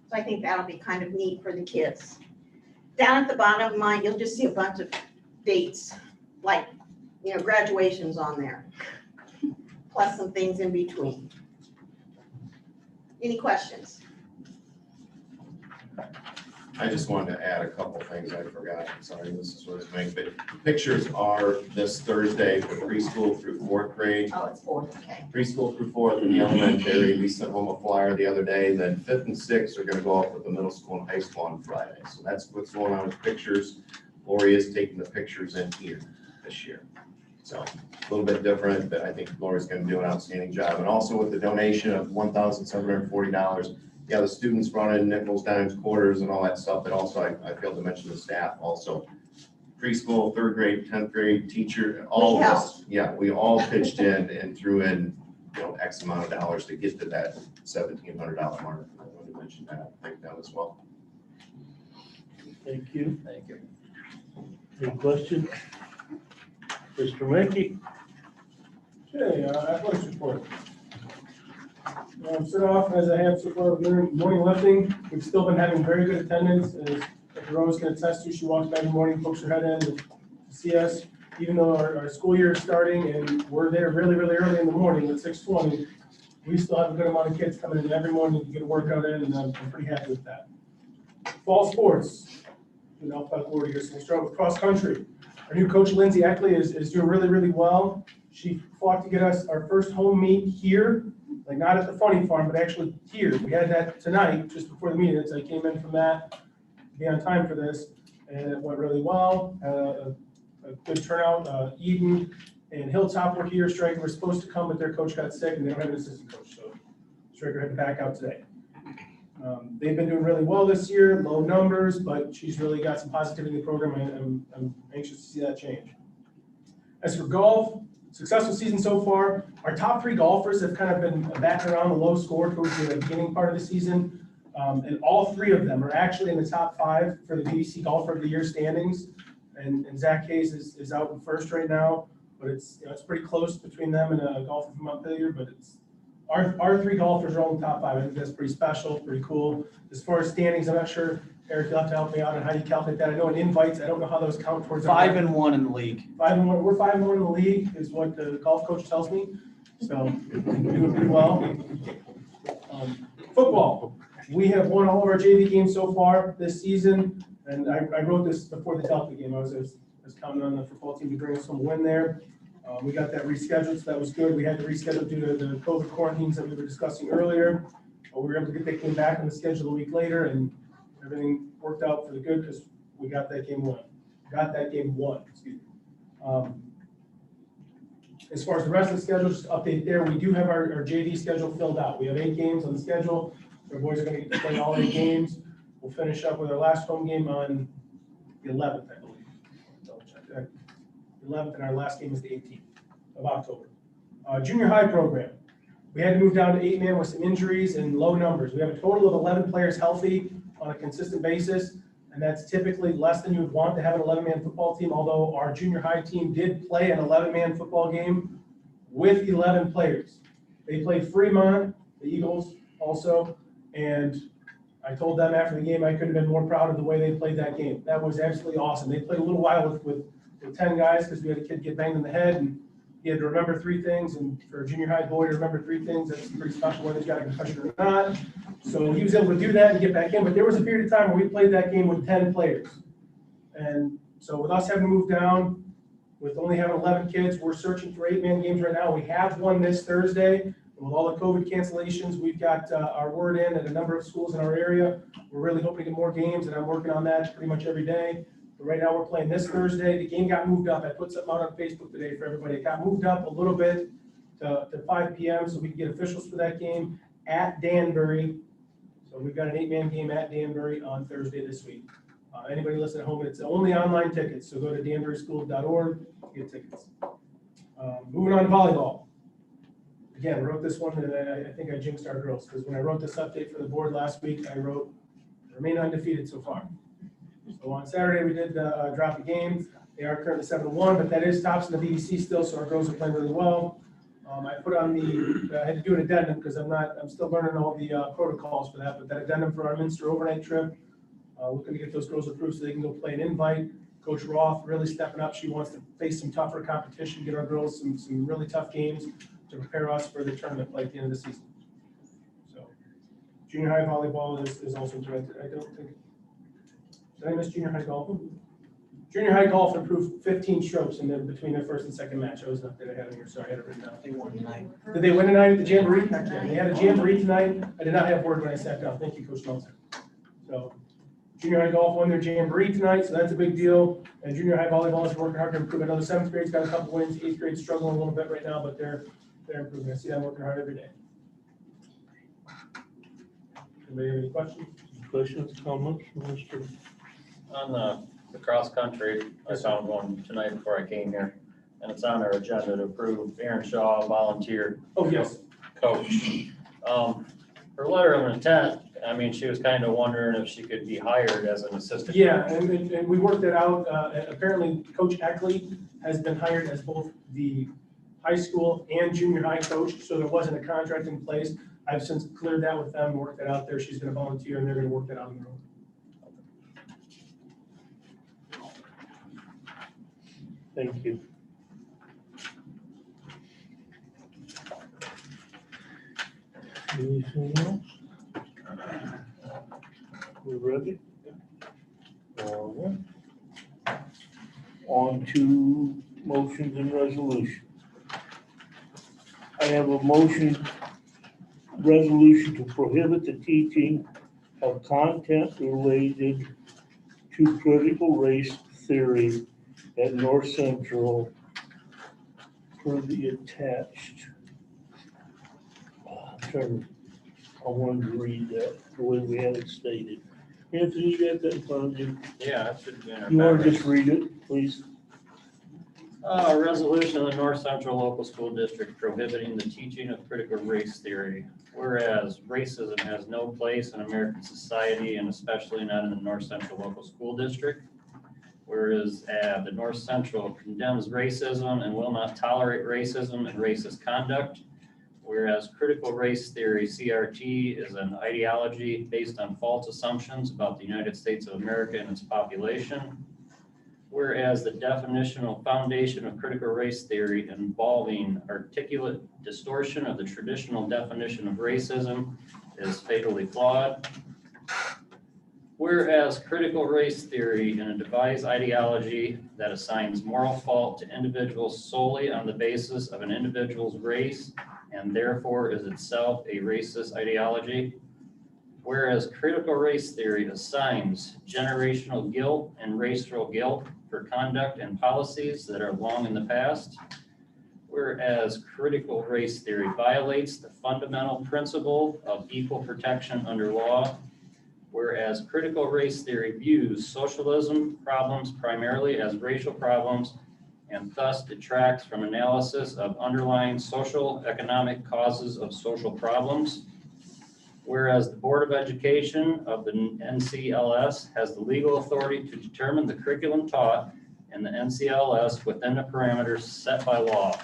So I think that'll be kind of neat for the kids. Down at the bottom of mine, you'll just see a bunch of dates, like, graduations on there, plus some things in between. Any questions? I just wanted to add a couple things I forgot. Sorry, this is what it's making, but pictures are this Thursday for preschool through fourth grade. Oh, it's fourth, okay. Preschool through fourth in the elementary. We sent home a flyer the other day. Then fifth and sixth are gonna go up with the middle school and high school on Friday. So that's what's going on with pictures. Lori is taking the pictures in here this year. So a little bit different, but I think Lori's gonna do an outstanding job. And also with the donation of $1,740, yeah, the students running nickels, dimes, quarters and all that stuff, but also I failed to mention the staff also. Preschool, third grade, 10th grade, teacher, all of us, yeah, we all pitched in and threw in, X amount of dollars to get to that $1,700 mark. I wanted to mention that, thank them as well. Thank you. Thank you. Any questions? Mr. Mackey? Okay, athletics report. Start off as I have so far during morning lifting. We've still been having very good attendance. As Rose can attest to, she walks back in the morning, pokes her head in to see us. Even though our school year is starting and we're there really, really early in the morning at 6:20, we still have a good amount of kids coming in every morning to get a workout in, and I'm pretty happy with that. Fall sports. In alphabetical order here, so we'll start with cross country. Our new coach, Lindsay Eckley, is doing really, really well. She fought to get us our first home meet here, like not at the funny farm, but actually here. We had that tonight, just before the meeting, so I came in from that to be on time for this, and it went really well. A good turnout. Eden and Hilltop were here. Striker was supposed to come, but their coach got sick, and they don't have an assistant coach, so Striker had to back out today. They've been doing really well this year, low numbers, but she's really got some positivity in the program, and I'm anxious to see that change. As for golf, successful season so far. Our top 3 golfers have kind of been batting around the low score towards the beginning part of the season, and all 3 of them are actually in the top 5 for the BBC Golfer of the Year standings. And Zach Hayes is out in first right now, but it's pretty close between them and a golfer from Montpelier, but it's our 3 golfers are all in the top 5. I think that's pretty special, pretty cool. As far as standings, I'm not sure, Eric, you'll have to help me out on how you calculate that. I know in invites, I don't know how those count towards. 5-1 in the league. 5-1. We're 5-1 in the league is what the golf coach tells me. So we're doing pretty well. Football. We have won all of our JV games so far this season, and I wrote this before the Delta game. I was counting on the football team to bring us some win there. We got that rescheduled, so that was good. We had to reschedule due to the COVID quarantines that we were discussing earlier. But we were able to get that game back on the schedule a week later, and everything worked out for the good because we got that game won. Excuse me. As far as the rest of the schedule, just to update there, we do have our JV schedule filled out. We have 8 games on the schedule. Our boys are going to get to play all 8 games. We'll finish up with our last home game on the 11th, I believe. Double check that. 11th, and our last game is the 18th of October. Junior high program. We had to move down to 8-man with some injuries and low numbers. We have a total of 11 players healthy on a consistent basis, and that's typically less than you would want to have an 11-man football team, although our junior high team did play an 11-man football game with 11 players. They played Fremont, the Eagles also, and I told them after the game I couldn't have been more proud of the way they played that game. That was absolutely awesome. They played a little while with 10 guys because we had a kid get banged in the head, and he had to remember 3 things, and for a junior high boy to remember 3 things, that's pretty special whether he's got a concussion or not. So he was able to do that and get back in, but there was a period of time where we played that game with 10 players. And so with us having to move down, with only having 11 kids, we're searching for 8-man games right now. We have one this Thursday. And with all the COVID cancellations, we've got our word in at a number of schools in our area. We're really hoping to get more games, and I'm working on that pretty much every day. But right now we're playing this Thursday. The game got moved up. I put something out on Facebook today for everybody. It got moved up a little bit to 5 p.m. so we can get officials for that game at Danbury. So we've got an 8-man game at Danbury on Thursday this week. Anybody listening at home, it's only online tickets, so go to danburyschools.org to get tickets. Moving on to volleyball. Again, I wrote this one, and I think I jinxed our girls, because when I wrote this update for the board last week, I wrote, remain undefeated so far. So on Saturday, we did drop a game. They are currently 7-1, but that is tops in the BBC still, so our girls are playing really well. I put on I had to do an addendum because I'm still learning all the protocols for that, but that addendum for our Minster overnight trip, looking to get those girls approved so they can go play an invite Coach Roth really stepping up. She wants to face some tougher competition, get our girls some really tough games to prepare us for the tournament like the end of the season. So junior high volleyball is also directed. I don't think, did I miss junior high golf? Junior high golf improved 15 strokes between their first and second match. I was not that I had it here, so I had it written down. They won tonight. Did they win tonight at the Jamboree? Heck yeah. They had a Jamboree tonight. I did not have word when I sat down. Thank you, Coach Meltzer. So junior high golf won their Jamboree tonight, so that's a big deal. And junior high volleyball is working hard to improve. Another seventh grade's got a couple wins. Eighth grade's struggling a little bit right now, but they're improving. I see them working hard every day. Anybody have any questions? Questions, comments, Mr.? On the cross country, I found one tonight before I came here, and it's on our agenda to approve Aaron Shaw, volunteer Oh, yes. coach. Her letter of intent, I mean, she was kind of wondering if she could be hired as an assistant. Yeah, and we worked that out. Apparently, Coach Eckley has been hired as both the high school and junior high coach, so there wasn't a contract in place. I've since cleared that with them, worked that out there. She's going to volunteer, and they're going to work that out on their own. Thank you. Anything else? We ready? All right. On to motions and resolution. I have a resolution to prohibit the teaching of content related to critical race theory at North Central per the attached. I wanted to read that the way we had it stated. Anthony, you got that in front of you? Yeah, that should be in our You want to package. just read it, please? A resolution of the North Central Local School District prohibiting the teaching of critical race theory. Whereas racism has no place in American society and especially not in the North Central Local School District. Whereas the North Central condemns racism and will not tolerate racism and racist conduct. Whereas critical race theory, CRT, is an ideology based on false assumptions about the United States of America and its population. Whereas the definitional foundation of critical race theory involving articulate distortion of the traditional definition of racism is fatally flawed. Whereas critical race theory in a devised ideology that assigns moral fault to individuals solely on the basis of an individual's race and therefore is itself a racist ideology. Whereas critical race theory assigns generational guilt and racial guilt for conduct and policies that are long in the past. Whereas critical race theory violates the fundamental principle of equal protection under law. Whereas critical race theory views socialism problems primarily as racial problems and thus detracts from analysis of underlying social economic causes of social problems. Whereas the Board of Education of the NCLS has the legal authority to determine the curriculum taught in the NCLS within the parameters set by law.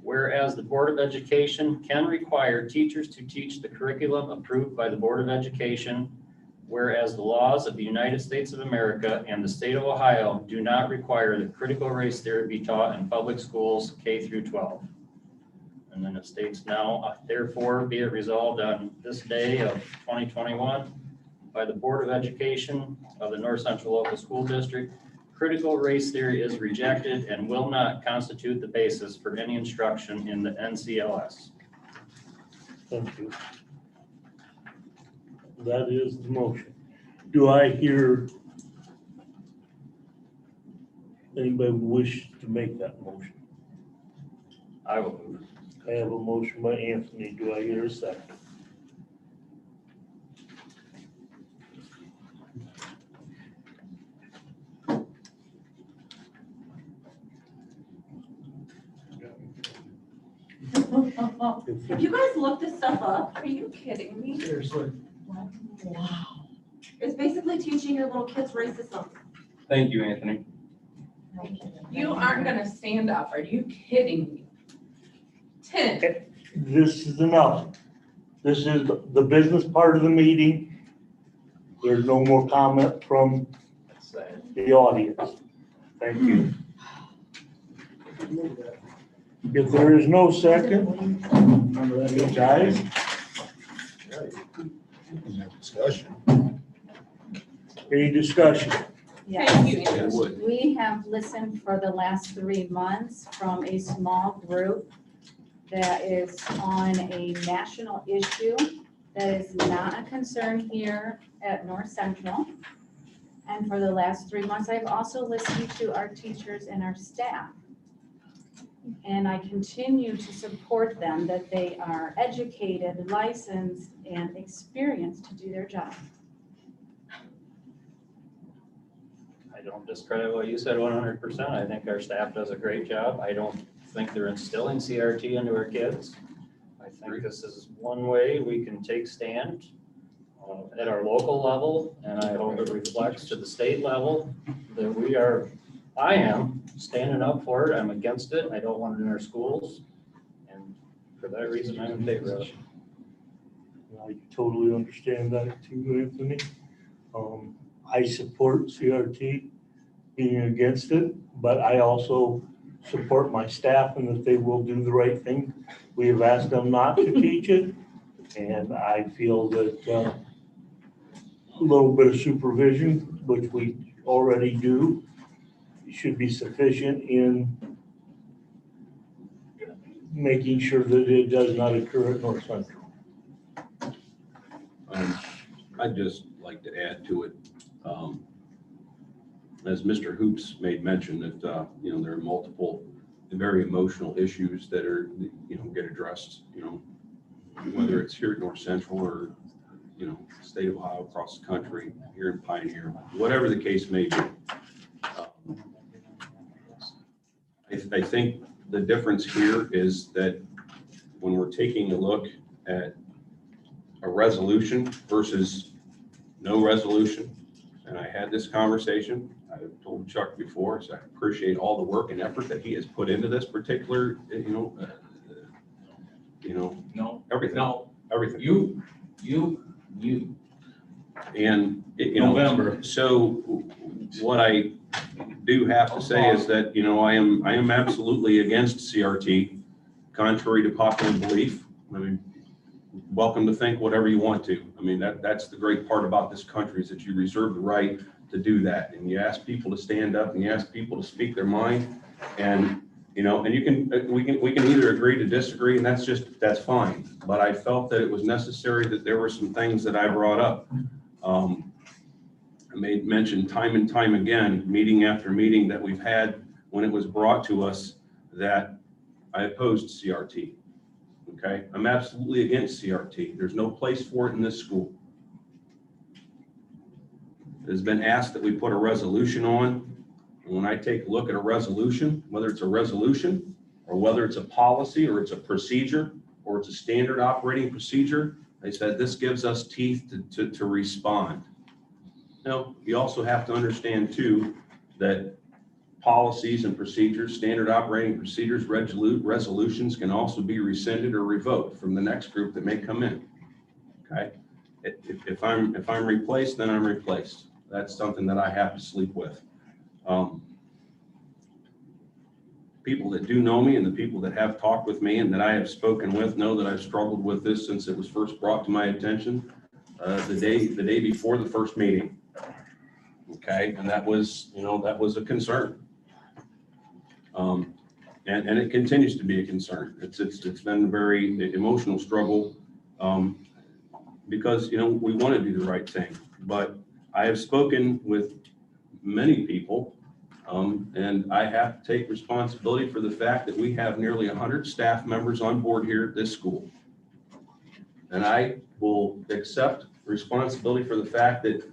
Whereas the Board of Education can require teachers to teach the curriculum approved by the Board of Education, whereas the laws of the United States of America and the state of Ohio do not require that critical race theory be taught in public schools K through 12. And then it states now, therefore be it resolved on this day of 2021 by the Board of Education of the North Central Local School District, critical race theory is rejected and will not constitute the basis for any instruction in the NCLS. Thank you. That is the motion. Do I hear anybody wish to make that motion? I will move. I have a motion by Anthony. Do I hear a second? Have you guys looked this stuff up? Are you kidding me? Seriously. Wow. It's basically teaching your little kids racism. Thank you, Anthony. You aren't gonna stand up, are you kidding me? 10. This is enough. This is the business part of the meeting. There's no more comment from the audience. Thank you. If there is no second, guys, Discussion. any discussion? Yes. We have listened for the last 3 months from a small group that is on a national issue that is not a concern here at North Central. And for the last 3 months, I've also listened to our teachers and our staff. And I continue to support them that they are educated, licensed, and experienced to do their job. I don't discredit what you said 100%. I think our staff does a great job. I don't think they're instilling CRT into our kids. I think this is one way we can take stand at our local level, and I hope it reflects to the state level that I am standing up for it. I'm against it. I don't want it in our schools. And for that reason, I'm in favor of it. I totally understand that too, Anthony. I support CRT being against it, but I also support my staff and that they will do the right thing. We have asked them not to teach it, and I feel that a little bit of supervision, which we already do, should be sufficient in making sure that it does not occur at North Central. I'd just like to add to it, as Mr. Hoops made mention that, there are multiple very emotional issues that are, get addressed, whether it's here at North Central or, state of Ohio, across the country, here in Pioneer, whatever the case may be. I think the difference here is that when we're taking a look at a resolution versus no resolution, and I had this conversation, I've told Chuck before, so I appreciate all the work and effort that he has put into this particular, No, everything. no, Everything. you. And, November. So what I do have to say is that, I am absolutely against CRT, contrary to popular belief. I mean, welcome to think whatever you want to. I mean, that's the great part about this country is that you reserve the right to do that. And you ask people to stand up and you ask people to speak their mind. And, and we can either agree to disagree, and that's fine. But I felt that it was necessary that there were some things that I brought up. I made mention time and time again, meeting after meeting that we've had when it was brought to us that I opposed CRT. Okay, I'm absolutely against CRT. There's no place for it in this school. It has been asked that we put a resolution on. And when I take a look at a resolution, whether it's a resolution or whether it's a policy or it's a procedure or it's a standard operating procedure, they said this gives us teeth to respond. Now, you also have to understand too that policies and procedures, standard operating procedures, resolutions can also be rescinded or revoked from the next group that may come in. Okay, if I'm replaced, then I'm replaced. That's something that I have to sleep with. People that do know me and the people that have talked with me and that I have spoken with know that I've struggled with this since it was first brought to my attention the day before the first meeting. Okay, and that was a concern. And it continues to be a concern. It's been a very emotional struggle because, we want to do the right thing. But I have spoken with many people and I have to take responsibility for the fact that we have nearly 100 staff members on board here at this school. And I will accept responsibility for the fact that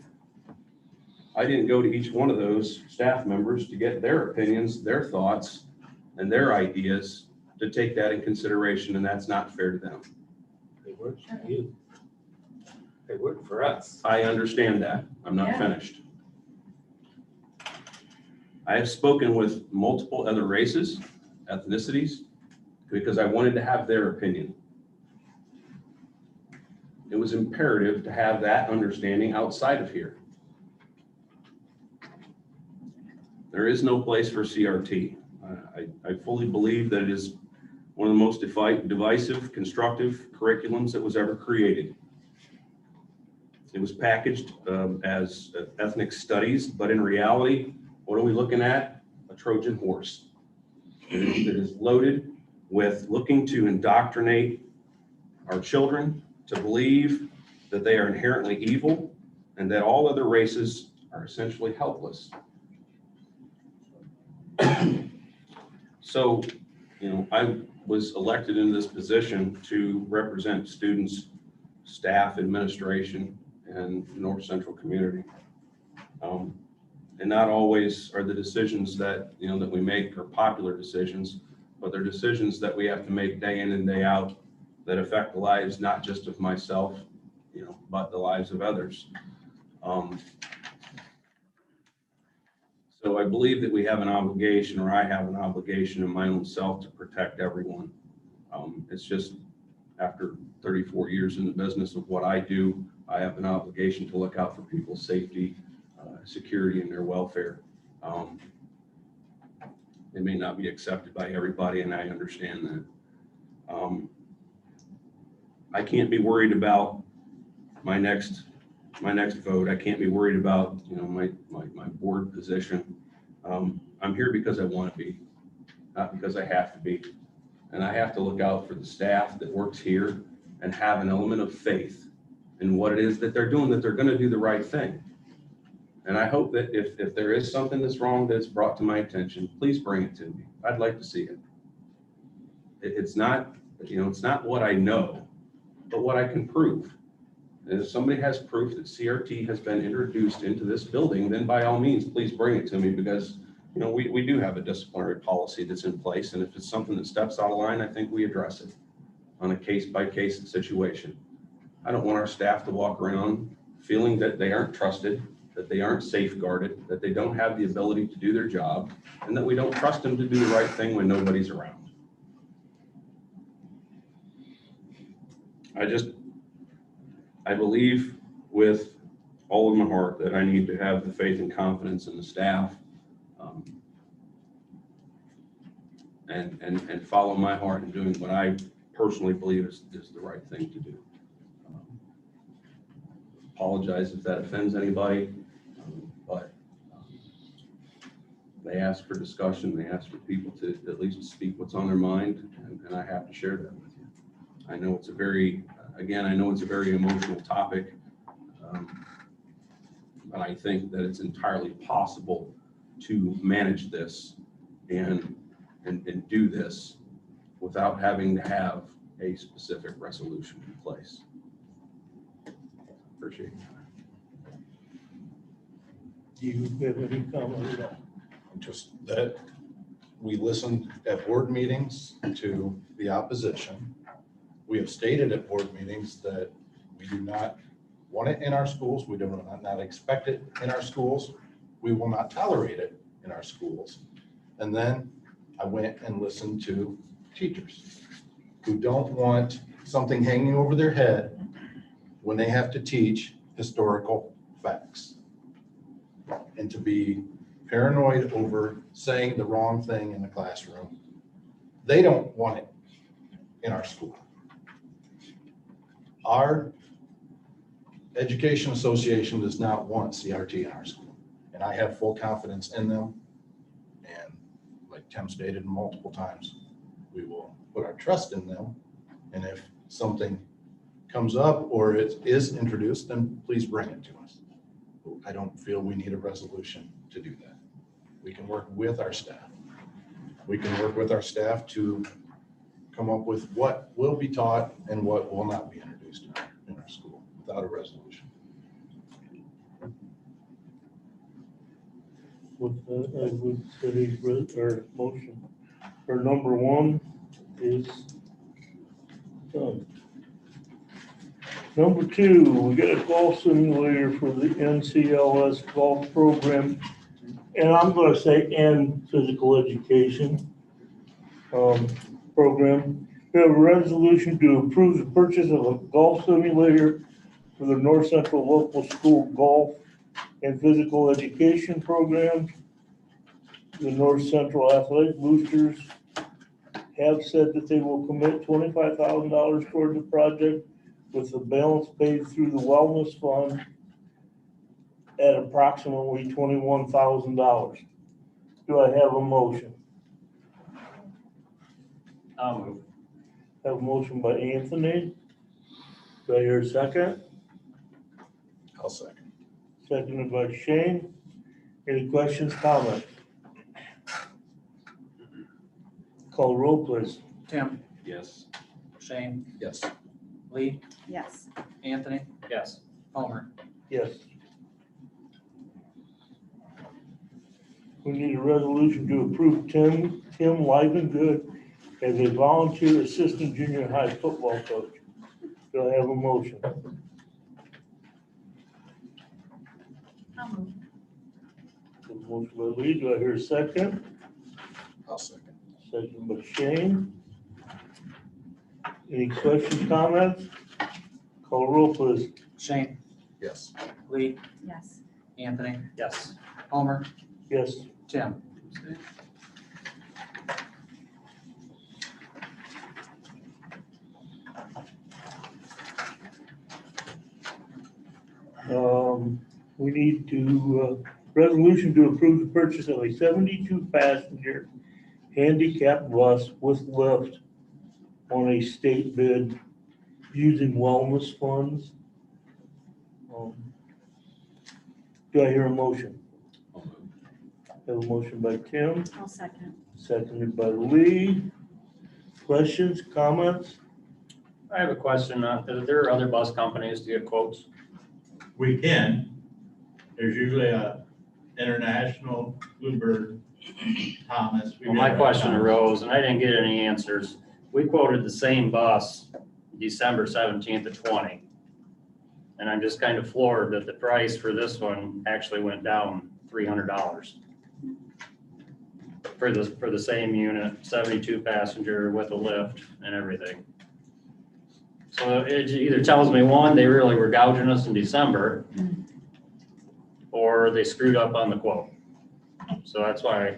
I didn't go to each one of those staff members to get their opinions, their thoughts, and their ideas to take that in consideration, and that's not fair to them. They work for you. They work for us. I understand that. I'm not finished. I have spoken with multiple other races, ethnicities, because I wanted to have their opinion. It was imperative to have that understanding outside of here. There is no place for CRT. I fully believe that it is one of the most divisive, constructive curriculums that was ever created. It was packaged as ethnic studies, but in reality, what are we looking at? A Trojan horse. It is loaded with looking to indoctrinate our children to believe that they are inherently evil and that all other races are essentially helpless. So, I was elected into this position to represent students, staff, administration, and North Central community. And not always are the decisions that, that we make are popular decisions, but they're decisions that we have to make day in and day out that affect the lives, not just of myself, but the lives of others. So I believe that we have an obligation, or I have an obligation in my own self to protect everyone. It's just after 34 years in the business of what I do, I have an obligation to look out for people's safety, security, and their welfare. It may not be accepted by everybody, and I understand that. I can't be worried about my next vote. I can't be worried about my board position. I'm here because I want to be, not because I have to be. And I have to look out for the staff that works here and have an element of faith in what it is that they're doing, that they're going to do the right thing. And I hope that if there is something that's wrong that's brought to my attention, please bring it to me. I'd like to see it. It's not, it's not what I know, but what I can prove. And if somebody has proof that CRT has been introduced into this building, then by all means, please bring it to me, because we do have a disciplinary policy that's in place. And if it's something that steps out of line, I think we address it on a case-by-case situation. I don't want our staff to walk around feeling that they aren't trusted, that they aren't safeguarded, that they don't have the ability to do their job, and that we don't trust them to do the right thing when nobody's around. I believe with all of my heart that I need to have the faith and confidence in the staff, and follow my heart in doing what I personally believe is the right thing to do. Apologize if that offends anybody, but they ask for discussion. They ask for people to at least speak what's on their mind, and I have to share that with you. I know it's a very, again, I know it's a very emotional topic, but I think that it's entirely possible to manage this and do this without having to have a specific resolution in place. Appreciate it. Do you have any comment on that? Just that we listened at board meetings to the opposition. We have stated at board meetings that we do not want it in our schools. We do not expect it in our schools. We will not tolerate it in our schools. And then I went and listened to teachers who don't want something hanging over their head when they have to teach historical facts, and to be paranoid over saying the wrong thing in the classroom. They don't want it in our school. Our Education Association does not want CRT in our school, and I have full confidence in them. And like Tim stated multiple times, we will put our trust in them. And if something comes up or it is introduced, then please bring it to us. I don't feel we need a resolution to do that. We can work with our staff. We can work with our staff to come up with what will be taught and what will not be introduced in our school without a resolution. With that, I would say our motion for number one is done. Number two, we got a golf simulator for the NCLS golf program. And I'm gonna say and physical education program. We have a resolution to approve the purchase of a golf simulator for the North Central Local School Golf and Physical Education Program. the North Central Athletic Boosters have said that they will commit $25,000 toward the project with the balance paid through the wellness fund at approximately $21,000. Do I have a motion? I'll move. Have a motion by Anthony. Do I hear a second? I'll second. Seconded by Shane. Any questions, comments? Call roll, please. Tim, Yes. Shane, Yes. Lee, Yes. Anthony, Yes. Palmer. Yes. We need a resolution to approve Tim Livengood as a volunteer assistant junior high football coach. Do I have a motion? I'll move. A motion by Lee, do I hear a second? I'll second. Second by Shane. Any questions, comments? Call roll, please. Shane, Yes. Lee, Yes. Anthony, Yes. Palmer, Yes. Tim. We need to, resolution to approve the purchase of a 72 passenger handicap bus with lift on a state bid using wellness funds. Do I hear a motion? I'll move. Have a motion by Tim, I'll second. seconded by Lee. Questions, comments? I have a question. There are other bus companies to get quotes. We can. There's usually a International, Bluebird, Thomas. Well, my question arose, and I didn't get any answers. We quoted the same bus December 17th of 20. And I'm just kind of floored that the price for this one actually went down $300. For the same unit, 72 passenger with a lift and everything. So it either tells me, one, they really were gouging us in December, or they screwed up on the quote. So that's why I'm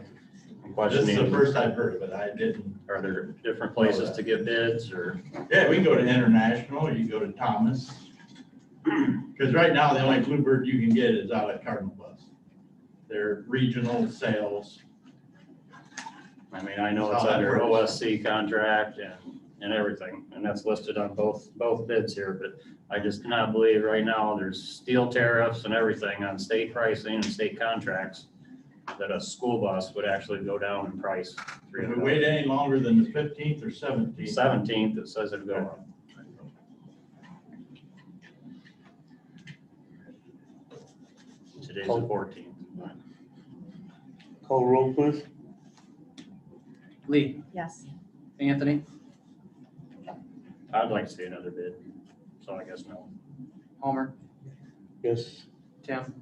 This questioning. is the first I've heard of it. I didn't. Are there different places to get bids, or? Yeah, we can go to International, or you can go to Thomas. Because right now, the only Bluebird you can get is out at Cardinal Bus. They're regional sales. I mean, I know it's under OSC contract and everything, and that's listed on both bids here, but I just cannot believe right now there's steel tariffs and everything on state pricing and state contracts that a school bus would actually go down in price. If we wait any longer than the 15th or 17th. 17th, it says it'll go up. Today's the 14th. Call roll, please. Lee, Yes. Anthony, I'd like to see another bid, so I guess no. Palmer, Yes. Tim,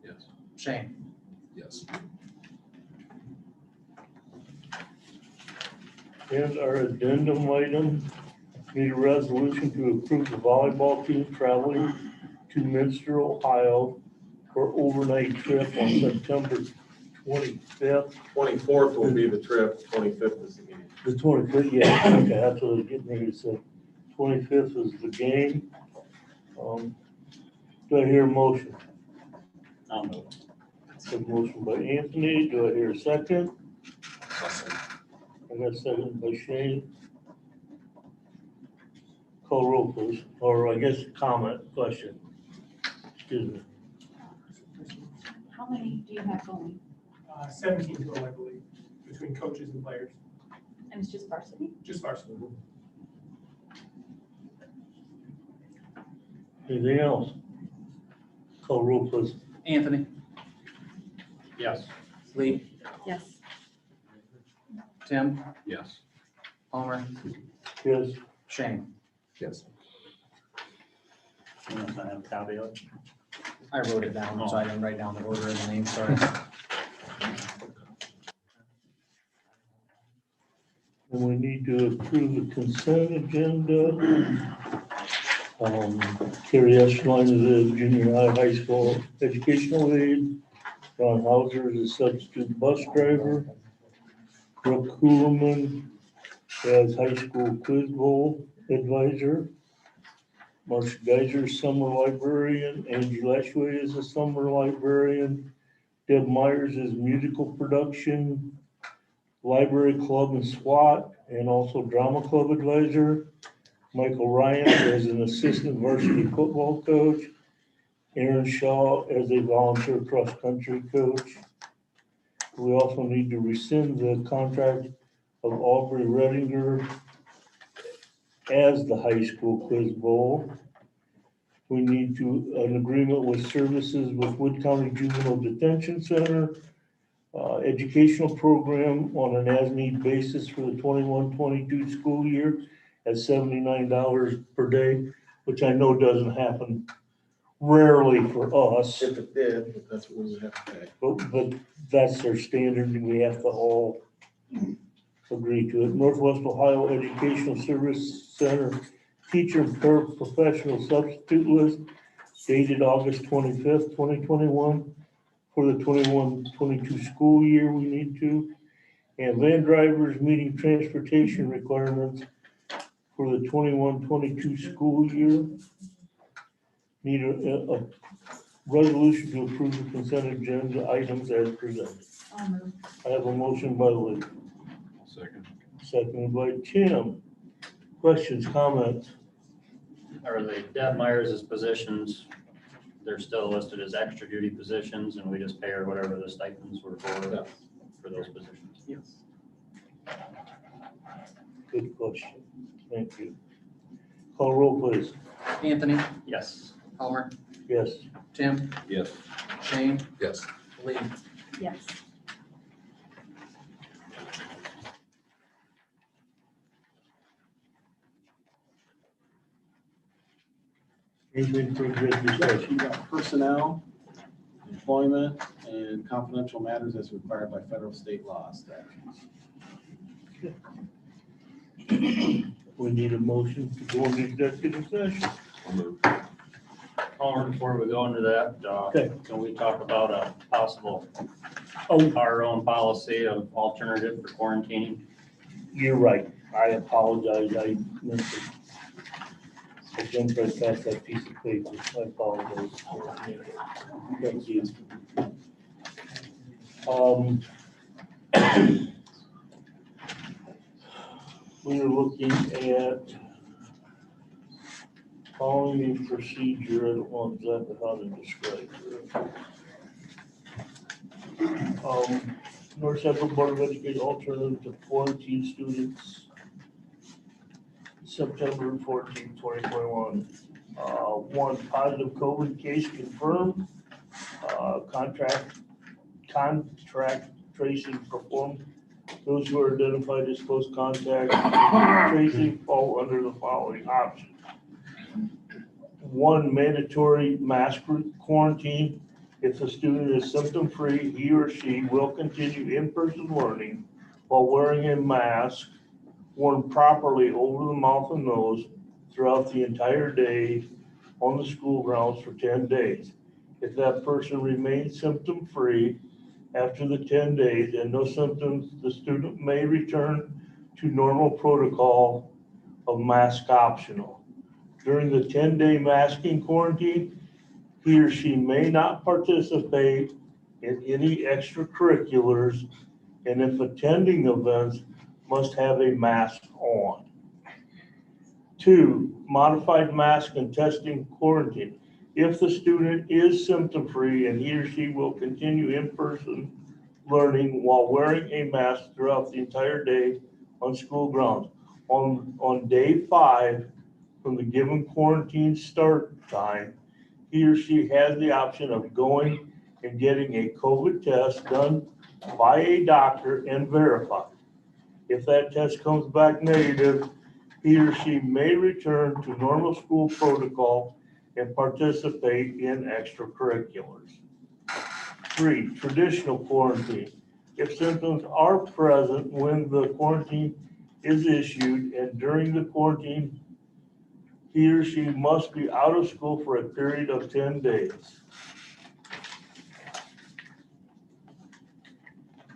Yes. Shane. Yes. And our addendum item, need a resolution to approve the volleyball team traveling to Minster, Ohio for overnight trip on September 25th. 24th will be the trip, 25th is the game. The 25th, yeah, okay, that's what I was getting ready to say. 25th is the game. Do I hear a motion? I'll move. A motion by Anthony, do I hear a second? I'll second. I got a second by Shane. Call roll, please, or I guess comment, question. Excuse me. How many do you have going? 17 total, I believe, between coaches and players, And it's just varsity? just varsity. Anything else? Call roll, please. Anthony, Yes. Lee, Yes. Tim, Yes. Palmer, Yes. Shane. Yes. You want to have a copy of it? I wrote it down, so I didn't write down the order of the name, sorry. And we need to approve the consent agenda. Carrie Esterline is a junior high school educational aide. Ron Hauser is a substitute bus driver. Brooke Hulaman as high school quiz bowl advisor. Marcia Geiser, summer librarian. Angie Lashway is a summer librarian. Deb Myers is musical production, library club and SWAT, and also drama club advisor. Michael Ryan as an assistant varsity football coach. Aaron Shaw as a volunteer cross-country coach. We also need to rescind the contract of Aubrey Redinger as the high school quiz bowl. We need an agreement with services with Wood County Juvenile Detention Center, educational program on an as-need basis for the 21-22 school year at $79 per day, which I know doesn't happen rarely for us. If it did, but that's what we would have to pay. But that's their standard, and we have to all agree to it. Northwest Ohio Educational Service Center Teacher and Paraprofessional Substitute List dated August 25th, 2021 for the 21-22 school year we need to. And van drivers meeting transportation requirements for the 21-22 school year. Need a resolution to approve the consent agenda items as presented. I have a motion by Lee. Second. Seconded by Tim. Questions, comments? Are the Deb Myers' positions, they're still listed as extra duty positions and we just pay her whatever the stipends were for those positions? Yes. Good question. Thank you. Call roll, please. Anthony, Yes. Palmer, Yes. Tim, Yes. Shane, Yes. Lee. Yes. Anything for executive session? You got personnel, employment, and confidential matters as required by federal, state laws. We need a motion to go into executive session. Palmer, before we go into that, Okay. can we talk about a possible, Oh, our own policy of alternative for quarantining? you're right. I apologize. I meant to. I jumped right past that piece of paper. I apologize. Thank you. We are looking at following a procedure. I don't know exactly how to describe it. North Central Board of Education alternative to quarantine students, September 14th, 2021. One positive COVID case confirmed. Contract tracing performed. Those who are identified as close contact tracing fall under the following options. One, mandatory mask quarantine. If the student is symptom-free, he or she will continue in-person learning while wearing a mask worn properly over the mouth and nose throughout the entire day on the school grounds for 10 days. If that person remains symptom-free after the 10 days and no symptoms, the student may return to normal protocol of mask optional. During the 10-day masking quarantine, he or she may not participate in any extracurriculars, and if attending events, must have a mask on. 2, modified mask and testing quarantine. If the student is symptom-free and he or she will continue in-person learning while wearing a mask throughout the entire day on school grounds. On day 5, from the given quarantine start time, he or she has the option of going and getting a COVID test done by a doctor and verified. If that test comes back negative, he or she may return to normal school protocol and participate in extracurriculars. 3, traditional quarantine. If symptoms are present when the quarantine is issued and during the quarantine, he or she must be out of school for a period of 10 days.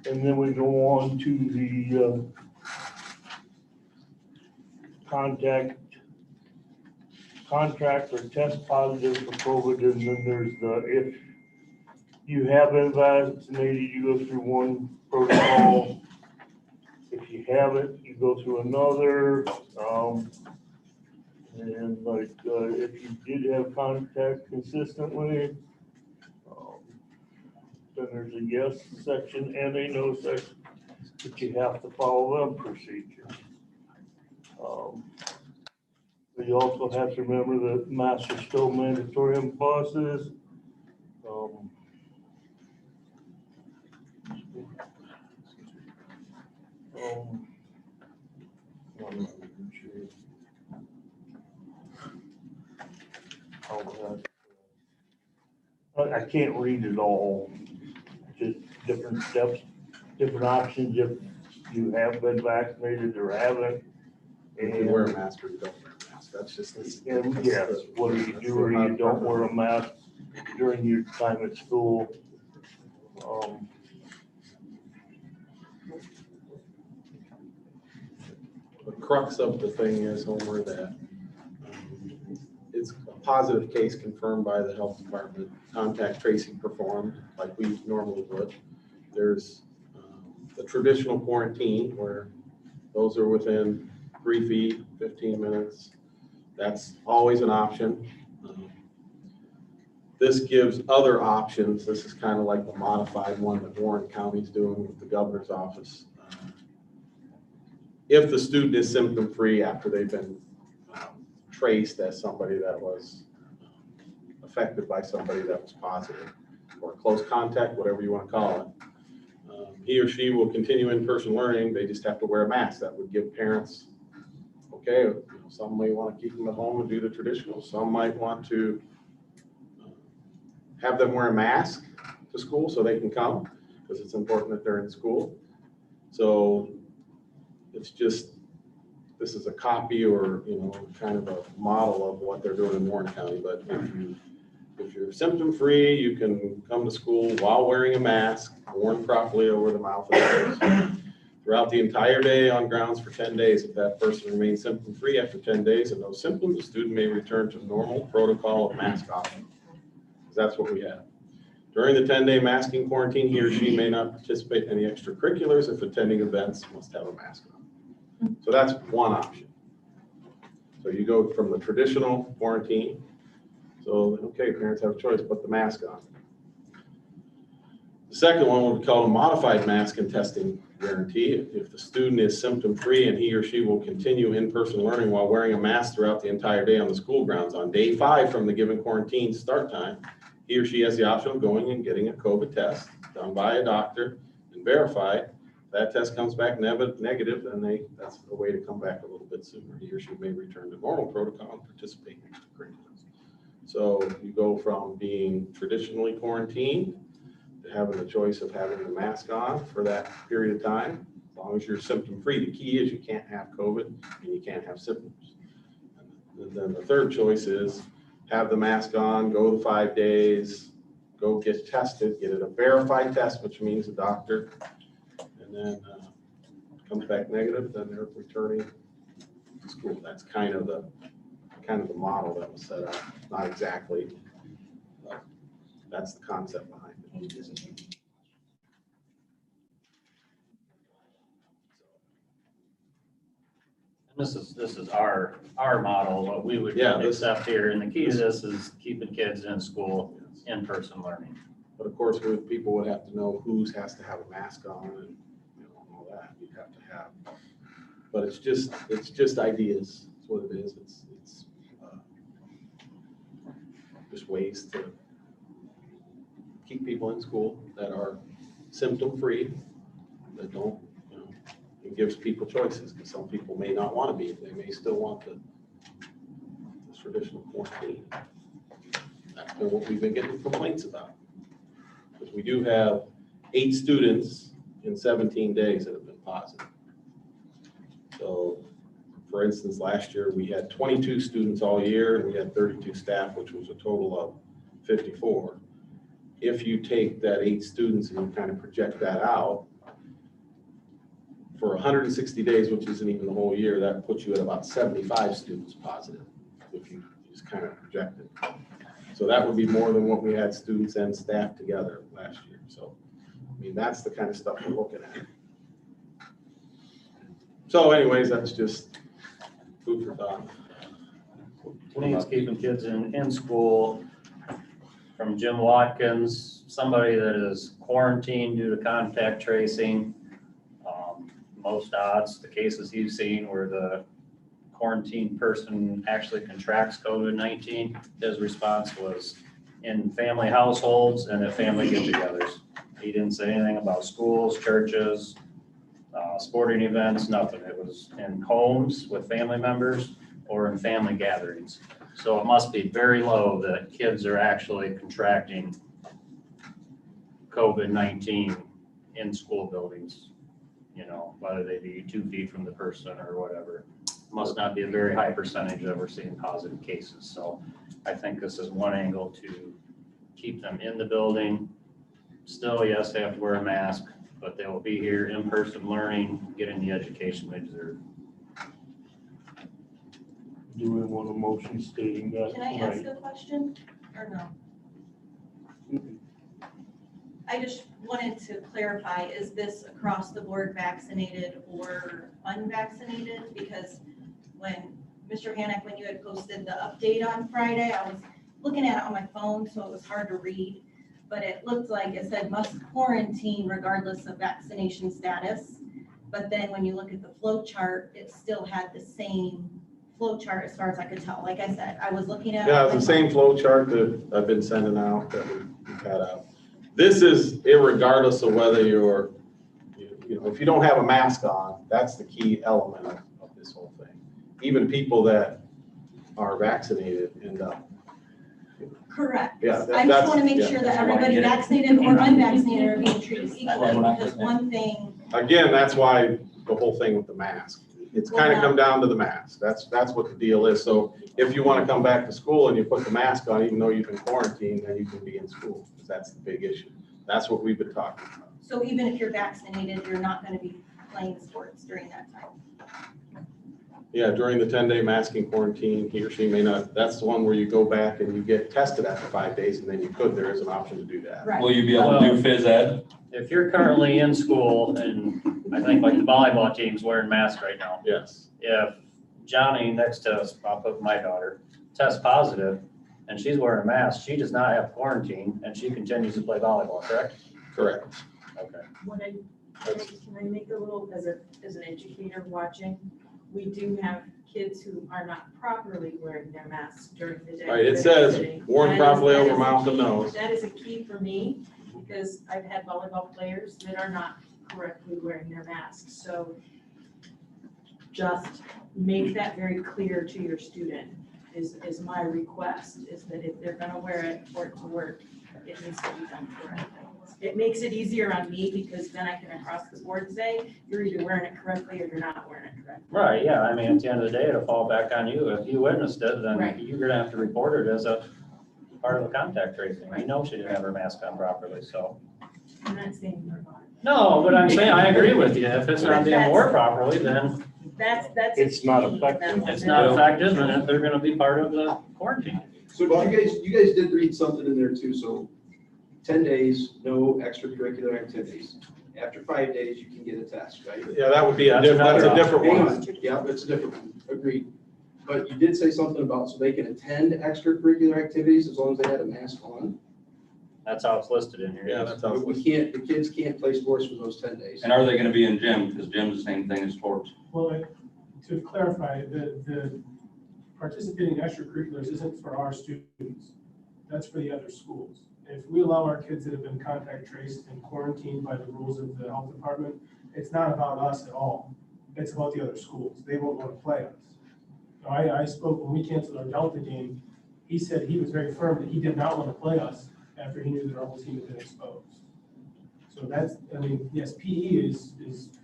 And then we go on to the contract or test positive for COVID, and then there's if you have been vaccinated, you go through one protocol. If you haven't, you go through another. And like, if you did have contact consistently, then there's a yes section and a no section, but you have to follow them procedures. You also have to remember that masks are still mandatory in buses. I can't read it all, just different steps, different options if you have been vaccinated or haven't. If you wear a mask or you don't wear a mask, that's just. And yes, whether you do or you don't wear a mask during your time at school. The crux of the thing is, Homer, that it's a positive case confirmed by the health department, contact tracing performed like we normally would. There's the traditional quarantine where those are within 3 feet, 15 minutes. That's always an option. This gives other options. This is kind of like the modified one that Warren County's doing with the governor's office. If the student is symptom-free after they've been traced as somebody that was affected by somebody that was positive, or close contact, whatever you want to call it, he or she will continue in-person learning. They just have to wear a mask. That would give parents, okay, you know, some may want to keep them at home and do the traditional. Some might want to have them wear a mask to school so they can come, because it's important that they're in school. So it's just, this is a copy or, you know, kind of a model of what they're doing in Warren County. But if you're symptom-free, you can come to school while wearing a mask, worn properly over the mouth and nose, throughout the entire day on grounds for 10 days. If that person remains symptom-free after 10 days and no symptoms, the student may return to normal protocol of mask option. Because that's what we have. During the 10-day masking quarantine, he or she may not participate in any extracurriculars if attending events must have a mask on. So that's one option. So you go from the traditional quarantine. So, okay, parents have a choice, put the mask on. The second one would be called a modified mask and testing guarantee. If the student is symptom-free and he or she will continue in-person learning while wearing a mask throughout the entire day on the school grounds, on day 5 from the given quarantine start time, he or she has the option of going and getting a COVID test done by a doctor and verified. If that test comes back negative, then that's a way to come back a little bit sooner. He or she may return to normal protocol and participate in extracurriculars. So you go from being traditionally quarantined to having the choice of having the mask on for that period of time, as long as you're symptom-free. The key is you can't have COVID and you can't have symptoms. And then the third choice is have the mask on, go the 5 days, go get tested, get it a verified test, which means a doctor, and then comes back negative, then they're returning to school. That's kind of the model that was set up. Not exactly, but that's the concept behind it. This is our model, what we would accept here, and the key to this is keeping kids in school, in-person learning. But of course, people would have to know who has to have a mask on and, you know, all that you'd have to have. But it's just ideas. That's what it is. It's just ways to keep people in school that are symptom-free, that don't, you know, it gives people choices, because some people may not want to be. They may still want the traditional quarantine. That's been what we've been getting complaints about. Because we do have 8 students in 17 days that have been positive. So, for instance, last year we had 22 students all year and we had 32 staff, which was a total of 54. If you take that 8 students and you kind of project that out, for 160 days, which isn't even the whole year, that puts you at about 75 students positive, if you just kind of project it. So that would be more than what we had students and staff together last year. So, I mean, that's the kind of stuff we're looking at. So anyways, that's just food for thought. To me, it's keeping kids in school. From Jim Watkins, somebody that is quarantined due to contact tracing. Most odds, the cases he's seen where the quarantined person actually contracts COVID-19, his response was in family households and at family get-togethers. He didn't say anything about schools, churches, sporting events, nothing. It was in homes with family members or in family gatherings. So it must be very low that kids are actually contracting COVID-19 in school buildings, you know, whether they be 2 feet from the person or whatever. Must not be a very high percentage that we're seeing positive cases. So I think this is one angle to keep them in the building. Still, yes, they have to wear a mask, but they will be here in person learning, getting the education they deserve. Do we want a motion stating that? Can I ask a question or no? I just wanted to clarify, is this across the board vaccinated or unvaccinated? Because when Mr. Hannock, when you had posted the update on Friday, I was looking at it on my phone, so it was hard to read. But it looked like it said must quarantine regardless of vaccination status. But then when you look at the flow chart, it still had the same flow chart as far as I could tell. Like I said, I was looking at. Yeah, it's the same flow chart that I've been sending out, that we've had out. This is irregardless of whether you're, you know, if you don't have a mask on, that's the key element of this whole thing. Even people that are vaccinated end up. Correct. Yeah, I just want to make sure that everybody vaccinated or unvaccinated are being treated equally, because one thing. Again, that's why the whole thing with the mask. It's kind of come down to the mask. That's what the deal is. So if you want to come back to school and you put the mask on, even though you've been quarantined, then you can be in school, because that's the big issue. That's what we've been talking about. So even if you're vaccinated, you're not going to be playing sports during that time. Yeah, during the 10-day masking quarantine, he or she may not, that's the one where you go back and you get tested after 5 days, and then you could, there is an option to do that. Right. Will you be able to do phys ed? If you're currently in school, and I think like the volleyball team's wearing masks right now. Yes. If Johnny next to us, I'll put my daughter, tests positive and she's wearing a mask, she does not have quarantine and she continues to play volleyball, correct? Correct. Okay. Can I make a little, as an educator watching, we do have kids who are not properly wearing their masks during the day. Right, it says worn properly over mouth and nose. That is a key for me, because I've had volleyball players that are not correctly wearing their masks. So just make that very clear to your student is my request, is that if they're gonna wear it for it to work, it needs to be done correctly. It makes it easier on me, because then I can across the board say, you're either wearing it correctly or you're not wearing it correctly. Right, yeah, I mean, at the end of the day, it'll fall back on you. If you witnessed it, then Right. you're gonna have to report it as a part of the contact tracing. I know she didn't have her mask on properly, so. I'm not saying you're not. No, but I'm saying, I agree with you. If it's not being worn properly, then That's. It's not effective. it's not effective, and if they're gonna be part of the quarantine. So you guys did read something in there too, so 10 days, no extracurricular activities. After 5 days, you can get a test, right? Yeah, that would be, that's a different one. Yeah, that's a different one, agreed. But you did say something about, so they can attend extracurricular activities as long as they had a mask on. That's how it's listed in here. Yeah, yes. that's how. But we can't, the kids can't play sports for those 10 days. And are they gonna be in gym? Because gym's the same thing as sports. Well, to clarify, the participating in extracurriculars isn't for our students. That's for the other schools. If we allow our kids that have been contact traced and quarantined by the rules of the health department, it's not about us at all. It's about the other schools. They won't want to play us. I spoke when we canceled our Delta game. He said he was very firm that he did not want to play us after he knew that our whole team had been exposed. So that's, I mean, yes, PE is,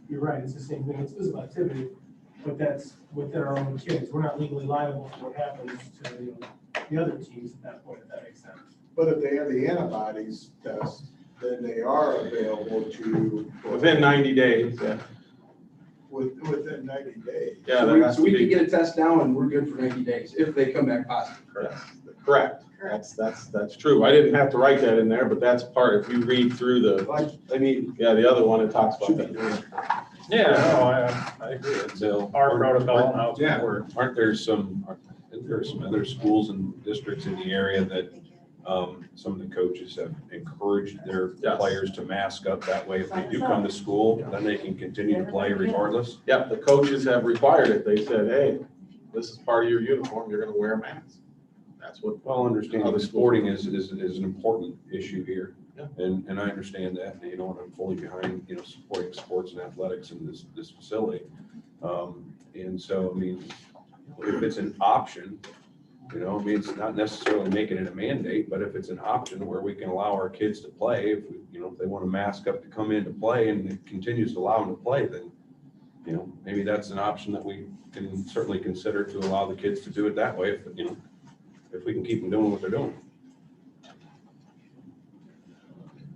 you're right, it's the same thing. It's physical activity, but that's within our own kids. We're not legally liable for what happens to the other teams at that point, if that makes sense. But if they have the antibodies test, then they are available to. Within 90 days, yeah. within 90 days. Yeah, So there we, has so to we be. can get a test now and we're good for 90 days if they come back positive. Correct. That's true. I didn't have to write that in there, but that's part, if you read through the, I mean. yeah, the other one, it talks about that. Yeah, no, I agree. It's our protocol and how it's gonna work. Aren't there some other schools and districts in the area that some of the coaches have encouraged their players to mask up? That way, if they do come to school, then they can continue to play regardless? Yep, the coaches have required it. They said, hey, this is part of your uniform, you're gonna wear a mask. That's what. Well, understanding other sporting schools is an important issue here. Yeah. And I understand that, and I'm fully behind, supporting sports and athletics in this facility. And so, I mean, if it's an option, it's not necessarily making it a mandate, but if it's an option where we can allow our kids to play, if they want to mask up to come in to play and it continues to allow them to play, then, maybe that's an option that we can certainly consider to allow the kids to do it that way, if we can keep them doing what they're doing.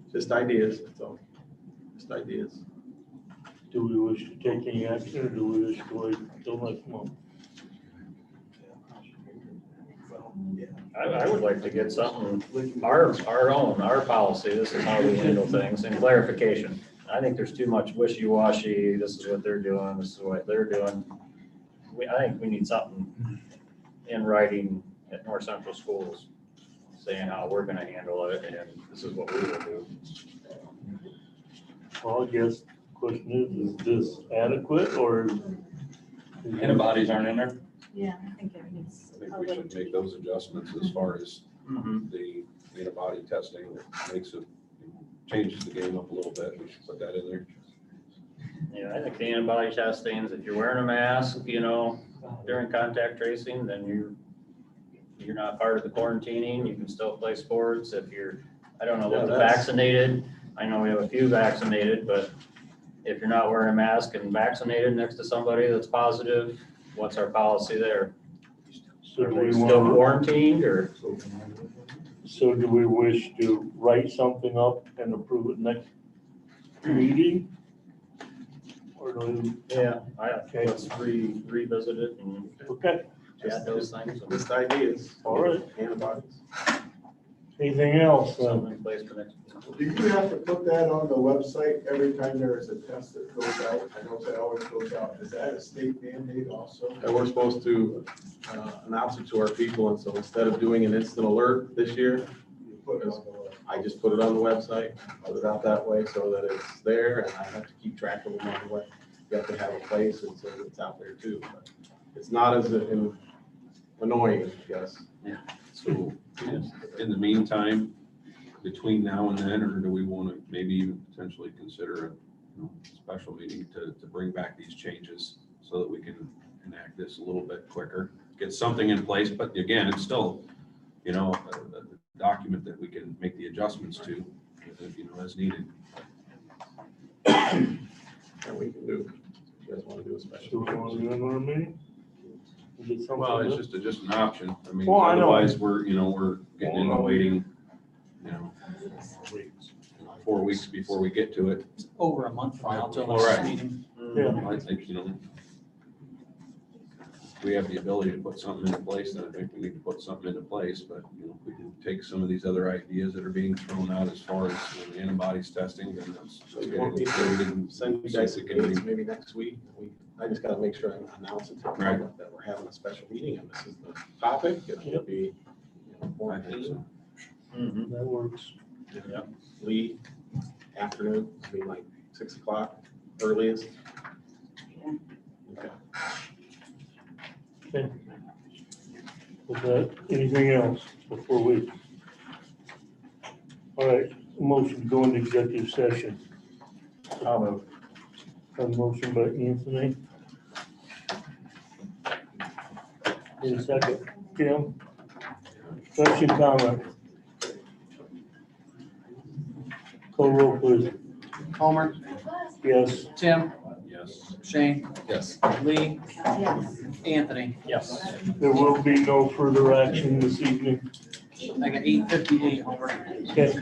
Just ideas, that's all. Just ideas. Do we wish to take any action, or do we wish to wait until next month? I would like to get something, our policy, this is how we handle things, and clarification. I think there's too much wishy-washy, this is what they're doing, this is what they're doing. I think we need something in writing at North Central Schools saying how we're gonna handle it, and this is what we will do. Well, I guess the question is this adequate, or? Antibodies aren't in there? Yeah, I think it needs. I think we should make those adjustments as far as the antibody testing that makes it, changes the game up a little bit. We should put that in there. Yeah, I think the antibody testings, if you're wearing a mask, during contact tracing, then you're not part of the quarantining, you can still play sports. If you're, I don't know, vaccinated, I know we have a few vaccinated, but if you're not wearing a mask and vaccinated next to somebody that's positive, what's our policy there? So Are do they we still want, quarantined, or? so do we wish to write something up and approve it next meeting? Or do we? Yeah, let's revisit it and Okay, add those things. Just ideas. all right. Antibodies. Anything else? Something in place for next. Do you have to put that on the website every time there is a test that goes out? I know that always goes out. Is that a state mandate also? And we're supposed to announce it to our people, and so instead of doing an instant alert this year, You put it on the website. I just put it on the website, put it out that way so that it's there, and I have to keep track of them on the way. You have to have a place, and so it's out there too. But it's not as annoying, I guess. So in the meantime, between now and then, or do we want to maybe even potentially consider a special meeting to bring back these changes so that we can enact this a little bit quicker, get something in place? But again, it's still, a document that we can make the adjustments to, as needed. And we can do, if you guys want to do a Do special. we want to do another meeting? Is it something? Well, it's that- just an option. I mean, Well, I know. otherwise we're getting into waiting, 4 weeks before we get to it. Over a month from now till All the right. next meeting. Yeah. I think, if we have the ability to put something into place, then I think we need to put something into place, but, if we can take some of these other ideas that are being thrown out as far as antibodies testing, then that's. So you want me to send you guys the dates maybe next week? I just gotta make sure I announce it to the public that we're having a special meeting and this is the topic. It'll be, I think so. That works. Lee, afternoon, it'll be like 6 o'clock earliest. Okay. Okay. Is that anything else before we? All right, motion to go into executive session. I'll move. A motion by Anthony. Need a second, Tim? Question, comment? Call roll, please. Homer, Yes. Tim, Yes. Shane, Yes. Lee, Yes. Anthony. Yes. There will be no further action this evening. I got 8:58, Homer. Okay.